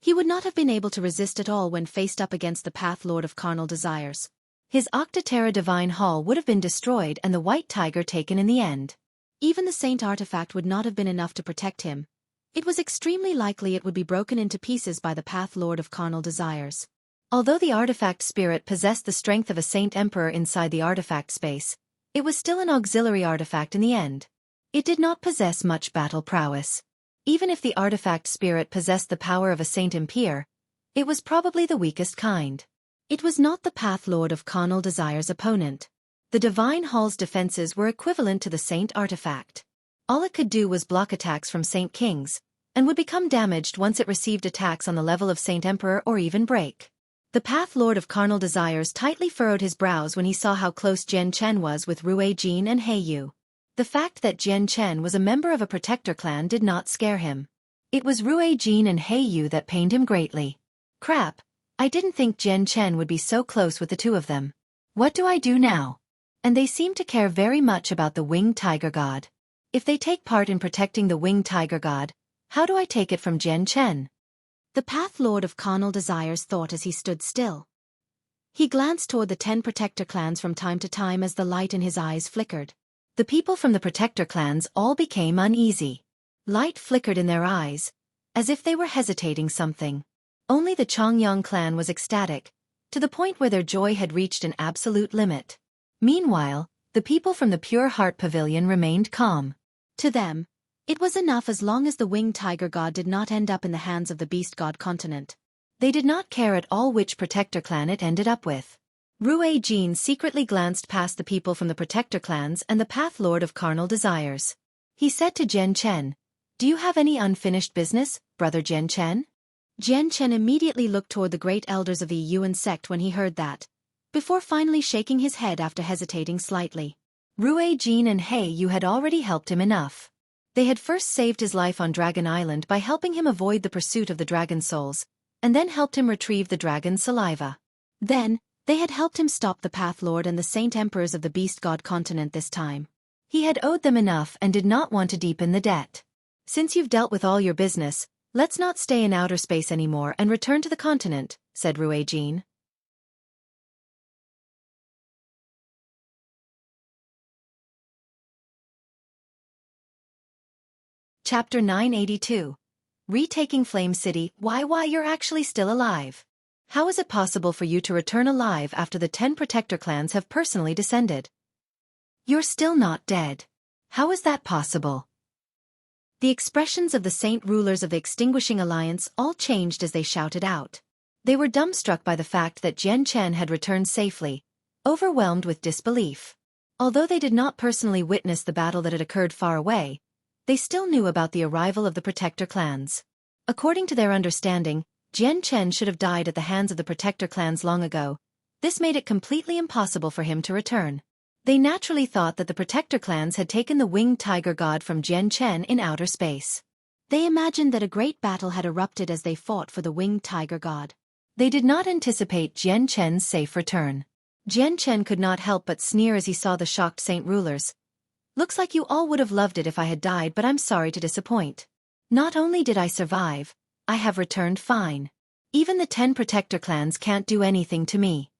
he would not have been able to resist at all when faced up against the Path Lord of Carnal Desires. His Octaterra Divine Hall would have been destroyed and the White Tiger taken in the end. Even the Saint Artifact would not have been enough to protect him. It was extremely likely it would be broken into pieces by the Path Lord of Carnal Desires. Although the artifact spirit possessed the strength of a Saint Emperor inside the artifact space, it was still an auxiliary artifact in the end. It did not possess much battle prowess. Even if the artifact spirit possessed the power of a Saint Empire, it was probably the weakest kind. It was not the Path Lord of Carnal Desire's opponent. The Divine Hall's defenses were equivalent to the Saint Artifact. All it could do was block attacks from Saint Kings, and would become damaged once it received attacks on the level of Saint Emperor or even break. The Path Lord of Carnal Desires tightly furrowed his brows when he saw how close Jian Chen was with Ruijin and Heiyu. The fact that Jian Chen was a member of a protector clan did not scare him. It was Ruijin and Heiyu that pained him greatly. Crap, I didn't think Jian Chen would be so close with the 2 of them. What do I do now? And they seem to care very much about the Winged Tiger God. If they take part in protecting the Winged Tiger God, how do I take it from Jian Chen? The Path Lord of Carnal Desires thought as he stood still. He glanced toward the 10 protector clans from time to time as the light in his eyes flickered. The people from the protector clans all became uneasy. Light flickered in their eyes, as if they were hesitating something. Only the Chongyang clan was ecstatic, to the point where their joy had reached an absolute limit. Meanwhile, the people from the Pure Heart Pavilion remained calm. To them, it was enough as long as the Winged Tiger God did not end up in the hands of the Beast God continent. They did not care at all which protector clan it ended up with. Ruijin secretly glanced past the people from the protector clans and the Path Lord of Carnal Desires. He said to Jian Chen, "Do you have any unfinished business, brother Jian Chen?" Jian Chen immediately looked toward the great elders of the Yuan sect when he heard that, before finally shaking his head after hesitating slightly. Rue Jin and He Yu had already helped him enough. They had first saved his life on Dragon Island by helping him avoid the pursuit of the dragon souls, and then helped him retrieve the dragon's saliva. Then, they had helped him stop the Path Lord and the Saint Emperors of the Beast God continent this time. He had owed them enough and did not want to deepen the debt. "Since you've dealt with all your business, let's not stay in outer space anymore and return to the continent," said Rue Jin. Chapter 982. Retaking Flame City. Why you're actually still alive. How is it possible for you to return alive after the 10 protector clans have personally descended? You're still not dead. How is that possible? The expressions of the saint rulers of the Extinguishing Alliance all changed as they shouted out. They were dumbstruck by the fact that Jian Chen had returned safely, overwhelmed with disbelief. Although they did not personally witness the battle that had occurred far away, they still knew about the arrival of the protector clans. According to their understanding, Jian Chen should have died at the hands of the protector clans long ago. This made it completely impossible for him to return. They naturally thought that the protector clans had taken the winged tiger god from Jian Chen in outer space. They imagined that a great battle had erupted as they fought for the winged tiger god. They did not anticipate Jian Chen's safe return. Jian Chen could not help but sneer as he saw the shocked saint rulers. "Looks like you all would have loved it if I had died, but I'm sorry to disappoint. Not only did I survive, I have returned fine. Even the 10 protector clans can't do anything to me."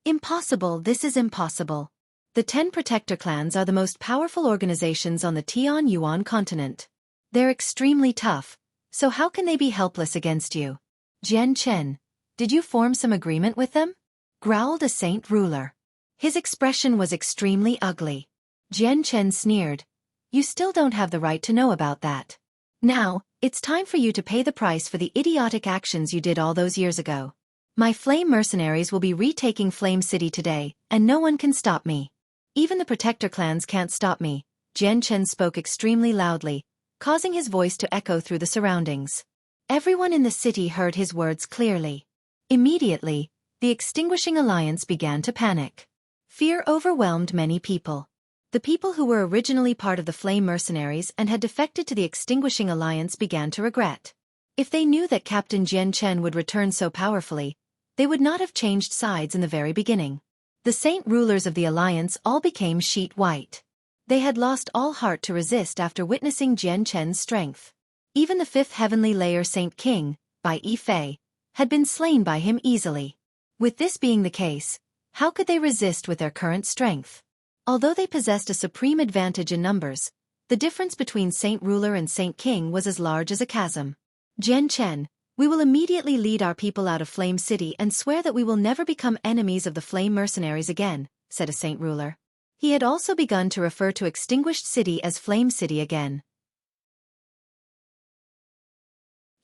Impossible, this is impossible. The 10 protector clans are the most powerful organizations on the Tian Yuan continent. They're extremely tough, so how can they be helpless against you? Jian Chen, did you form some agreement with them? Growled a saint ruler. His expression was extremely ugly. Jian Chen sneered. "You still don't have the right to know about that. Now, it's time for you to pay the price for the idiotic actions you did all those years ago. My flame mercenaries will be retaking Flame City today, and no one can stop me. Even the protector clans can't stop me." Jian Chen spoke extremely loudly, causing his voice to echo through the surroundings. Everyone in the city heard his words clearly. Immediately, the Extinguishing Alliance began to panic. Fear overwhelmed many people. The people who were originally part of the Flame Mercenaries and had defected to the Extinguishing Alliance began to regret. If they knew that Captain Jian Chen would return so powerfully, they would not have changed sides in the very beginning. The saint rulers of the Alliance all became sheet white. They had lost all heart to resist after witnessing Jian Chen's strength. Even the 5th heavenly layer Saint King, by Yi Fei, had been slain by him easily. With this being the case, how could they resist with their current strength? Although they possessed a supreme advantage in numbers, the difference between Saint Ruler and Saint King was as large as a chasm. "Jian Chen, we will immediately lead our people out of Flame City and swear that we will never become enemies of the Flame Mercenaries again," said a Saint Ruler. He had also begun to refer to Extinguished City as Flame City again.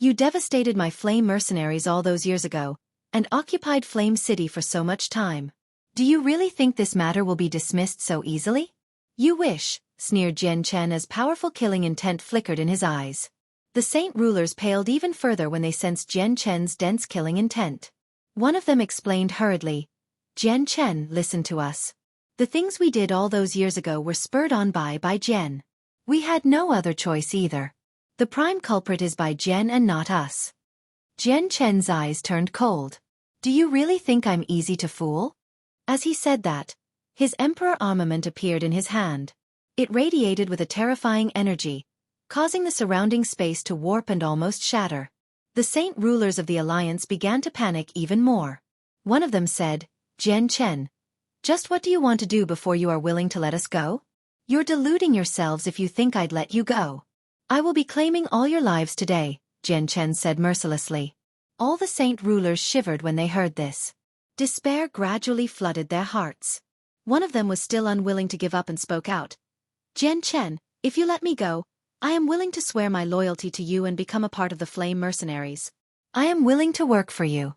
"You devastated my Flame Mercenaries all those years ago, and occupied Flame City for so much time. Do you really think this matter will be dismissed so easily?" "You wish," sneered Jian Chen as powerful killing intent flickered in his eyes. The saint rulers paled even further when they sensed Jian Chen's dense killing intent. One of them explained hurriedly, "Jian Chen, listen to us. The things we did all those years ago were spurred on by Jian. We had no other choice either. The prime culprit is Jian and not us." Jian Chen's eyes turned cold. "Do you really think I'm easy to fool?" As he said that, his emperor armament appeared in his hand. It radiated with a terrifying energy, causing the surrounding space to warp and almost shatter. The saint rulers of the Alliance began to panic even more. One of them said, "Jian Chen, just what do you want to do before you are willing to let us go? You're deluding yourselves if you think I'd let you go. I will be claiming all your lives today," Jian Chen said mercilessly. All the saint rulers shivered when they heard this. Despair gradually flooded their hearts. One of them was still unwilling to give up and spoke out. "Jian Chen, if you let me go, I am willing to swear my loyalty to you and become a part of the Flame Mercenaries. I am willing to work for you."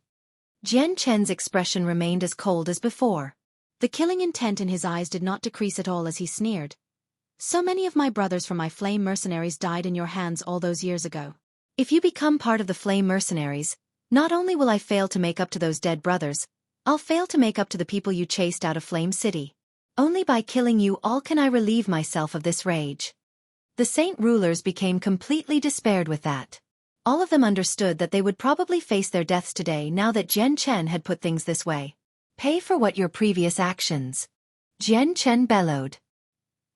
Jian Chen's expression remained as cold as before. The killing intent in his eyes did not decrease at all as he sneered. So many of my brothers from my flame mercenaries died in your hands all those years ago. If you become part of the flame mercenaries, not only will I fail to make up to those dead brothers, I'll fail to make up to the people you chased out of Flame City. Only by killing you all can I relieve myself of this rage. The saint rulers became completely despaired with that. All of them understood that they would probably face their deaths today now that Jian Chen had put things this way. Pay for what your previous actions. Jian Chen bellowed.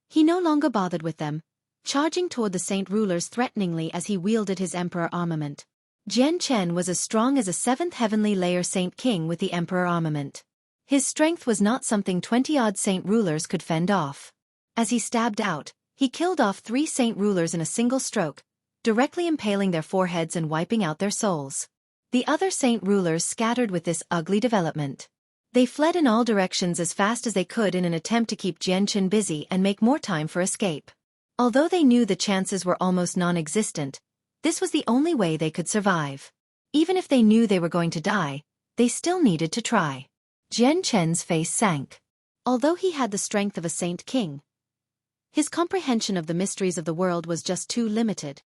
He no longer bothered with them, charging toward the saint rulers threateningly as he wielded his emperor armament. Jian Chen was as strong as a 7th heavenly layer saint king with the emperor armament. His strength was not something 20-odd saint rulers could fend off. As he stabbed out, he killed off 3 saint rulers in a single stroke, directly impaling their foreheads and wiping out their souls. The other saint rulers scattered with this ugly development. They fled in all directions as fast as they could in an attempt to keep Jian Chen busy and make more time for escape. Although they knew the chances were almost non-existent, this was the only way they could survive. Even if they knew they were going to die, they still needed to try. Jian Chen's face sank. Although he had the strength of a saint king, his comprehension of the mysteries of the world was just too limited.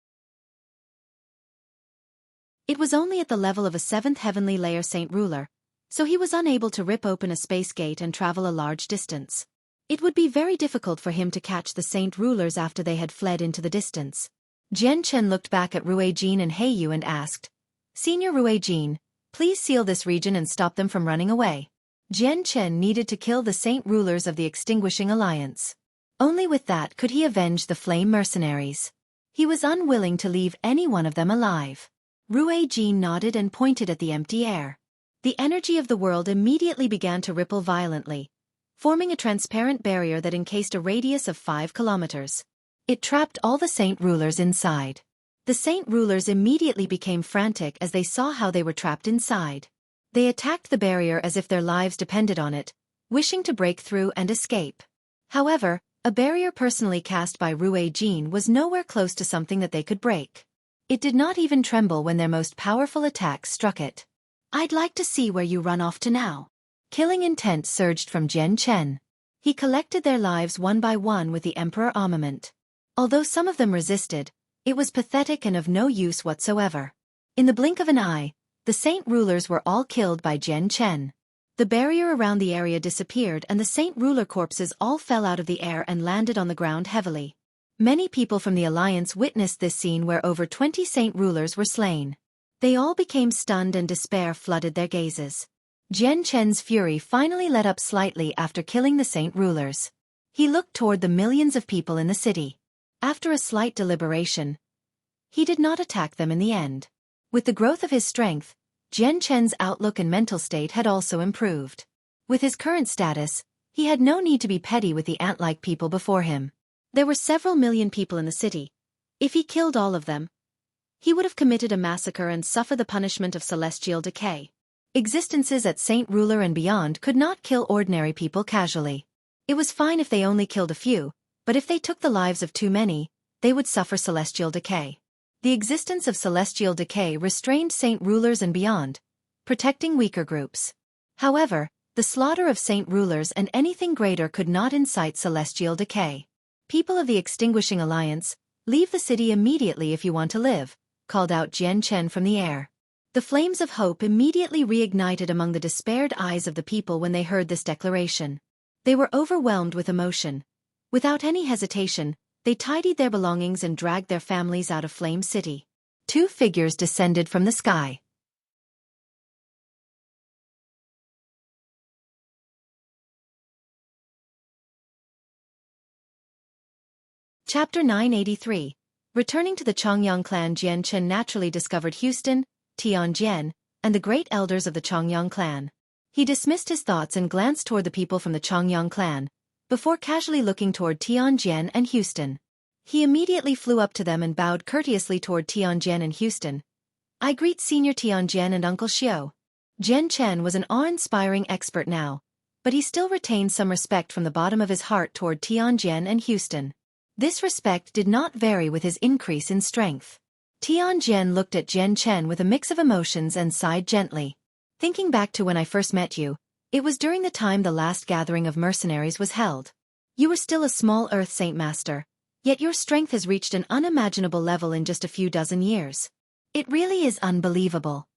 It was only at the level of a 7th heavenly layer saint ruler, so he was unable to rip open a space gate and travel a large distance. It would be very difficult for him to catch the saint rulers after they had fled into the distance. Jian Chen looked back at Rui Jin and He Yu and asked, Senior Rui Jin, please seal this region and stop them from running away. Jian Chen needed to kill the saint rulers of the Extinguishing Alliance. Only with that could he avenge the flame mercenaries. He was unwilling to leave any one of them alive. Rui Jin nodded and pointed at the empty air. The energy of the world immediately began to ripple violently, forming a transparent barrier that encased a radius of 5 kilometers. It trapped all the saint rulers inside. The saint rulers immediately became frantic as they saw how they were trapped inside. They attacked the barrier as if their lives depended on it, wishing to break through and escape. However, a barrier personally cast by Rui Jin was nowhere close to something that they could break. It did not even tremble when their most powerful attacks struck it. I'd like to see where you run off to now. Killing intent surged from Jian Chen. He collected their lives one by one with the emperor armament. Although some of them resisted, it was pathetic and of no use whatsoever. In the blink of an eye, the saint rulers were all killed by Jian Chen. The barrier around the area disappeared and the saint ruler corpses all fell out of the air and landed on the ground heavily. Many people from the Alliance witnessed this scene where over 20 saint rulers were slain. They all became stunned and despair flooded their gazes. Jian Chen's fury finally let up slightly after killing the saint rulers. He looked toward the millions of people in the city. After a slight deliberation, he did not attack them in the end. With the growth of his strength, Jian Chen's outlook and mental state had also improved. With his current status, he had no need to be petty with the ant-like people before him. There were several million people in the city. If he killed all of them, he would have committed a massacre and suffer the punishment of celestial decay. Existences at Saint Ruler and beyond could not kill ordinary people casually. It was fine if they only killed a few, but if they took the lives of too many, they would suffer celestial decay. The existence of celestial decay restrained Saint Rulers and beyond, protecting weaker groups. However, the slaughter of Saint Rulers and anything greater could not incite celestial decay. People of the Extinguishing Alliance, leave the city immediately if you want to live, called out Jian Chen from the air. The flames of hope immediately reignited among the despaired eyes of the people when they heard this declaration. They were overwhelmed with emotion. Without any hesitation, they tidied their belongings and dragged their families out of Flame City. 2 figures descended from the sky. Chapter 983. Returning to the Chongyang clan, Jian Chen naturally discovered Houston, Tianjian, and the great elders of the Chongyang clan. He dismissed his thoughts and glanced toward the people from the Chongyang clan, before casually looking toward Tianjian and Houston. He immediately flew up to them and bowed courteously toward Tianjian and Houston. I greet Senior Tianjian and Uncle Xiao. Jian Chen was an awe-inspiring expert now, but he still retained some respect from the bottom of his heart toward Tianjian and Houston. This respect did not vary with his increase in strength. Tianjian looked at Jian Chen with a mix of emotions and sighed gently. Thinking back to when I first met you, it was during the time the last gathering of mercenaries was held. You were still a small Earth Saint Master, yet your strength has reached an unimaginable level in just a few dozen years. It really is unbelievable.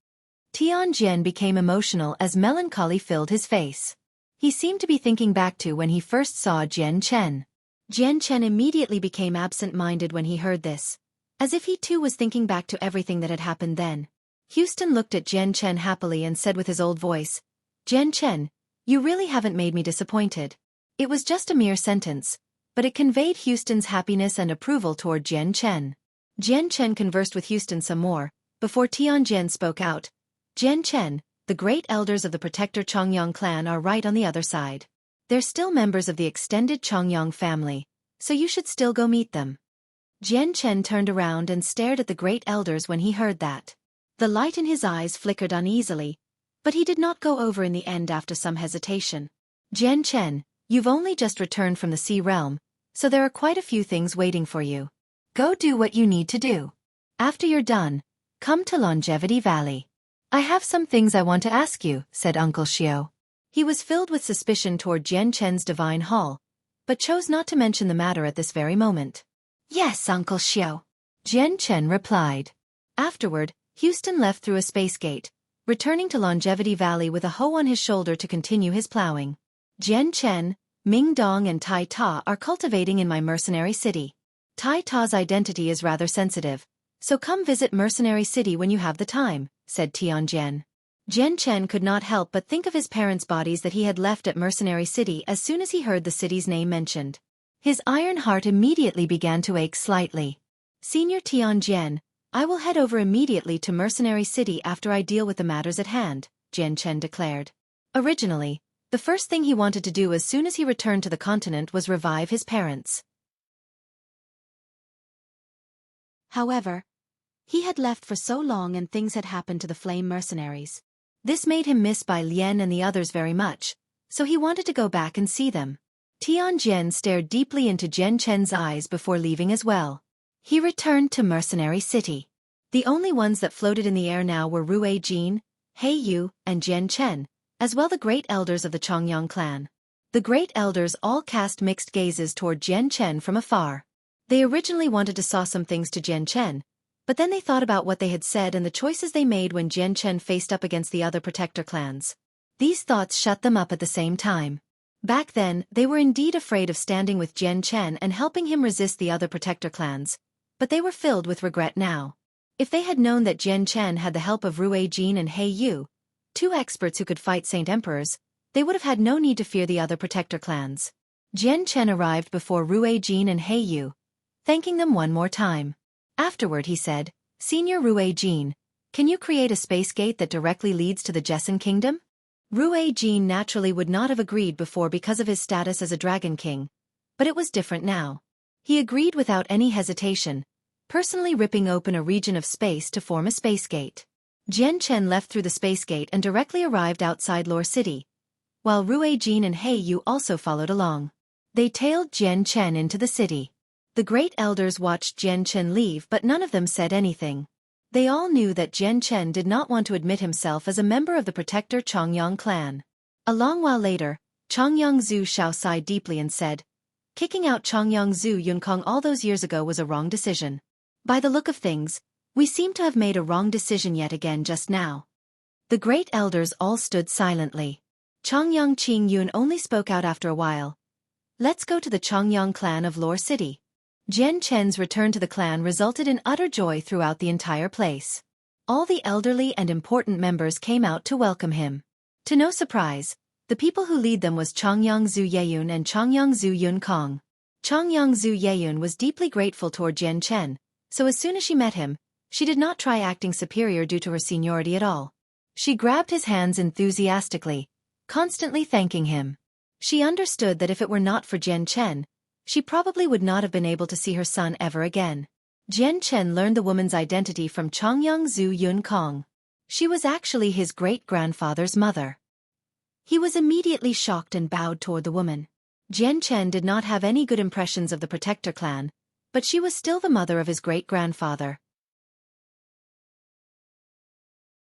Tianjian became emotional as melancholy filled his face. He seemed to be thinking back to when he first saw Jian Chen. Jian Chen immediately became absent-minded when he heard this, as if he too was thinking back to everything that had happened then. Houston looked at Jian Chen happily and said with his old voice, "Jian Chen, you really haven't made me disappointed." It was just a mere sentence, but it conveyed Houston's happiness and approval toward Jian Chen. Jian Chen conversed with Houston some more, before Tianjian spoke out. "Jian Chen, the great elders of the Protector Chongyang clan are right on the other side. They're still members of the extended Chongyang family, so you should still go meet them." Jian Chen turned around and stared at the great elders when he heard that. The light in his eyes flickered uneasily, but he did not go over in the end after some hesitation. "Jian Chen, you've only just returned from the Sea Realm, so there are quite a few things waiting for you. Go do what you need to do. After you're done, come to Longevity Valley. I have some things I want to ask you," said Uncle Xiao. He was filled with suspicion toward Jian Chen's divine hall, but chose not to mention the matter at this very moment. "Yes, Uncle Xiao," Jian Chen replied. Afterward, Houston left through a space gate, returning to Longevity Valley with a hoe on his shoulder to continue his plowing. "Jian Chen, Ming Dong and Tai Ta are cultivating in my mercenary city. Tai Ta's identity is rather sensitive, so come visit Mercenary City when you have the time," said Tianjian. Jian Chen could not help but think of his parents' bodies that he had left at Mercenary City as soon as he heard the city's name mentioned. His iron heart immediately began to ache slightly. "Senior Tianjian, I will head over immediately to Mercenary City after I deal with the matters at hand," Jian Chen declared. Originally, the first thing he wanted to do as soon as he returned to the continent was revive his parents. However, he had left for so long and things had happened to the Flame Mercenaries. This made him miss Bai Lian and the others very much, so he wanted to go back and see them. Tianjian stared deeply into Jian Chen's eyes before leaving as well. He returned to Mercenary City. The only ones that floated in the air now were Rue Jin, He Yu, and Jian Chen, as well the great elders of the Chongyang clan. The great elders all cast mixed gazes toward Jian Chen from afar. They originally wanted to saw some things to Jian Chen, but then they thought about what they had said and the choices they made when Jian Chen faced up against the other protector clans. These thoughts shut them up at the same time. Back then, they were indeed afraid of standing with Jian Chen and helping him resist the other protector clans, but they were filled with regret now. If they had known that Jian Chen had the help of Rue Jin and He Yu, two experts who could fight Saint Emperors, they would have had no need to fear the other protector clans. Jian Chen arrived before Rue Jin and He Yu, thanking them one more time. Afterward he said, "Senior Rue Jin, can you create a space gate that directly leads to the Jessen Kingdom?" Rue Jin naturally would not have agreed before because of his status as a Dragon King, but it was different now. He agreed without any hesitation, personally ripping open a region of space to form a space gate. Jian Chen left through the space gate and directly arrived outside Lore City, while Rue Jin and He Yu also followed along. They tailed Jian Chen into the city. The great elders watched Jian Chen leave but none of them said anything. They all knew that Jian Chen did not want to admit himself as a member of the Protector Chongyang clan. A long while later, Chongyang Zhu Shao sighed deeply and said, "Kicking out Chongyang Zhu Yunkong all those years ago was a wrong decision. By the look of things, we seem to have made a wrong decision yet again just now." The great elders all stood silently. Chongyang Qing Yun only spoke out after a while. "Let's go to the Chongyang clan of Lore City." Jian Chen's return to the clan resulted in utter joy throughout the entire place. All the elderly and important members came out to welcome him. To no surprise, the people who lead them was Chongyang Zhu Yeyun and Chongyang Zhu Yunkong. Chongyang Zhu Yeyun was deeply grateful toward Jian Chen, so as soon as she met him, she did not try acting superior due to her seniority at all. She grabbed his hands enthusiastically, constantly thanking him. She understood that if it were not for Jian Chen, she probably would not have been able to see her son ever again. Jian Chen learned the woman's identity from Chongyang Zhu Yunkong. She was actually his great-grandfather's mother. He was immediately shocked and bowed toward the woman. Jian Chen did not have any good impressions of the Protector clan, but she was still the mother of his great-grandfather.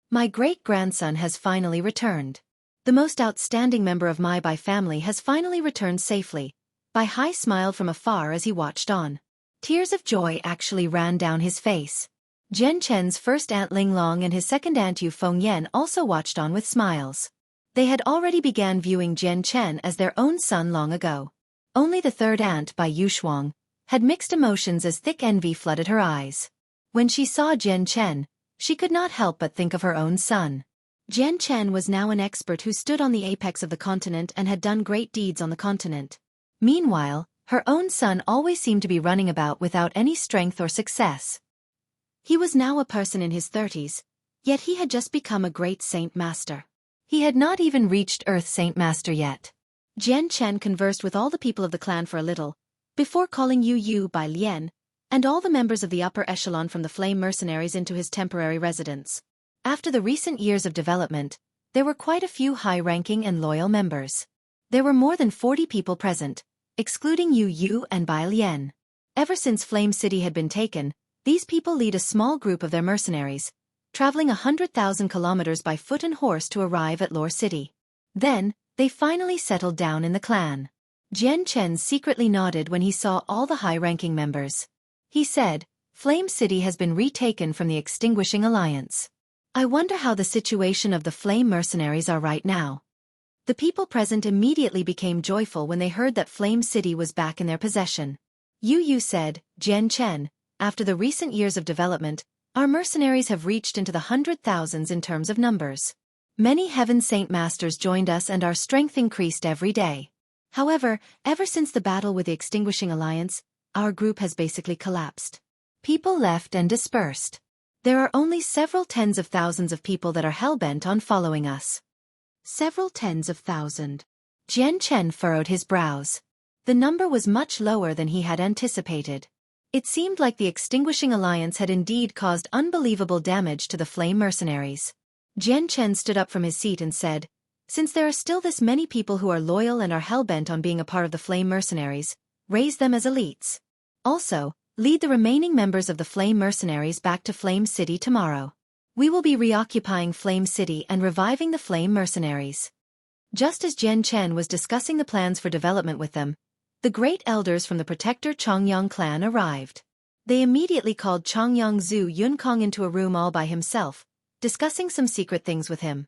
"My great-grandson has finally returned. The most outstanding member of my Bai family has finally returned safely," Bai Hai smiled from afar as he watched on. Tears of joy actually ran down his face. Jian Chen's first aunt Ling Long and his second aunt Yu Fengyan also watched on with smiles. They had already began viewing Jian Chen as their own son long ago. Only the third aunt, Bai Yushuang, had mixed emotions as thick envy flooded her eyes. When she saw Jian Chen, she could not help but think of her own son. Jian Chen was now an expert who stood on the apex of the continent and had done great deeds on the continent. Meanwhile, her own son always seemed to be running about without any strength or success. He was now a person in his 30s, yet he had just become a great Saint Master. He had not even reached Earth Saint Master yet. Jian Chen conversed with all the people of the clan for a little, before calling Yu Bai Lian, and all the members of the upper echelon from the Flame Mercenaries into his temporary residence. After the recent years of development, there were quite a few high-ranking and loyal members. There were more than 40 people present, excluding Yu and Bai Lian. Ever since Flame City had been taken, these people lead a small group of their mercenaries, traveling 100,000 kilometers by foot and horse to arrive at Lore City. Then, they finally settled down in the clan. Jian Chen secretly nodded when he saw all the high-ranking members. He said, Flame City has been retaken from the Extinguishing Alliance. I wonder how the situation of the Flame Mercenaries are right now. The people present immediately became joyful when they heard that Flame City was back in their possession. Yu said, Jian Chen, after the recent years of development, our mercenaries have reached into the 100,000s in terms of numbers. Many Heaven Saint Masters joined us and our strength increased every day. However, ever since the battle with the Extinguishing Alliance, our group has basically collapsed. People left and dispersed. There are only several tens of thousands of people that are hell-bent on following us. Several tens of thousand. Jian Chen furrowed his brows. The number was much lower than he had anticipated. It seemed like the Extinguishing Alliance had indeed caused unbelievable damage to the Flame Mercenaries. Jian Chen stood up from his seat and said, Since there are still this many people who are loyal and are hell-bent on being a part of the Flame Mercenaries, raise them as elites. Also, lead the remaining members of the Flame Mercenaries back to Flame City tomorrow. We will be reoccupying Flame City and reviving the Flame Mercenaries. Just as Jian Chen was discussing the plans for development with them, the great elders from the Protector Chongyang clan arrived. They immediately called Chongyang Zhu Yunkong into a room all by himself, discussing some secret things with him.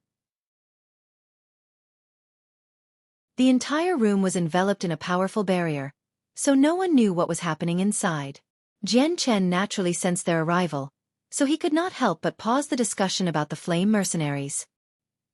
The entire room was enveloped in a powerful barrier, so no one knew what was happening inside. Jian Chen naturally sensed their arrival, so he could not help but pause the discussion about the Flame Mercenaries.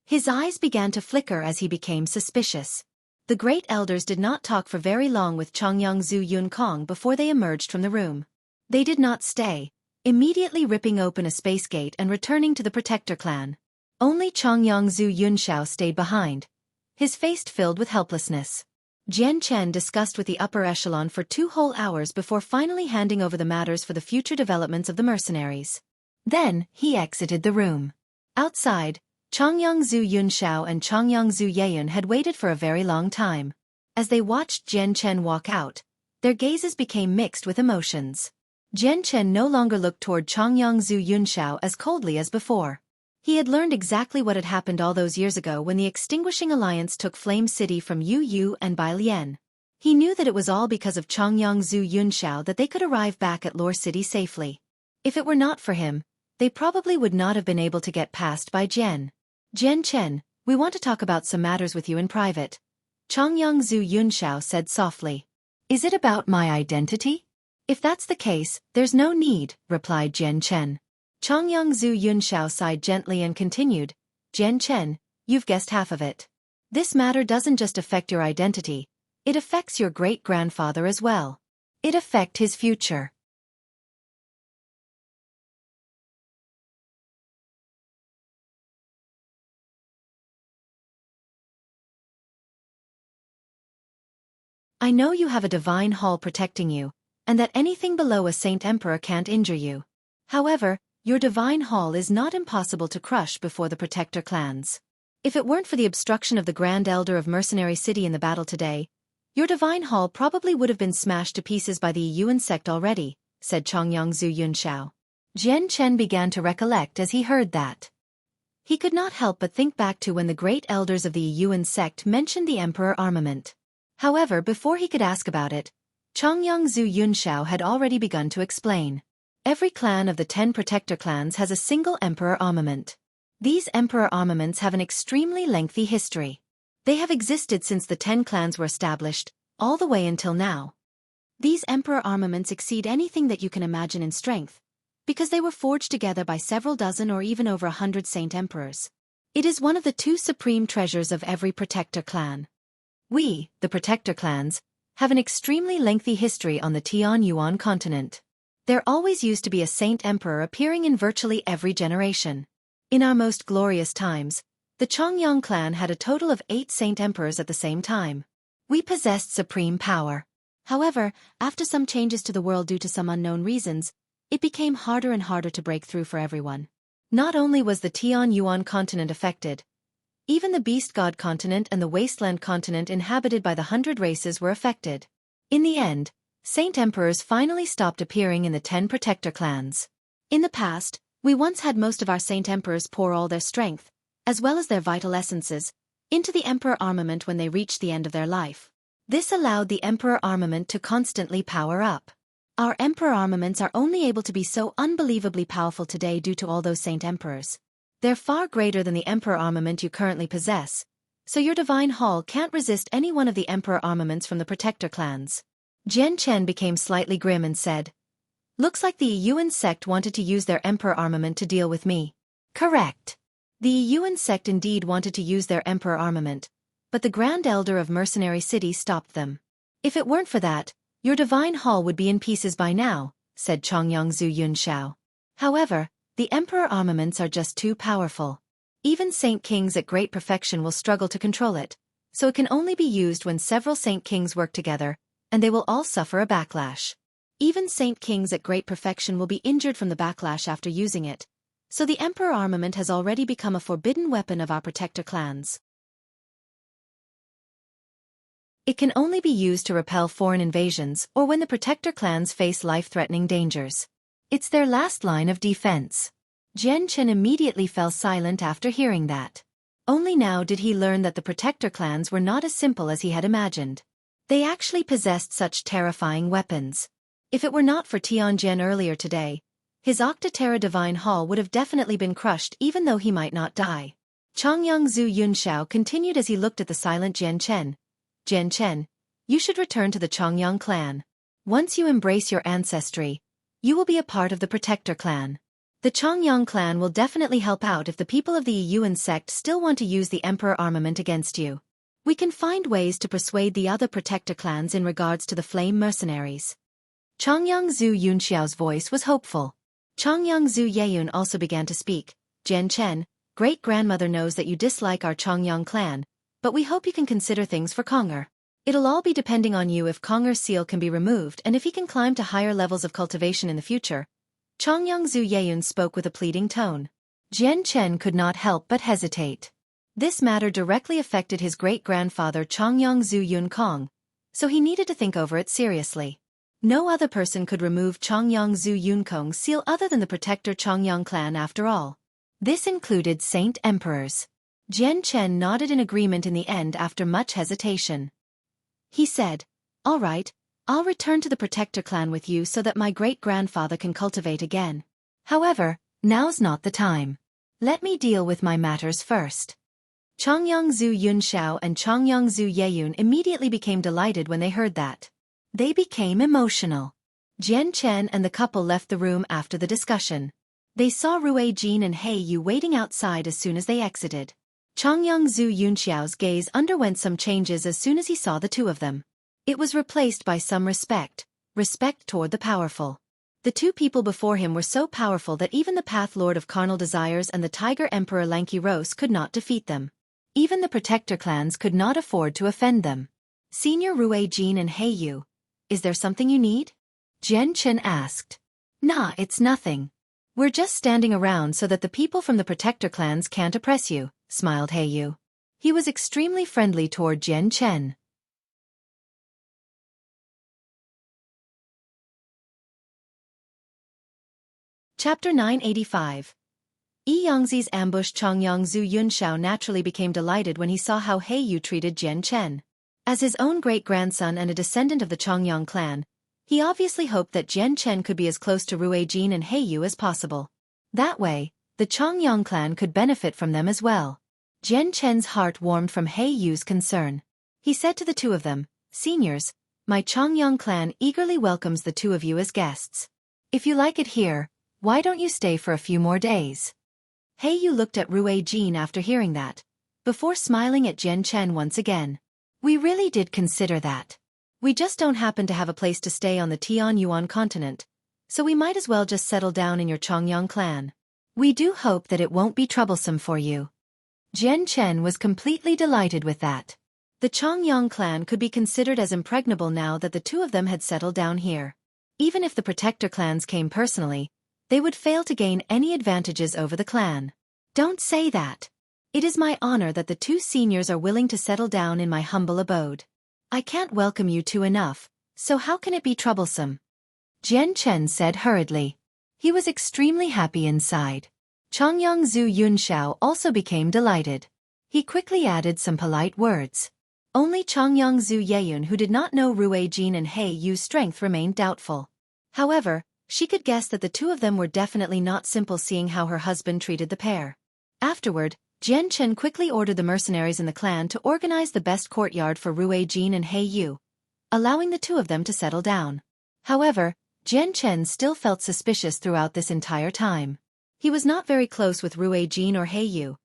His eyes began to flicker as he became suspicious. The great elders did not talk for very long with Chongyang Zhu Yunkong before they emerged from the room. They did not stay, immediately ripping open a space gate and returning to the Protector clan. Only Chongyang Zhu Yunshao stayed behind, his face filled with helplessness. Jian Chen discussed with the upper echelon for 2 whole hours before finally handing over the matters for the future developments of the mercenaries. Then, he exited the room. Outside, Chongyang Zhu Yunshao and Chongyang Zhu Yeyun had waited for a very long time. As they watched Jian Chen walk out, their gazes became mixed with emotions. Jian Chen no longer looked toward Chongyang Zhu Yunshao as coldly as before. He had learned exactly what had happened all those years ago when the Extinguishing Alliance took Flame City from Yu and Bai Lian. He knew that it was all because of Chongyang Zhu Yunshao that they could arrive back at Lore City safely. If it were not for him, they probably would not have been able to get past Bai Jian. Jian Chen, we want to talk about some matters with you in private. Chongyang Zhu Yunshao said softly. Is it about my identity? If that's the case, there's no need, replied Jian Chen. Chongyang Zhu Yunshao sighed gently and continued, Jian Chen, you've guessed half of it. This matter doesn't just affect your identity, it affects your great-grandfather as well. It affects his future. I know you have a divine hall protecting you, and that anything below a Saint Emperor can't injure you. However, your divine hall is not impossible to crush before the Protector clans. If it weren't for the obstruction of the Grand Elder of Mercenary City in the battle today, your divine hall probably would have been smashed to pieces by the Yuan sect already, said Chongyang Zhu Yunshao. Jian Chen began to recollect as he heard that. He could not help but think back to when the great elders of the Yuan sect mentioned the Emperor armament. However, before he could ask about it, Chongyang Zhu Yunxiao had already begun to explain. Every clan of the 10 protector clans has a single emperor armament. These emperor armaments have an extremely lengthy history. They have existed since the 10 clans were established, all the way until now. These emperor armaments exceed anything that you can imagine in strength, because they were forged together by several dozen or even over 100 saint emperors. It is one of the 2 supreme treasures of every protector clan. We, the protector clans, have an extremely lengthy history on the Tianyuan continent. There always used to be a saint emperor appearing in virtually every generation. In our most glorious times, the Chongyang clan had a total of 8 saint emperors at the same time. We possessed supreme power. However, after some changes to the world due to some unknown reasons, it became harder and harder to break through for everyone. Not only was the Tianyuan continent affected, even the Beast God continent and the Wasteland continent inhabited by the 100 races were affected. In the end, saint emperors finally stopped appearing in the 10 protector clans. In the past, we once had most of our saint emperors pour all their strength, as well as their vital essences, into the emperor armament when they reached the end of their life. This allowed the emperor armament to constantly power up. Our emperor armaments are only able to be so unbelievably powerful today due to all those saint emperors. They're far greater than the emperor armament you currently possess, so your divine hall can't resist any one of the emperor armaments from the protector clans. Jian Chen became slightly grim and said, "Looks like the Yuan sect wanted to use their emperor armament to deal with me." Correct. The Yuan sect indeed wanted to use their emperor armament, but the Grand Elder of Mercenary City stopped them. "If it weren't for that, your divine hall would be in pieces by now," said Chongyang Zhu Yunxiao. However, the emperor armaments are just too powerful. Even saint kings at great perfection will struggle to control it, so it can only be used when several saint kings work together, and they will all suffer a backlash. Even saint kings at great perfection will be injured from the backlash after using it, so the emperor armament has already become a forbidden weapon of our protector clans. It can only be used to repel foreign invasions or when the protector clans face life-threatening dangers. It's their last line of defense. Jian Chen immediately fell silent after hearing that. Only now did he learn that the protector clans were not as simple as he had imagined. They actually possessed such terrifying weapons. If it were not for Tianjin earlier today, his Octaterra Divine Hall would have definitely been crushed even though he might not die. Chongyang Zhu Yunxiao continued as he looked at the silent Jian Chen. "Jian Chen, you should return to the Chongyang clan. Once you embrace your ancestry, you will be a part of the protector clan. The Chongyang clan will definitely help out if the people of the Yuan sect still want to use the emperor armament against you. We can find ways to persuade the other protector clans in regards to the flame mercenaries." Chongyang Zhu Yunxiao's voice was hopeful. Chongyang Zhu Yeyun also began to speak. "Jian Chen, great-grandmother knows that you dislike our Chongyang clan, but we hope you can consider things for Konger. It'll all be depending on you if Konger's seal can be removed and if he can climb to higher levels of cultivation in the future." Chongyang Zhu Yeyun spoke with a pleading tone. Jian Chen could not help but hesitate. This matter directly affected his great-grandfather Chongyang Zhu Yunkong, so he needed to think over it seriously. No other person could remove Chongyang Zhu Yunkong's seal other than the protector Chongyang clan after all. This included saint emperors. Jian Chen nodded in agreement in the end after much hesitation. He said, "All right, I'll return to the protector clan with you so that my great-grandfather can cultivate again. However, now's not the time. Let me deal with my matters first." Chongyang Zhu Yunxiao and Chongyang Zhu Yeyun immediately became delighted when they heard that. They became emotional. Jian Chen and the couple left the room after the discussion. They saw Rui Jin and He Yu waiting outside as soon as they exited. Chongyang Zhu Yunxiao's gaze underwent some changes as soon as he saw the two of them. It was replaced by some respect toward the powerful. The two people before him were so powerful that even the Path Lord of Carnal Desires and the Tiger Emperor Lanky Rose could not defeat them. Even the protector clans could not afford to offend them. "Senior Rui Jin and He Yu, is there something you need?" Jian Chen asked. "Nah, it's nothing. We're just standing around so that the people from the protector clans can't oppress you," smiled He Yu. He was extremely friendly toward Jian Chen. Chapter 985. Yi Yangzi's ambush. Chongyang Zhu Yunxiao naturally became delighted when he saw how He Yu treated Jian Chen. As his own great-grandson and a descendant of the Chongyang clan, he obviously hoped that Jian Chen could be as close to Ruijin and Heiyu as possible. That way, the Chongyang clan could benefit from them as well. Jian Chen's heart warmed from Heiyu's concern. He said to the two of them, "Seniors, my Chongyang clan eagerly welcomes the two of you as guests. If you like it here, why don't you stay for a few more days?" Heiyu looked at Ruijin after hearing that, before smiling at Jian Chen once again. "We really did consider that. We just don't happen to have a place to stay on the Tianyuan continent, so we might as well just settle down in your Chongyang clan. We do hope that it won't be troublesome for you." Jian Chen was completely delighted with that. The Chongyang clan could be considered as impregnable now that the two of them had settled down here. Even if the protector clans came personally, they would fail to gain any advantages over the clan. "Don't say that. It is my honor that the two seniors are willing to settle down in my humble abode. I can't welcome you two enough, so how can it be troublesome?" Jian Chen said hurriedly. He was extremely happy inside. Chongyang Zhu Yunxiao also became delighted. He quickly added some polite words. Only Chongyang Zhu Yeyun, who did not know Ruijin and Heiyu's strength, remained doubtful. However, she could guess that the two of them were definitely not simple, seeing how her husband treated the pair. Afterward, Jian Chen quickly ordered the mercenaries in the clan to organize the best courtyard for Ruijin and Heiyu, allowing the two of them to settle down. However, Jian Chen still felt suspicious throughout this entire time. He was not very close with Ruijin or Heiyu.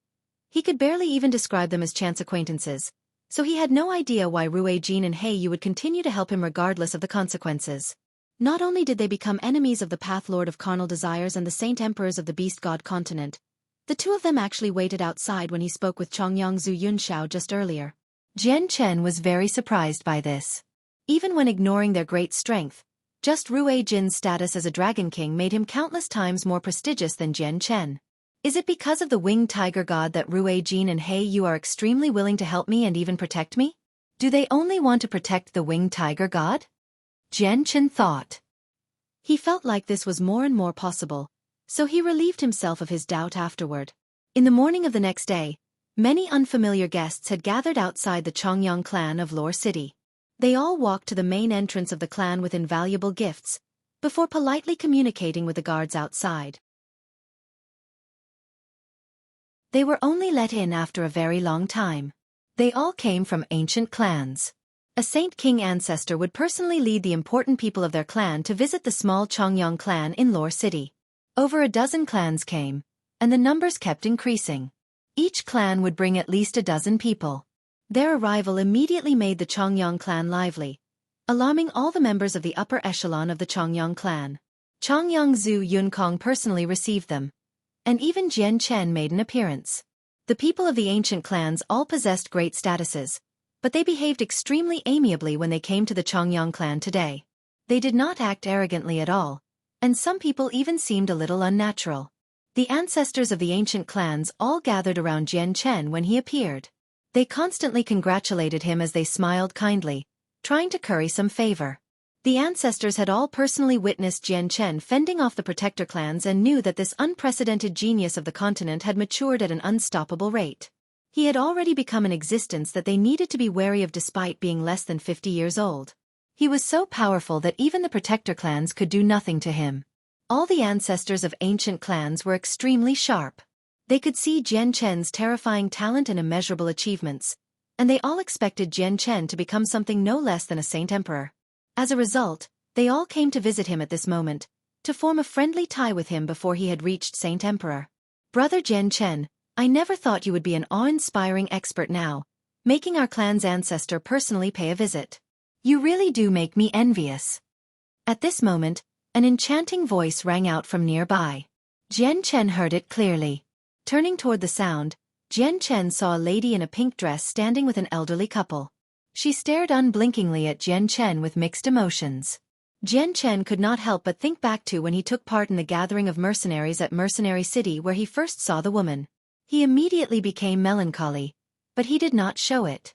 He could barely even describe them as chance acquaintances, so he had no idea why Ruijin and Heiyu would continue to help him regardless of the consequences. Not only did they become enemies of the Path Lord of Carnal Desires and the Saint Emperors of the Beast God continent, the two of them actually waited outside when he spoke with Chongyang Zhu Yunxiao just earlier. Jian Chen was very surprised by this. Even when ignoring their great strength, just Ruijin's status as a Dragon King made him countless times more prestigious than Jian Chen. Is it because of the winged tiger god that Ruijin and Heiyu are extremely willing to help me and even protect me? Do they only want to protect the winged tiger god? Jian Chen thought. He felt like this was more and more possible, so he relieved himself of his doubt afterward. In the morning of the next day, many unfamiliar guests had gathered outside the Chongyang clan of Lore City. They all walked to the main entrance of the clan with invaluable gifts, before politely communicating with the guards outside. They were only let in after a very long time. They all came from ancient clans. A Saint King ancestor would personally lead the important people of their clan to visit the small Chongyang clan in Lore City. Over a dozen clans came, and the numbers kept increasing. Each clan would bring at least a dozen people. Their arrival immediately made the Chongyang clan lively, alarming all the members of the upper echelon of the Chongyang clan. Chongyang Zhu Yunkong personally received them, and even Jian Chen made an appearance. The people of the ancient clans all possessed great statuses, but they behaved extremely amiably when they came to the Chongyang clan today. They did not act arrogantly at all, and some people even seemed a little unnatural. The ancestors of the ancient clans all gathered around Jian Chen when he appeared. They constantly congratulated him as they smiled kindly, trying to curry some favor. The ancestors had all personally witnessed Jian Chen fending off the protector clans and knew that this unprecedented genius of the continent had matured at an unstoppable rate. He had already become an existence that they needed to be wary of despite being less than 50 years old. He was so powerful that even the protector clans could do nothing to him. All the ancestors of ancient clans were extremely sharp. They could see Jian Chen's terrifying talent and immeasurable achievements, and they all expected Jian Chen to become something no less than a Saint Emperor. As a result, they all came to visit him at this moment, to form a friendly tie with him before he had reached Saint Emperor. "Brother Jian Chen, I never thought you would be an awe-inspiring expert now, making our clan's ancestor personally pay a visit. You really do make me envious." At this moment, an enchanting voice rang out from nearby. Jian Chen heard it clearly. Turning toward the sound, Jian Chen saw a lady in a pink dress standing with an elderly couple. She stared unblinkingly at Jian Chen with mixed emotions. Jian Chen could not help but think back to when he took part in the gathering of mercenaries at Mercenary City where he first saw the woman. He immediately became melancholy, but he did not show it.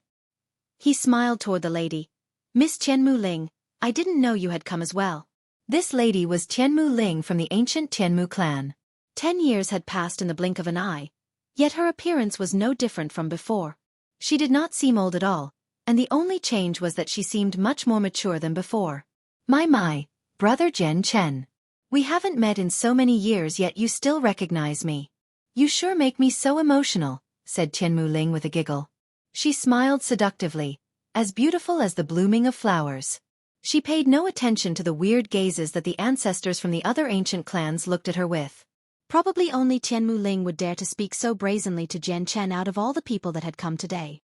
He smiled toward the lady. "Miss Tianmu Ling, I didn't know you had come as well." This lady was Tianmu Ling from the ancient Tianmu clan. 10 years had passed in the blink of an eye, yet her appearance was no different from before. She did not seem old at all, and the only change was that she seemed much more mature than before. My, brother Jian Chen. We haven't met in so many years yet you still recognize me. You sure make me so emotional, said Tianmu Ling with a giggle. She smiled seductively, as beautiful as the blooming of flowers. She paid no attention to the weird gazes that the ancestors from the other ancient clans looked at her with. Probably only Tianmu Ling would dare to speak so brazenly to Jian Chen out of all the people that had come today.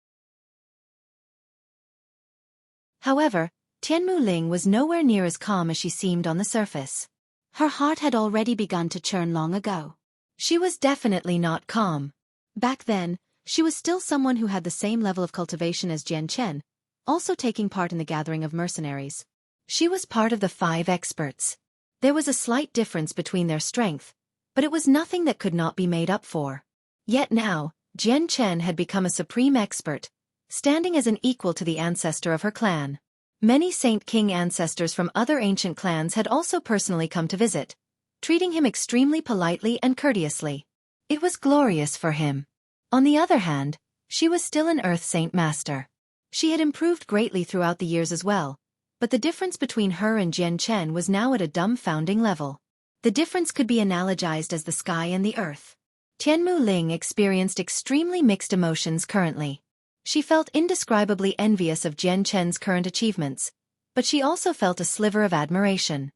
However, Tianmu Ling was nowhere near as calm as she seemed on the surface. Her heart had already begun to churn long ago. She was definitely not calm. Back then, she was still someone who had the same level of cultivation as Jian Chen, also taking part in the gathering of mercenaries. She was part of the 5 experts. There was a slight difference between their strength, but it was nothing that could not be made up for. Yet now, Jian Chen had become a supreme expert, standing as an equal to the ancestor of her clan. Many Saint King ancestors from other ancient clans had also personally come to visit, treating him extremely politely and courteously. It was glorious for him. On the other hand, she was still an Earth Saint Master. She had improved greatly throughout the years as well, but the difference between her and Jian Chen was now at a dumbfounding level. The difference could be analogized as the sky and the earth. Tianmu Ling experienced extremely mixed emotions currently. She felt indescribably envious of Jian Chen's current achievements, but she also felt a sliver of admiration.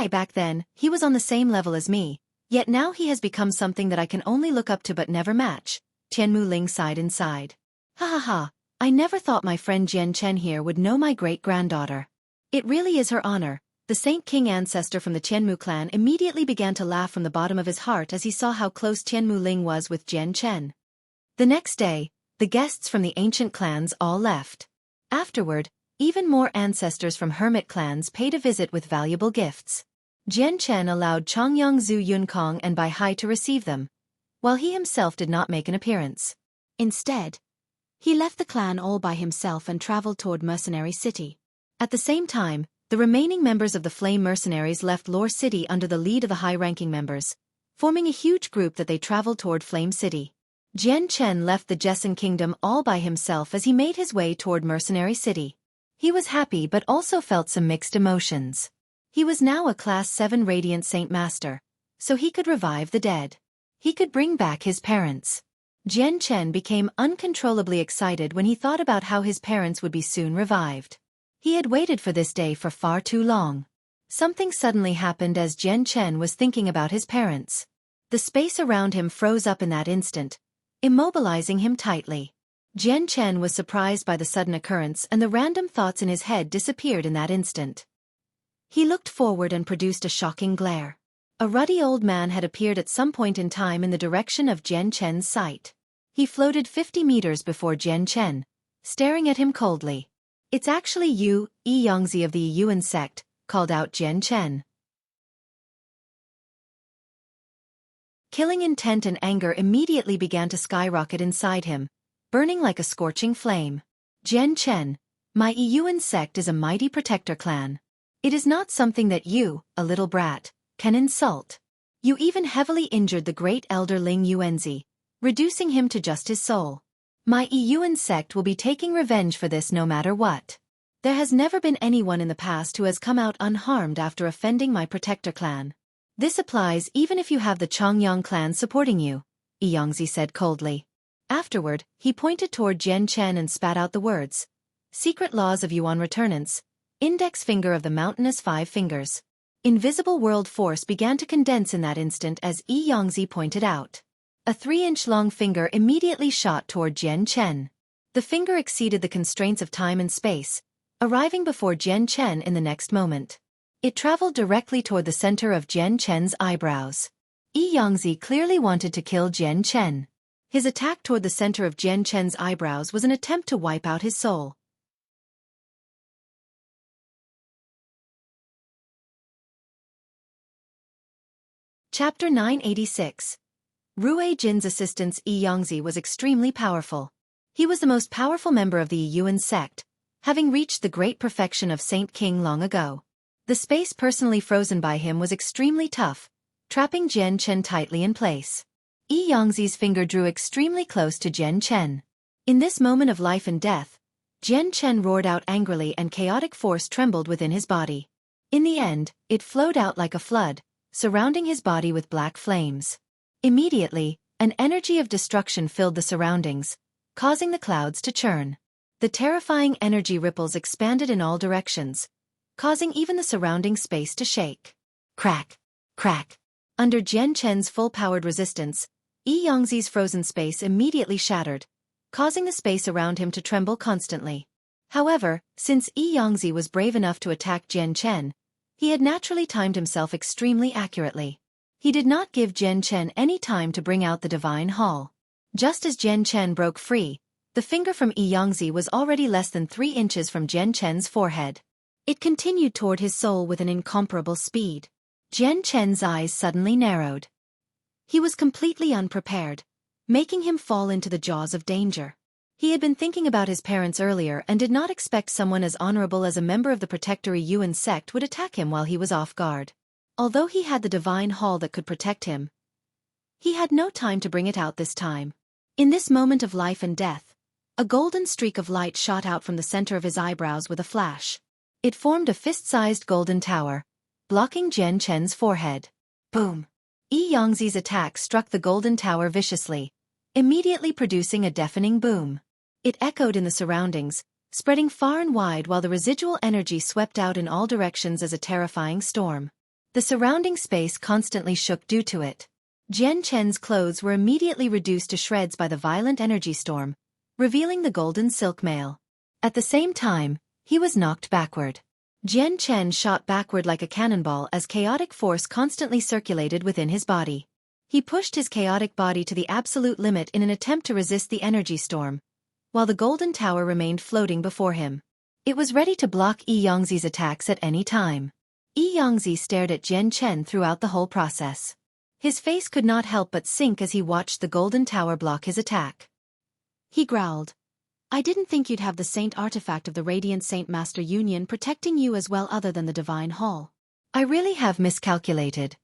Back then, he was on the same level as me, yet now he has become something that I can only look up to but never match. Tianmu Ling sighed inside. Ha, I never thought my friend Jian Chen here would know my great-granddaughter. It really is her honor. The Saint King ancestor from the Tianmu clan immediately began to laugh from the bottom of his heart as he saw how close Tianmu Ling was with Jian Chen. The next day, the guests from the ancient clans all left. Afterward, even more ancestors from hermit clans paid a visit with valuable gifts. Jian Chen allowed Chongyang Zhu Yunkong and Bai Hai to receive them, while he himself did not make an appearance. Instead, he left the clan all by himself and traveled toward Mercenary City. At the same time, the remaining members of the Flame Mercenaries left Lore City under the lead of the high-ranking members, forming a huge group that they traveled toward Flame City. Jian Chen left the Jessen Kingdom all by himself as he made his way toward Mercenary City. He was happy but also felt some mixed emotions. He was now a Class 7 Radiant Saint Master, so he could revive the dead. He could bring back his parents. Jian Chen became uncontrollably excited when he thought about how his parents would be soon revived. He had waited for this day for far too long. Something suddenly happened as Jian Chen was thinking about his parents. The space around him froze up in that instant, immobilizing him tightly. Jian Chen was surprised by the sudden occurrence and the random thoughts in his head disappeared in that instant. He looked forward and produced a shocking glare. A ruddy old man had appeared at some point in time in the direction of Jian Chen's sight. He floated 50 meters before Jian Chen, staring at him coldly. "It's actually you, Yangzi of the Yuan sect," called out Jian Chen. Killing intent and anger immediately began to skyrocket inside him, burning like a scorching flame. "Jian Chen, my Yuan sect is a mighty protector clan. It is not something that you, a little brat, can insult. You even heavily injured the great elder Ling Yuanzi, reducing him to just his soul. My Yuan sect will be taking revenge for this no matter what. There has never been anyone in the past who has come out unharmed after offending my protector clan. This applies even if you have the Chongyang clan supporting you," Yangzi said coldly. Afterward, he pointed toward Jian Chen and spat out the words, "Secret laws of Yuan returnance, index finger of the mountainous 5 fingers." Invisible world force began to condense in that instant as Yangzi pointed out. A 3-inch-long finger immediately shot toward Jian Chen. The finger exceeded the constraints of time and space, arriving before Jian Chen in the next moment. It traveled directly toward the center of Jian Chen's eyebrows. Yangzi clearly wanted to kill Jian Chen. His attack toward the center of Jian Chen's eyebrows was an attempt to wipe out his soul. Chapter 986. Rue Jin's assistant Yangzi was extremely powerful. He was the most powerful member of the Yuan sect, having reached the great perfection of Saint King long ago. The space personally frozen by him was extremely tough, trapping Jian Chen tightly in place. Yangzi's finger drew extremely close to Jian Chen. In this moment of life and death, Jian Chen roared out angrily and chaotic force trembled within his body. In the end, it flowed out like a flood, surrounding his body with black flames. Immediately, an energy of destruction filled the surroundings, causing the clouds to churn. The terrifying energy ripples expanded in all directions, causing even the surrounding space to shake. Crack! Crack! Under Jian Chen's full-powered resistance, Yi Yongzi's frozen space immediately shattered, causing the space around him to tremble constantly. However, since Yi Yongzi was brave enough to attack Jian Chen, he had naturally timed himself extremely accurately. He did not give Jian Chen any time to bring out the divine hall. Just as Jian Chen broke free, the finger from Yi Yongzi was already less than 3 inches from Jian Chen's forehead. It continued toward his soul with an incomparable speed. Jian Chen's eyes suddenly narrowed. He was completely unprepared, making him fall into the jaws of danger. He had been thinking about his parents earlier and did not expect someone as honorable as a member of the Protectory Yuan sect would attack him while he was off guard. Although he had the divine hall that could protect him, he had no time to bring it out this time. In this moment of life and death, a golden streak of light shot out from the center of his eyebrows with a flash. It formed a fist-sized golden tower, blocking Jian Chen's forehead. Boom! Yi Yongzi's attack struck the golden tower viciously, immediately producing a deafening boom. It echoed in the surroundings, spreading far and wide while the residual energy swept out in all directions as a terrifying storm. The surrounding space constantly shook due to it. Jian Chen's clothes were immediately reduced to shreds by the violent energy storm, revealing the golden silk mail. At the same time, he was knocked backward. Jian Chen shot backward like a cannonball as chaotic force constantly circulated within his body. He pushed his chaotic body to the absolute limit in an attempt to resist the energy storm, while the golden tower remained floating before him. It was ready to block Yi Yongzi's attacks at any time. Yi Yongzi stared at Jian Chen throughout the whole process. His face could not help but sink as he watched the golden tower block his attack. He growled, "I didn't think you'd have the saint artifact of the Radiant Saint Master Union protecting you as well other than the Divine Hall. I really have miscalculated."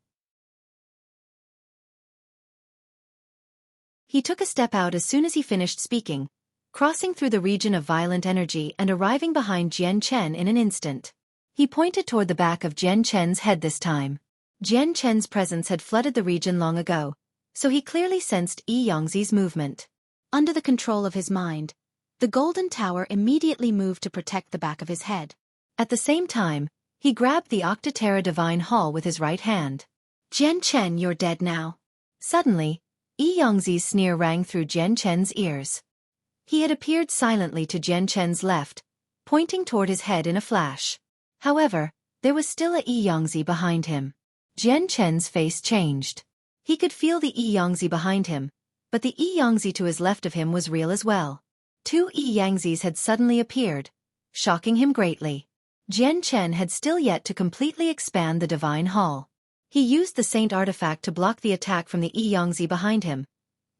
He took a step out as soon as he finished speaking, crossing through the region of violent energy and arriving behind Jian Chen in an instant. He pointed toward the back of Jian Chen's head this time. Jian Chen's presence had flooded the region long ago, so he clearly sensed Yi Yongzi's movement. Under the control of his mind, the golden tower immediately moved to protect the back of his head. At the same time, he grabbed the Octaterra Divine Hall with his right hand. "Jian Chen, you're dead now." Suddenly, Yi Yongzi's sneer rang through Jian Chen's ears. He had appeared silently to Jian Chen's left, pointing toward his head in a flash. However, there was still a Yi Yongzi behind him. Jian Chen's face changed. He could feel the Yi Yongzi behind him, but the Yi Yongzi to his left of him was real as well. 2 Yi Yongzis had suddenly appeared, shocking him greatly. Jian Chen had still yet to completely expand the Divine Hall. He used the Saint artifact to block the attack from the Yi Yongzi behind him,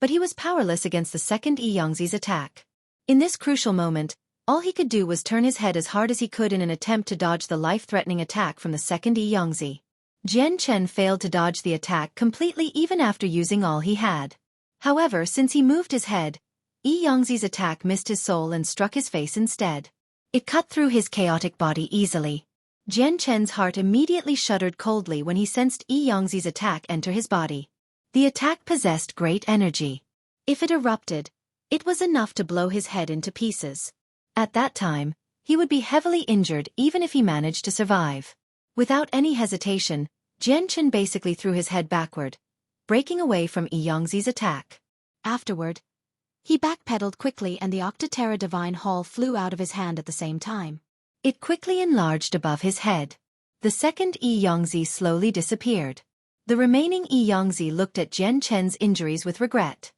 but he was powerless against the second Yi Yongzi's attack. In this crucial moment, all he could do was turn his head as hard as he could in an attempt to dodge the life-threatening attack from the second Yi Yongzi. Jian Chen failed to dodge the attack completely even after using all he had. However, since he moved his head, Yi Yongzi's attack missed his soul and struck his face instead. It cut through his chaotic body easily. Jian Chen's heart immediately shuddered coldly when he sensed Yi Yongzi's attack enter his body. The attack possessed great energy. If it erupted, it was enough to blow his head into pieces. At that time, he would be heavily injured even if he managed to survive. Without any hesitation, Jian Chen basically threw his head backward, breaking away from Yi Yongzi's attack. Afterward, he backpedaled quickly and the Octaterra Divine Hall flew out of his hand at the same time. It quickly enlarged above his head. The second Yi Yongzi slowly disappeared. The remaining Yi Yongzi looked at Jian Chen's injuries with regret.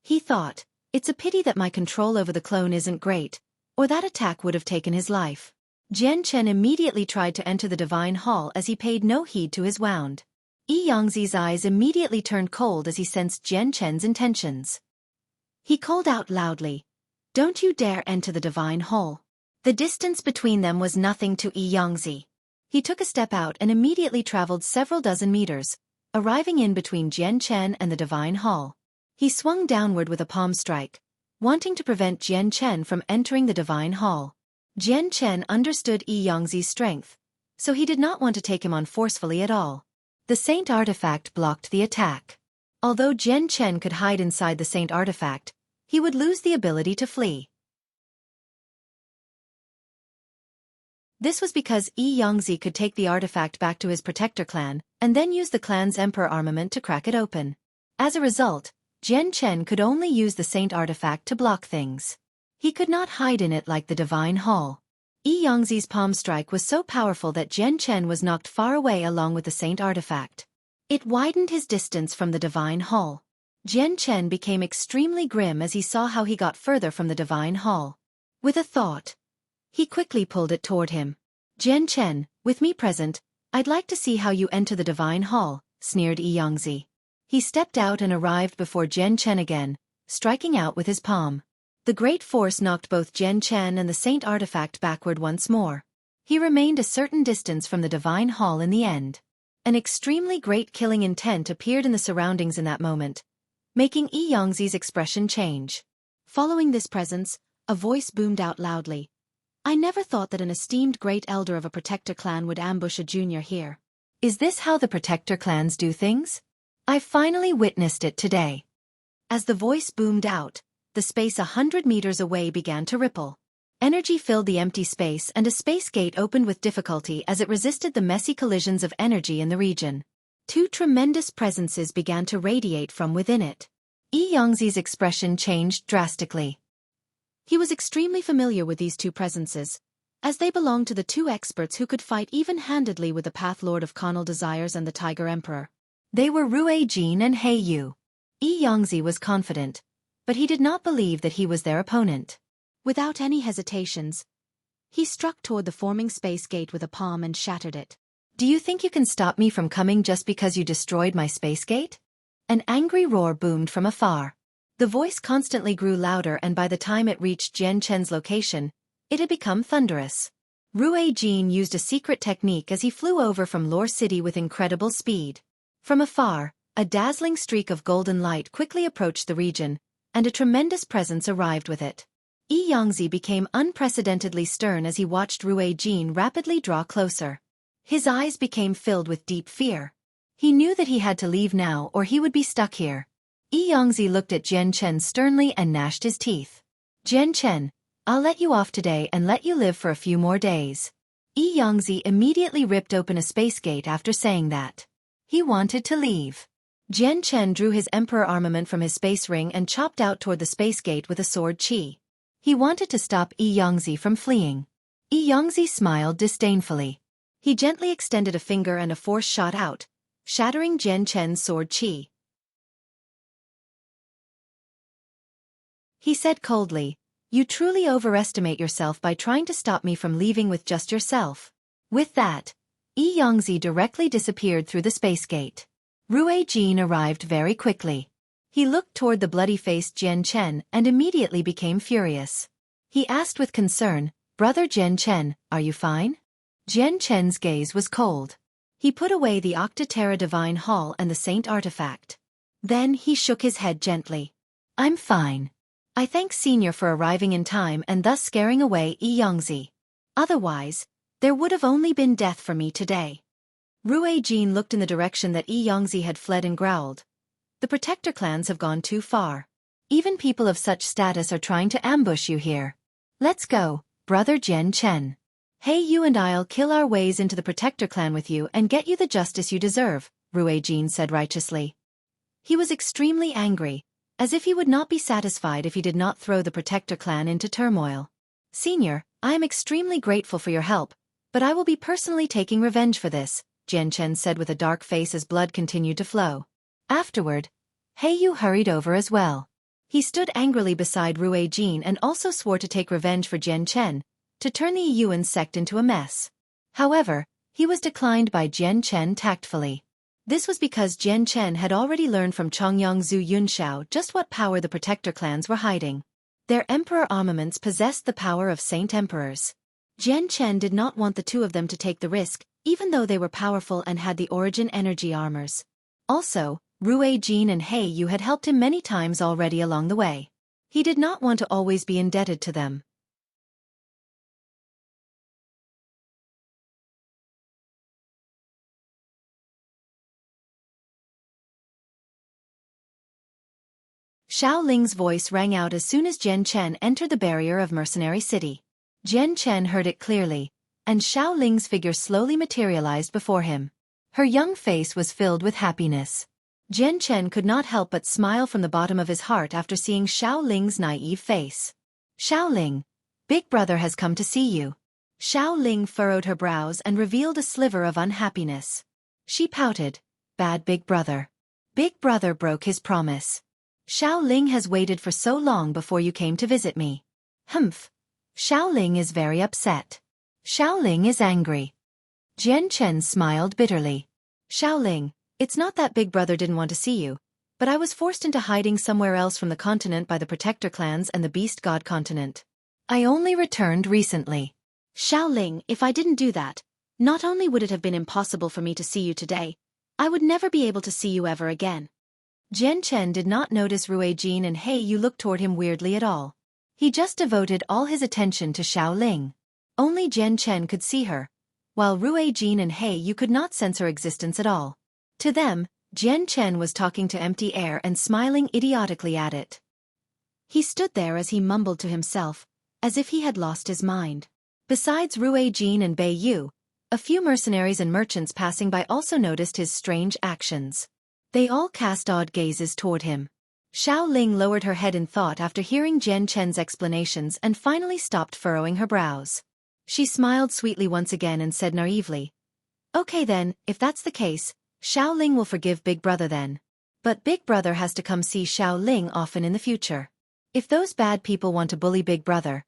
He thought, "It's a pity that my control over the clone isn't great, or that attack would have taken his life." Jian Chen immediately tried to enter the Divine Hall as he paid no heed to his wound. Yi Yongzi's eyes immediately turned cold as he sensed Jian Chen's intentions. He called out loudly, "Don't you dare enter the Divine Hall." The distance between them was nothing to Yi Yongzi. He took a step out and immediately traveled several dozen meters, arriving in between Jian Chen and the Divine Hall. He swung downward with a palm strike, wanting to prevent Jian Chen from entering the Divine Hall. Jian Chen understood Yi Yongzi's strength, so he did not want to take him on forcefully at all. The Saint Artifact blocked the attack. Although Jian Chen could hide inside the Saint Artifact, he would lose the ability to flee. This was because Yi Yongzi could take the artifact back to his protector clan, and then use the clan's emperor armament to crack it open. As a result, Jian Chen could only use the Saint Artifact to block things. He could not hide in it like the Divine Hall. Yi Yongzi's palm strike was so powerful that Jian Chen was knocked far away along with the Saint Artifact. It widened his distance from the Divine Hall. Jian Chen became extremely grim as he saw how he got further from the Divine Hall. With a thought, he quickly pulled it toward him. Jian Chen, with me present, I'd like to see how you enter the Divine Hall, sneered Yi Yongzi. He stepped out and arrived before Jian Chen again, striking out with his palm. The great force knocked both Jian Chen and the Saint Artifact backward once more. He remained a certain distance from the Divine Hall in the end. An extremely great killing intent appeared in the surroundings in that moment, making Yi Yongzi's expression change. Following this presence, a voice boomed out loudly. I never thought that an esteemed great elder of a protector clan would ambush a junior here. Is this how the protector clans do things? I finally witnessed it today. As the voice boomed out, the space 100 meters away began to ripple. Energy filled the empty space and a space gate opened with difficulty as it resisted the messy collisions of energy in the region. Two tremendous presences began to radiate from within it. Yi Yongzi's expression changed drastically. He was extremely familiar with these two presences, as they belonged to the two experts who could fight even-handedly with the Path Lord of Carnal Desires and the Tiger Emperor. They were Rue Jin and He Yu. Yi Yongzi was confident, but he did not believe that he was their opponent. Without any hesitations, he struck toward the forming space gate with a palm and shattered it. Do you think you can stop me from coming just because you destroyed my space gate? An angry roar boomed from afar. The voice constantly grew louder and by the time it reached Jian Chen's location, it had become thunderous. Rue Jin used a secret technique as he flew over from Lore City with incredible speed. From afar, a dazzling streak of golden light quickly approached the region, and a tremendous presence arrived with it. Yi Yongzi became unprecedentedly stern as he watched Rue Jin rapidly draw closer. His eyes became filled with deep fear. He knew that he had to leave now or he would be stuck here. Yi Yongzi looked at Jian Chen sternly and gnashed his teeth. Jian Chen, I'll let you off today and let you live for a few more days. Yi Yongzi immediately ripped open a space gate after saying that. He wanted to leave. Jian Chen drew his emperor armament from his space ring and chopped out toward the space gate with a sword chi. He wanted to stop Yi Yongzi from fleeing. Yi Yongzi smiled disdainfully. He gently extended a finger and a force shot out, shattering Jian Chen's sword chi. He said coldly, "You truly overestimate yourself by trying to stop me from leaving with just yourself." With that, Yi Yongzi directly disappeared through the space gate. Rue Jin arrived very quickly. He looked toward the bloody-faced Jian Chen and immediately became furious. He asked with concern, "Brother Jian Chen, are you fine?" Jian Chen's gaze was cold. He put away the Octaterra Divine Hall and the Saint Artifact. Then he shook his head gently. "I'm fine. I thank Senior for arriving in time and thus scaring away Yi Yongzi. Otherwise, there would have only been death for me today." Rue Jin looked in the direction that Yi Yongzi had fled and growled. "The protector clans have gone too far. Even people of such status are trying to ambush you here. Let's go, brother Jian Chen. Hey, you and I'll kill our ways into the protector clan with you and get you the justice you deserve," Rue Jin said righteously. He was extremely angry, as if he would not be satisfied if he did not throw the protector clan into turmoil. "Senior, I am extremely grateful for your help, but I will be personally taking revenge for this," Jian Chen said with a dark face as blood continued to flow. Afterward, He Yu hurried over as well. He stood angrily beside Rue Jin and also swore to take revenge for Jian Chen, to turn the Yuan sect into a mess. However, he was declined by Jian Chen tactfully. This was because Jian Chen had already learned from Chongyang Zhu Yunxiao just what power the protector clans were hiding. Their emperor armaments possessed the power of saint emperors. Jian Chen did not want the two of them to take the risk, even though they were powerful and had the origin energy armors. Also, Rue Jin and He Yu had helped him many times already along the way. He did not want to always be indebted to them. Xiao Ling's voice rang out as soon as Jian Chen entered the barrier of Mercenary City. Jian Chen heard it clearly, and Xiao Ling's figure slowly materialized before him. Her young face was filled with happiness. Jian Chen could not help but smile from the bottom of his heart after seeing Xiao Ling's naive face. Xiao Ling, Big Brother has come to see you. Xiao Ling furrowed her brows and revealed a sliver of unhappiness. She pouted. Bad Big Brother. Big Brother broke his promise. Xiao Ling has waited for so long before you came to visit me. Humph. Xiao Ling is very upset. Xiao Ling is angry. Jian Chen smiled bitterly. Xiao Ling, it's not that Big Brother didn't want to see you, but I was forced into hiding somewhere else from the continent by the Protector clans and the Beast God continent. I only returned recently. Xiao Ling, if I didn't do that, not only would it have been impossible for me to see you today, I would never be able to see you ever again. Jian Chen did not notice Ruijin and He Yu looked toward him weirdly at all. He just devoted all his attention to Xiao Ling. Only Jian Chen could see her, while Ruijin and He Yu could not sense her existence at all. To them, Jian Chen was talking to empty air and smiling idiotically at it. He stood there as he mumbled to himself, as if he had lost his mind. Besides Ruijin and Bei Yu, a few mercenaries and merchants passing by also noticed his strange actions. They all cast odd gazes toward him. Xiao Ling lowered her head in thought after hearing Jian Chen's explanations and finally stopped furrowing her brows. She smiled sweetly once again and said naively, Okay then, if that's the case, Xiao Ling will forgive Big Brother then. But Big Brother has to come see Xiao Ling often in the future. If those bad people want to bully Big Brother,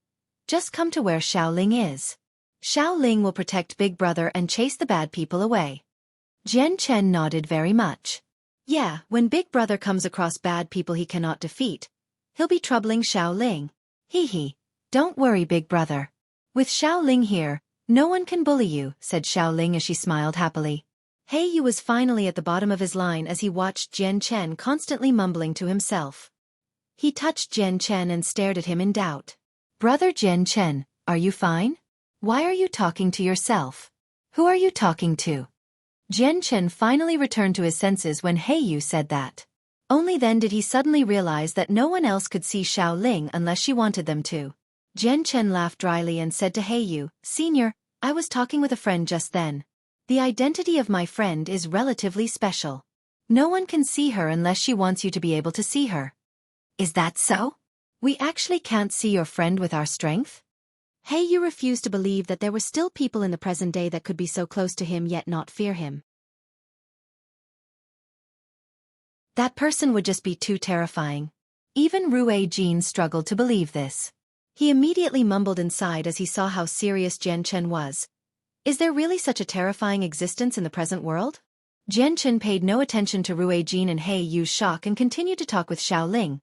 just come to where Xiao Ling is. Xiao Ling will protect Big Brother and chase the bad people away. Jian Chen nodded very much. Yeah, when Big Brother comes across bad people he cannot defeat, he'll be troubling Xiao Ling. Hee. Don't worry, Big Brother. With Xiao Ling here, no one can bully you, said Xiao Ling as she smiled happily. He Yu was finally at the bottom of his line as he watched Jian Chen constantly mumbling to himself. He touched Jian Chen and stared at him in doubt. Brother Jian Chen, are you fine? Why are you talking to yourself? Who are you talking to? Jian Chen finally returned to his senses when He Yu said that. Only then did he suddenly realize that no one else could see Xiao Ling unless she wanted them to. Jian Chen laughed dryly and said to He Yu, Senior, I was talking with a friend just then. The identity of my friend is relatively special. No one can see her unless she wants you to be able to see her. Is that so? We actually can't see your friend with our strength? He Yu refused to believe that there were still people in the present day that could be so close to him yet not fear him. That person would just be too terrifying. Even Ruijin struggled to believe this. He immediately mumbled inside as he saw how serious Jian Chen was. Is there really such a terrifying existence in the present world? Jian Chen paid no attention to Ruijin and He Yu's shock and continued to talk with Xiao Ling.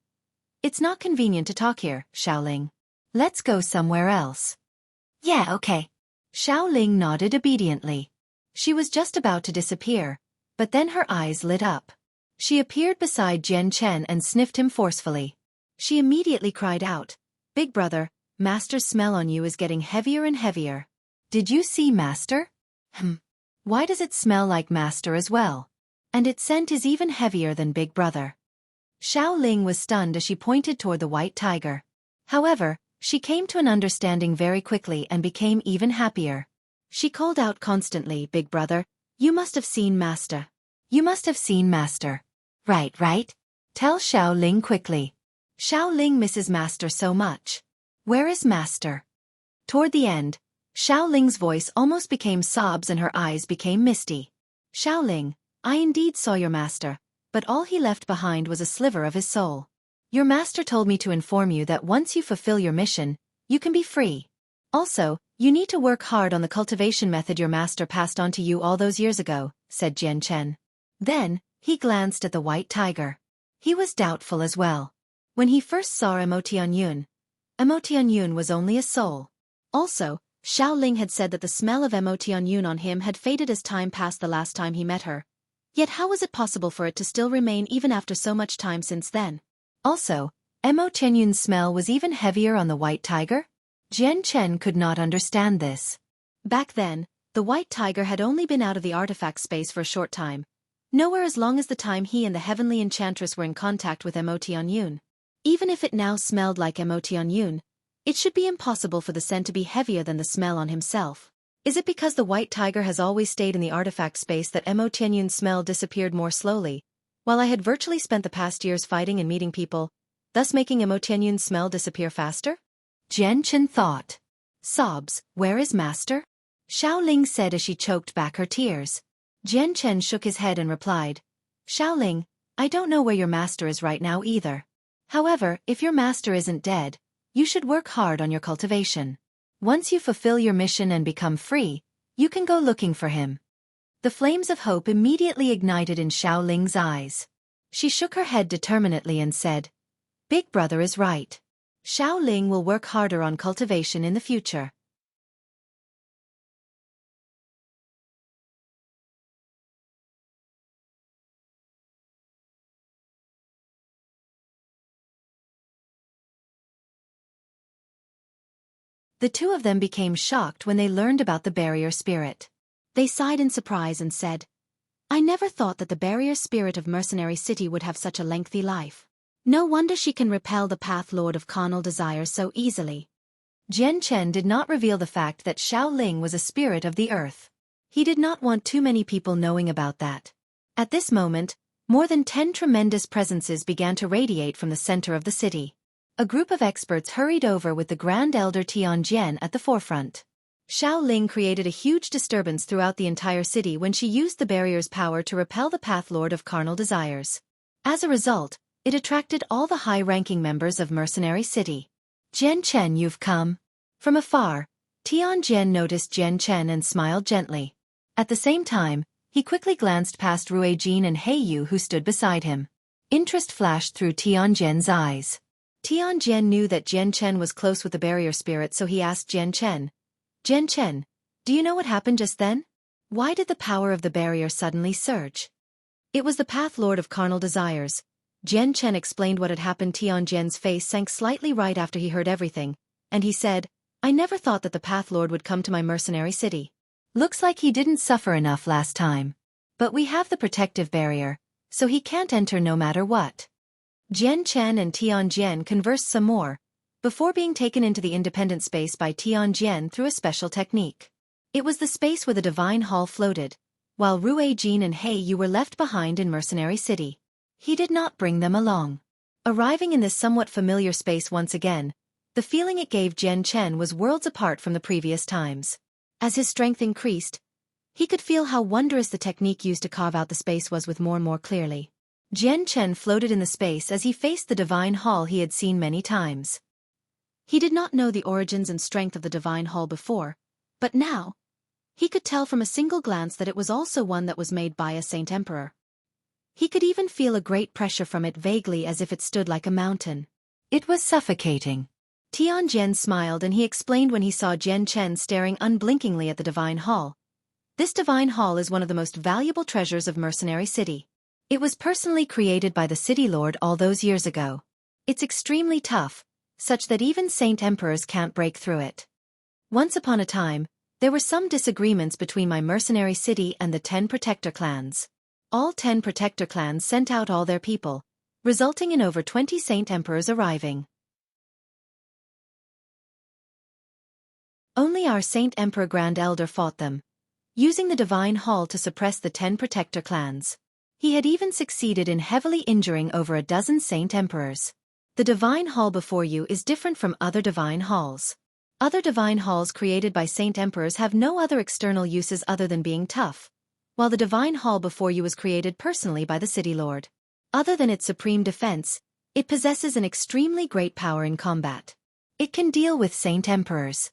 It's not convenient to talk here, Xiao Ling. Let's go somewhere else. Yeah, okay. Xiao Ling nodded obediently. She was just about to disappear, but then her eyes lit up. She appeared beside Jian Chen and sniffed him forcefully. She immediately cried out, Big Brother, Master's smell on you is getting heavier and heavier. Did you see Master? Why does it smell like Master as well? And its scent is even heavier than Big Brother. Xiao Ling was stunned as she pointed toward the white tiger. However, she came to an understanding very quickly and became even happier. She called out constantly, Big Brother, you must have seen Master. You must have seen Master. Right. Tell Xiao Ling quickly. Xiao Ling misses Master so much. Where is Master? Toward the end, Xiao Ling's voice almost became sobs and her eyes became misty. Xiao Ling, I indeed saw your Master, but all he left behind was a sliver of his soul. Your Master told me to inform you that once you fulfill your mission, you can be free. Also, you need to work hard on the cultivation method your Master passed on to you all those years ago, said Jian Chen. Then, he glanced at the white tiger. He was doubtful as well. When he first saw Emotianyun was only a soul. Also, Xiao Ling had said that the smell of Emotianyun on him had faded as time passed the last time he met her. Yet how was it possible for it to still remain even after so much time since then? Also, Emo Tianyun's smell was even heavier on the white tiger? Jian Chen could not understand this. Back then, the white tiger had only been out of the artifact space for a short time, nowhere as long as the time he and the heavenly enchantress were in contact with Emo Tianyun. Even if it now smelled like Emo Tianyun, it should be impossible for the scent to be heavier than the smell on himself. Is it because the white tiger has always stayed in the artifact space that Emo Tianyun's smell disappeared more slowly, while I had virtually spent the past years fighting and meeting people, thus making Emo Tianyun's smell disappear faster? Jian Chen thought. Sobs, where is Master? Xiaoling said as she choked back her tears. Jian Chen shook his head and replied, Xiaoling, I don't know where your master is right now either. However, if your master isn't dead, you should work hard on your cultivation. Once you fulfill your mission and become free, you can go looking for him. The flames of hope immediately ignited in Xiaoling's eyes. She shook her head determinedly and said, Big brother is right. Xiaoling will work harder on cultivation in the future. The two of them became shocked when they learned about the barrier spirit. They sighed in surprise and said, I never thought that the barrier spirit of Mercenary City would have such a lengthy life. No wonder she can repel the Path Lord of carnal desires so easily. Jian Chen did not reveal the fact that Xiaoling was a spirit of the earth. He did not want too many people knowing about that. At this moment, more than 10 tremendous presences began to radiate from the center of the city. A group of experts hurried over with the Grand Elder Tianjian at the forefront. Xiaoling created a huge disturbance throughout the entire city when she used the barrier's power to repel the Path Lord of carnal desires. As a result, it attracted all the high-ranking members of Mercenary City. Jian Chen, you've come. From afar, Tianjian noticed Jian Chen and smiled gently. At the same time, he quickly glanced past Ruijin and Heiyu who stood beside him. Interest flashed through Tianjian's eyes. Tianjian knew that Jian Chen was close with the barrier spirit, so he asked Jian Chen, do you know what happened just then? Why did the power of the barrier suddenly surge? It was the Path Lord of carnal desires. Jian Chen explained what had happened. Tianjian's face sank slightly right after he heard everything, and he said, I never thought that the Path Lord would come to my mercenary city. Looks like he didn't suffer enough last time. But we have the protective barrier, so he can't enter no matter what. Jian Chen and Tianjian conversed some more, before being taken into the independent space by Tianjian through a special technique. It was the space where the Divine Hall floated, while Ruijin and Heiyu were left behind in Mercenary City. He did not bring them along. Arriving in this somewhat familiar space once again, the feeling it gave Jian Chen was worlds apart from the previous times. As his strength increased, he could feel how wondrous the technique used to carve out the space was with more and more clearly. Jian Chen floated in the space as he faced the Divine Hall he had seen many times. He did not know the origins and strength of the Divine Hall before, but now, he could tell from a single glance that it was also one that was made by a Saint Emperor. He could even feel a great pressure from it vaguely as if it stood like a mountain. It was suffocating. Tianjian smiled and he explained when he saw Jian Chen staring unblinkingly at the Divine Hall. This Divine Hall is one of the most valuable treasures of Mercenary City. It was personally created by the City Lord all those years ago. It's extremely tough, such that even Saint Emperors can't break through it. Once upon a time, there were some disagreements between my mercenary city and the 10 protector clans. All 10 protector clans sent out all their people, resulting in over 20 Saint Emperors arriving. Only our Saint Emperor Grand Elder fought them, using the Divine Hall to suppress the 10 protector clans. He had even succeeded in heavily injuring over a dozen Saint Emperors. The Divine Hall before you is different from other Divine Halls. Other Divine Halls created by Saint Emperors have no other external uses other than being tough, while the Divine Hall before you was created personally by the City Lord. Other than its supreme defense, it possesses an extremely great power in combat. It can deal with Saint Emperors.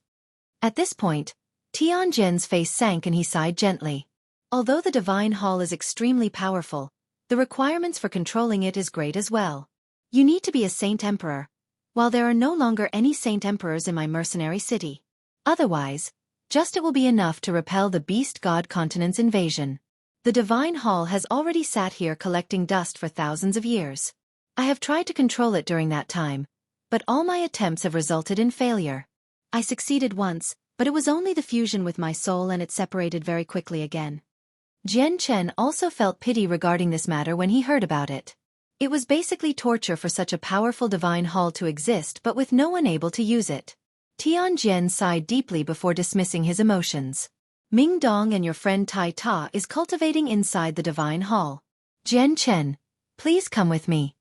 At this point, Tianjian's face sank and he sighed gently. Although the Divine Hall is extremely powerful, the requirements for controlling it is great as well. You need to be a Saint Emperor, while there are no longer any Saint Emperors in my mercenary city. Otherwise, just it will be enough to repel the Beast God Continent's invasion. The Divine Hall has already sat here collecting dust for thousands of years. I have tried to control it during that time, but all my attempts have resulted in failure. I succeeded once, but it was only the fusion with my soul and it separated very quickly again. Jian Chen also felt pity regarding this matter when he heard about it. It was basically torture for such a powerful divine hall to exist but with no one able to use it. Tianjian sighed deeply before dismissing his emotions. Ming Dong and your friend Tai Ta is cultivating inside the divine hall. Jian Chen, please come with me.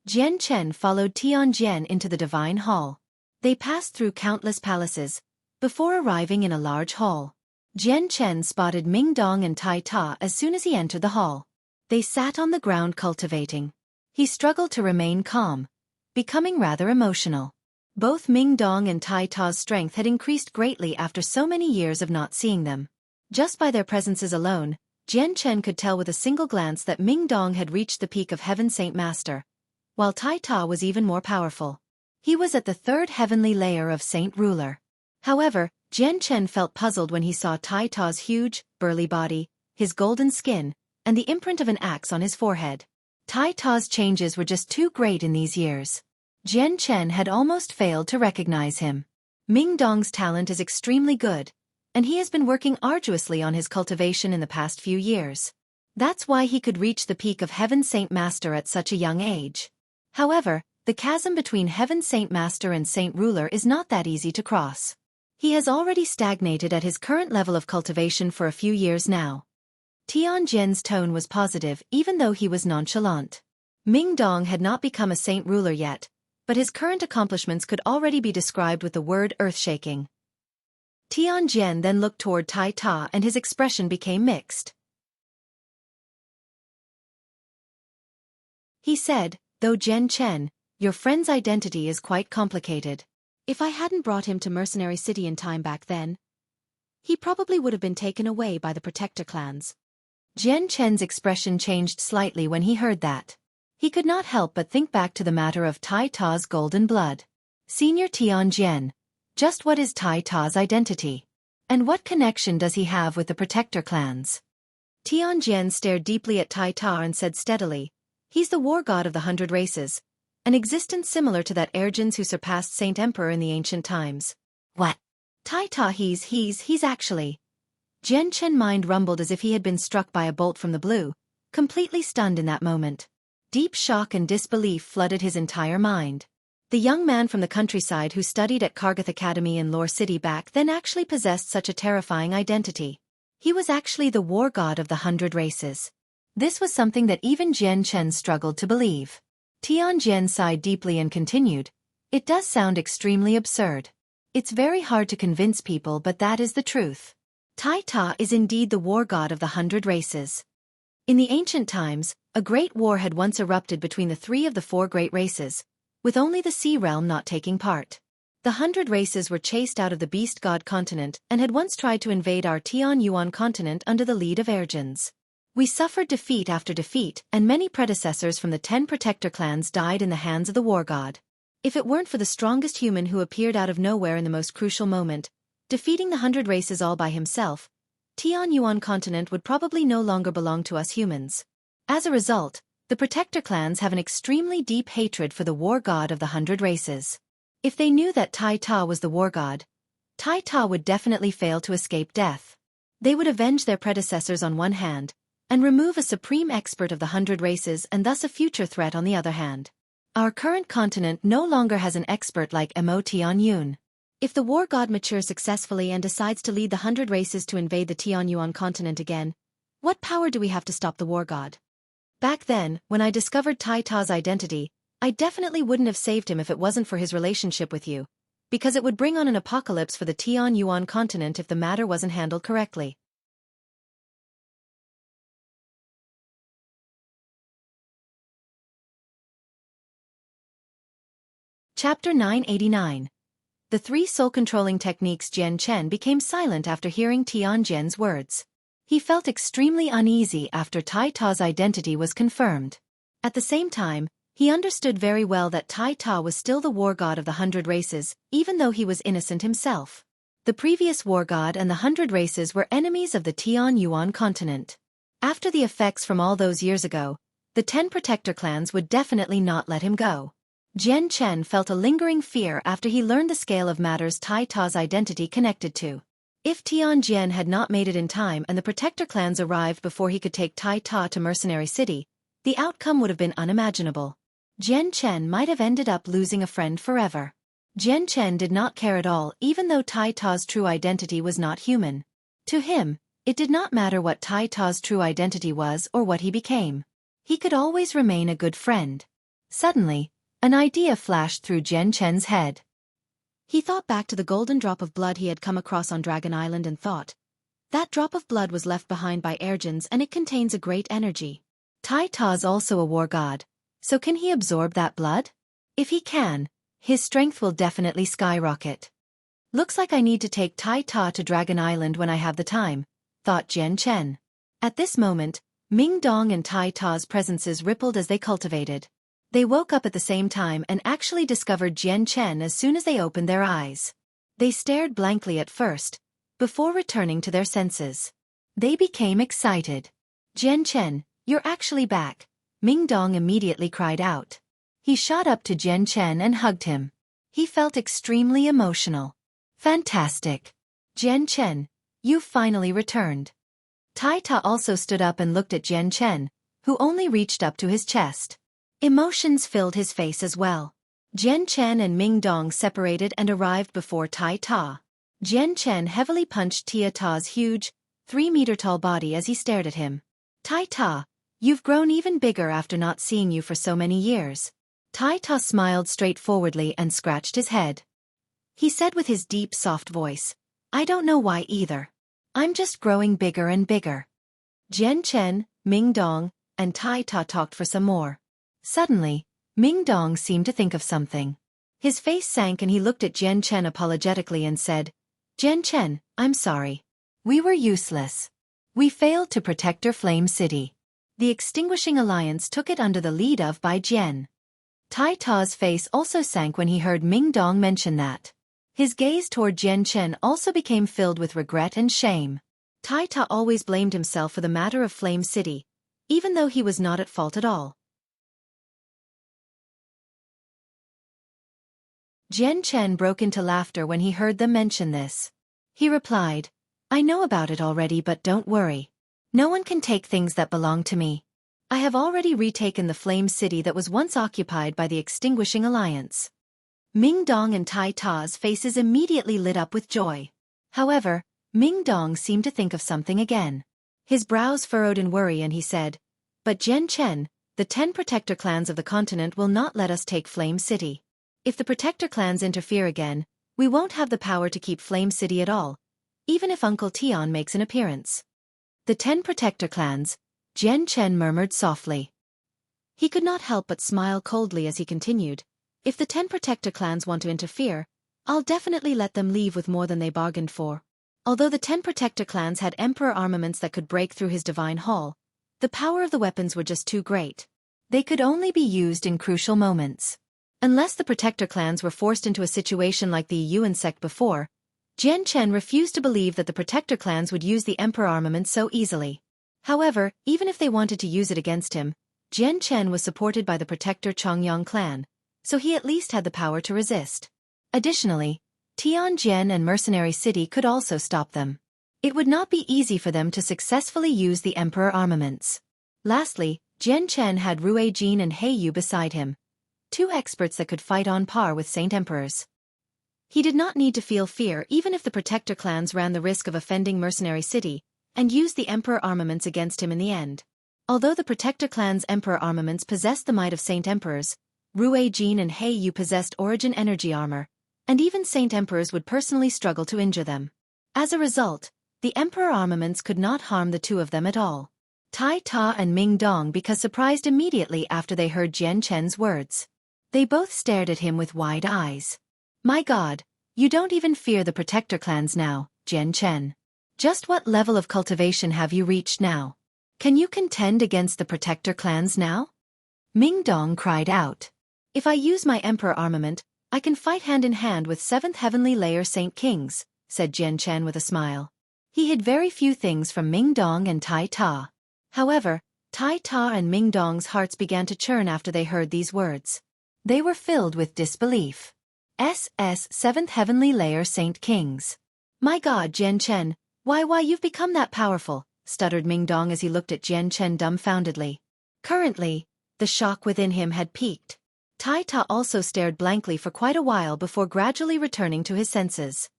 Jian Chen followed Tianjian into the divine hall. They passed through countless palaces, before arriving in a large hall. Jian Chen spotted Ming Dong and Tai Ta as soon as he entered the hall. They sat on the ground cultivating. He struggled to remain calm, becoming rather emotional. Both Ming Dong and Tai Ta's strength had increased greatly after so many years of not seeing them. Just by their presences alone, Jian Chen could tell with a single glance that Ming Dong had reached the peak of Heaven Saint Master, while Tai Ta was even more powerful. He was at the third heavenly layer of Saint Ruler. However, Jian Chen felt puzzled when he saw Tai Ta's huge, burly body, his golden skin, and the imprint of an axe on his forehead. Tai Ta's changes were just too great in these years. Jian Chen had almost failed to recognize him. Ming Dong's talent is extremely good, and he has been working arduously on his cultivation in the past few years. That's why he could reach the peak of Heaven Saint Master at such a young age. However, the chasm between Heaven Saint Master and Saint Ruler is not that easy to cross. He has already stagnated at his current level of cultivation for a few years now. Tianjian's tone was positive even though he was nonchalant. Ming Dong had not become a Saint Ruler yet, but his current accomplishments could already be described with the word earth-shaking. Tianjian then looked toward Tai Ta and his expression became mixed. He said, though Jian Chen, your friend's identity is quite complicated. If I hadn't brought him to Mercenary City in time back then, he probably would have been taken away by the Protector clans. Jian Chen's expression changed slightly when he heard that. He could not help but think back to the matter of Tai Ta's golden blood. Senior Tianjian, just what is Tai Ta's identity? And what connection does he have with the Protector clans? Tianjian stared deeply at Tai Ta and said steadily, he's the war god of the 100 races, an existence similar to that Ergens who surpassed Saint Emperor in the ancient times. What? Tai Ta he's actually... Jian Chen mind rumbled as if he had been struck by a bolt from the blue, completely stunned in that moment. Deep shock and disbelief flooded his entire mind. The young man from the countryside who studied at Kargath Academy in Lore City back then actually possessed such a terrifying identity. He was actually the war god of the 100 races. This was something that even Jian Chen struggled to believe. Tianjian sighed deeply and continued, it does sound extremely absurd. It's very hard to convince people but that is the truth. Tai Ta is indeed the war god of the 100 races. In the ancient times, a great war had once erupted between the 3 of the 4 great races, with only the sea realm not taking part. The 100 races were chased out of the beast god continent and had once tried to invade our Tian Yuan continent under the lead of Ergens. We suffered defeat after defeat and many predecessors from the 10 protector clans died in the hands of the war god. If it weren't for the strongest human who appeared out of nowhere in the most crucial moment, defeating the 100 races all by himself, Tian Yuan continent would probably no longer belong to us humans. As a result, the protector clans have an extremely deep hatred for the war god of the 100 races. If they knew that Tai Ta was the war god, Tai Ta would definitely fail to escape death. They would avenge their predecessors on one hand, and remove a supreme expert of the 100 races and thus a future threat on the other hand. Our current continent no longer has an expert like Mo Tian Yun. If the war god matures successfully and decides to lead the 100 races to invade the Tian Yuan continent again, what power do we have to stop the war god? Back then, when I discovered Tai Ta's identity, I definitely wouldn't have saved him if it wasn't for his relationship with you, because it would bring on an apocalypse for the Tian Yuan continent if the matter wasn't handled correctly. Chapter 989. The 3 soul-controlling techniques. Jian Chen became silent after hearing Tianjian's words. He felt extremely uneasy after Tai Ta's identity was confirmed. At the same time, he understood very well that Tai Ta was still the war god of the 100 races, even though he was innocent himself. The previous war god and the 100 races were enemies of the Tian Yuan continent. After the effects from all those years ago, the 10 protector clans would definitely not let him go. Jian Chen felt a lingering fear after he learned the scale of matters Tai Ta's identity connected to. If Tianjian had not made it in time and the protector clans arrived before he could take Tai Ta to Mercenary City, the outcome would have been unimaginable. Jian Chen might have ended up losing a friend forever. Jian Chen did not care at all even though Tai Ta's true identity was not human. To him, it did not matter what Tai Ta's true identity was or what he became. He could always remain a good friend. Suddenly, an idea flashed through Jian Chen's head. He thought back to the golden drop of blood he had come across on Dragon Island and thought, that drop of blood was left behind by Ergens and it contains a great energy. Tai Ta's also a war god, so can he absorb that blood? If he can, his strength will definitely skyrocket. Looks like I need to take Tai Ta to Dragon Island when I have the time, thought Jian Chen. At this moment, Ming Dong and Tai Ta's presences rippled as they cultivated. They woke up at the same time and actually discovered Jian Chen as soon as they opened their eyes. They stared blankly at first, before returning to their senses. They became excited. Jian Chen, you're actually back, Ming Dong immediately cried out. He shot up to Jian Chen and hugged him. He felt extremely emotional. Fantastic. Jian Chen, you've finally returned. Tai Ta also stood up and looked at Jian Chen, who only reached up to his chest. Emotions filled his face as well. Jian Chen and Ming Dong separated and arrived before Tai Ta. Jian Chen heavily punched Tai Ta's huge, 3-meter-tall body as he stared at him. Tai Ta, you've grown even bigger after not seeing you for so many years. Tai Ta smiled straightforwardly and scratched his head. He said with his deep soft voice, I don't know why either. I'm just growing bigger and bigger. Jian Chen, Ming Dong, and Tai Ta talked for some more. Suddenly, Ming Dong seemed to think of something. His face sank and he looked at Jian Chen apologetically and said, Jian Chen, I'm sorry. We were useless. We failed to protect our Flame City. The Extinguishing Alliance took it under the lead of Bai Jian. Tai Ta's face also sank when he heard Ming Dong mention that. His gaze toward Jian Chen also became filled with regret and shame. Tai Ta always blamed himself for the matter of Flame City, even though he was not at fault at all. Jian Chen broke into laughter when he heard them mention this. He replied, I know about it already, but don't worry. No one can take things that belong to me. I have already retaken the Flame City that was once occupied by the Extinguishing Alliance. Ming Dong and Tai Ta's faces immediately lit up with joy. However, Ming Dong seemed to think of something again. His brows furrowed in worry and he said, But Jian Chen, the 10 protector clans of the continent will not let us take Flame City. If the protector clans interfere again, we won't have the power to keep Flame City at all, even if Uncle Tian makes an appearance. The 10 protector clans, Jian Chen murmured softly. He could not help but smile coldly as he continued, if the 10 protector clans want to interfere, I'll definitely let them leave with more than they bargained for. Although the 10 protector clans had emperor armaments that could break through his divine hall, the power of the weapons were just too great. They could only be used in crucial moments. Unless the protector clans were forced into a situation like the Yuan sect before, Jian Chen refused to believe that the protector clans would use the emperor armament so easily. However, even if they wanted to use it against him, Jian Chen was supported by the protector Chongyang clan, so he at least had the power to resist. Additionally, Tianjian and Mercenary City could also stop them. It would not be easy for them to successfully use the emperor armaments. Lastly, Jian Chen had Ruijin and Heiyu beside him, 2 experts that could fight on par with Saint Emperors. He did not need to feel fear even if the protector clans ran the risk of offending Mercenary City and used the emperor armaments against him in the end. Although the protector clan's emperor armaments possessed the might of Saint Emperors, Ruijin and Heiyu possessed origin energy armor, and even Saint Emperors would personally struggle to injure them. As a result, the emperor armaments could not harm the 2 of them at all. Tai Ta and Ming Dong became surprised immediately after they heard Jian Chen's words. They both stared at him with wide eyes. My God, you don't even fear the protector clans now, Jian Chen. Just what level of cultivation have you reached now? Can you contend against the protector clans now? Ming Dong cried out. If I use my emperor armament, I can fight hand in hand with 7th heavenly layer Saint Kings, said Jian Chen with a smile. He hid very few things from Ming Dong and Tai Ta. However, Tai Ta and Ming Dong's hearts began to churn after they heard these words. They were filled with disbelief. Seventh Heavenly Layer Saint Kings. My God, Jian Chen, why you've become that powerful, stuttered Ming Dong as he looked at Jian Chen dumbfoundedly. Currently, the shock within him had peaked. Tai Ta also stared blankly for quite a while before gradually returning to his senses.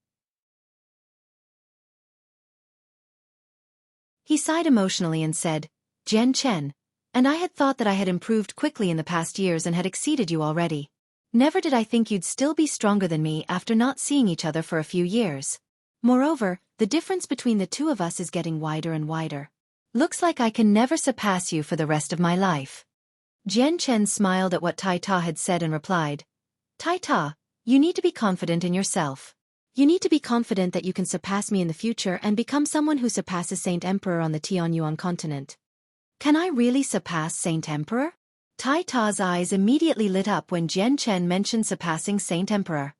He sighed emotionally and said, Jian Chen, and I had thought that I had improved quickly in the past years and had exceeded you already. Never did I think you'd still be stronger than me after not seeing each other for a few years. Moreover, the difference between the two of us is getting wider and wider. Looks like I can never surpass you for the rest of my life. Jian Chen smiled at what Tai Ta had said and replied, Tai Ta, you need to be confident in yourself. You need to be confident that you can surpass me in the future and become someone who surpasses Saint Emperor on the Tianyuan continent. Can I really surpass Saint Emperor? Tai Ta's eyes immediately lit up when Jian Chen mentioned surpassing Saint Emperor.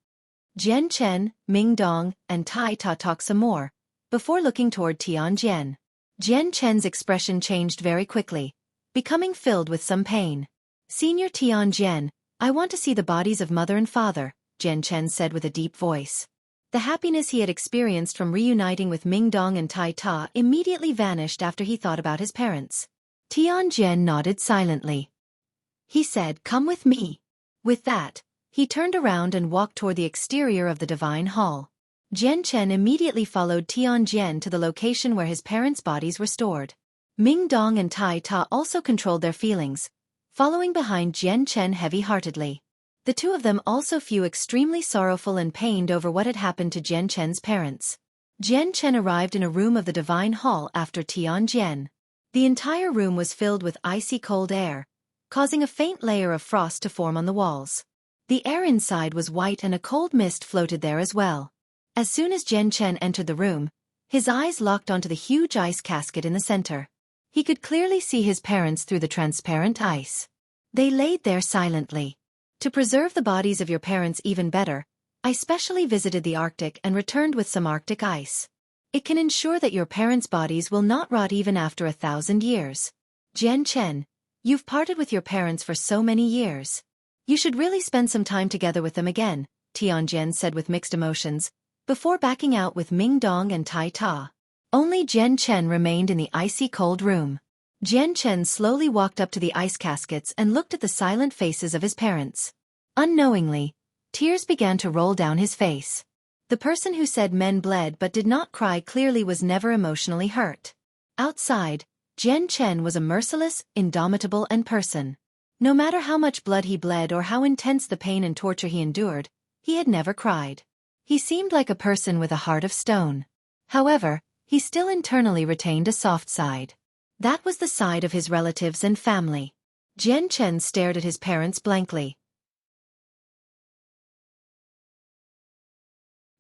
Jian Chen, Ming Dong, and Tai Ta talked some more, before looking toward Tian Jian. Jian Chen's expression changed very quickly, becoming filled with some pain. Senior Tian Jian, I want to see the bodies of mother and father, Jian Chen said with a deep voice. The happiness he had experienced from reuniting with Ming Dong and Tai Ta immediately vanished after he thought about his parents. Tian Jian nodded silently. He said, come with me. With that, he turned around and walked toward the exterior of the divine hall. Jian Chen immediately followed Tian Jian to the location where his parents' bodies were stored. Ming Dong and Tai Ta also controlled their feelings, following behind Jian Chen heavy-heartedly. The two of them also felt extremely sorrowful and pained over what had happened to Jian Chen's parents. Jian Chen arrived in a room of the divine hall after Tian Jian. The entire room was filled with icy cold air, causing a faint layer of frost to form on the walls. The air inside was white and a cold mist floated there as well. As soon as Jian Chen entered the room, his eyes locked onto the huge ice casket in the center. He could clearly see his parents through the transparent ice. They laid there silently. To preserve the bodies of your parents even better, I specially visited the Arctic and returned with some Arctic ice. It can ensure that your parents' bodies will not rot even after 1,000 years. Jian Chen, you've parted with your parents for so many years. You should really spend some time together with them again, Tian Jian said with mixed emotions, before backing out with Ming Dong and Tai Ta. Only Jian Chen remained in the icy cold room. Jian Chen slowly walked up to the ice caskets and looked at the silent faces of his parents. Unknowingly, tears began to roll down his face. The person who said men bled but did not cry clearly was never emotionally hurt. Outside, Jian Chen was a merciless, indomitable person. No matter how much blood he bled or how intense the pain and torture he endured, he had never cried. He seemed like a person with a heart of stone. However, he still internally retained a soft side. That was the side of his relatives and family. Jian Chen stared at his parents blankly.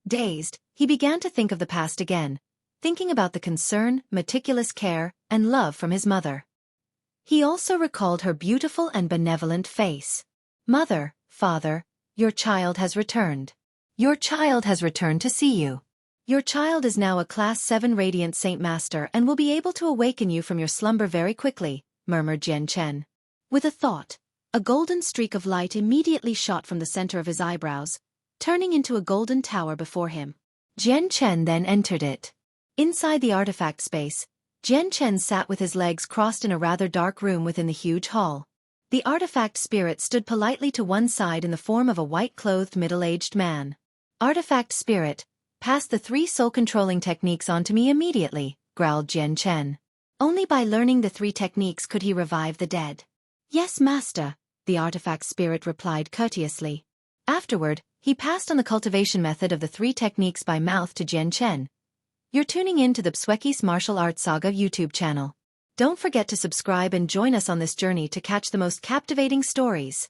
Dazed, he began to think of the past again, thinking about the concern, meticulous care, and love from his mother. He also recalled her beautiful and benevolent face. Mother, father, your child has returned. Your child has returned to see you. Your child is now a Class 7 Radiant Saint Master and will be able to awaken you from your slumber very quickly, murmured Jian Chen. With a thought, a golden streak of light immediately shot from the center of his eyebrows, turning into a golden tower before him. Jian Chen then entered it. Inside the artifact space, Jian Chen sat with his legs crossed in a rather dark room within the huge hall. The artifact spirit stood politely to one side in the form of a white-clothed middle-aged man. Artifact spirit, pass the 3 soul-controlling techniques on to me immediately, growled Jian Chen. Only by learning the 3 techniques could he revive the dead. Yes, master, the artifact spirit replied courteously. Afterward, he passed on the cultivation method of the 3 techniques by mouth to Jian Chen. You're tuning in to the Xueqi's Martial Arts Saga YouTube channel. Don't forget to subscribe and join us on this journey to catch the most captivating stories.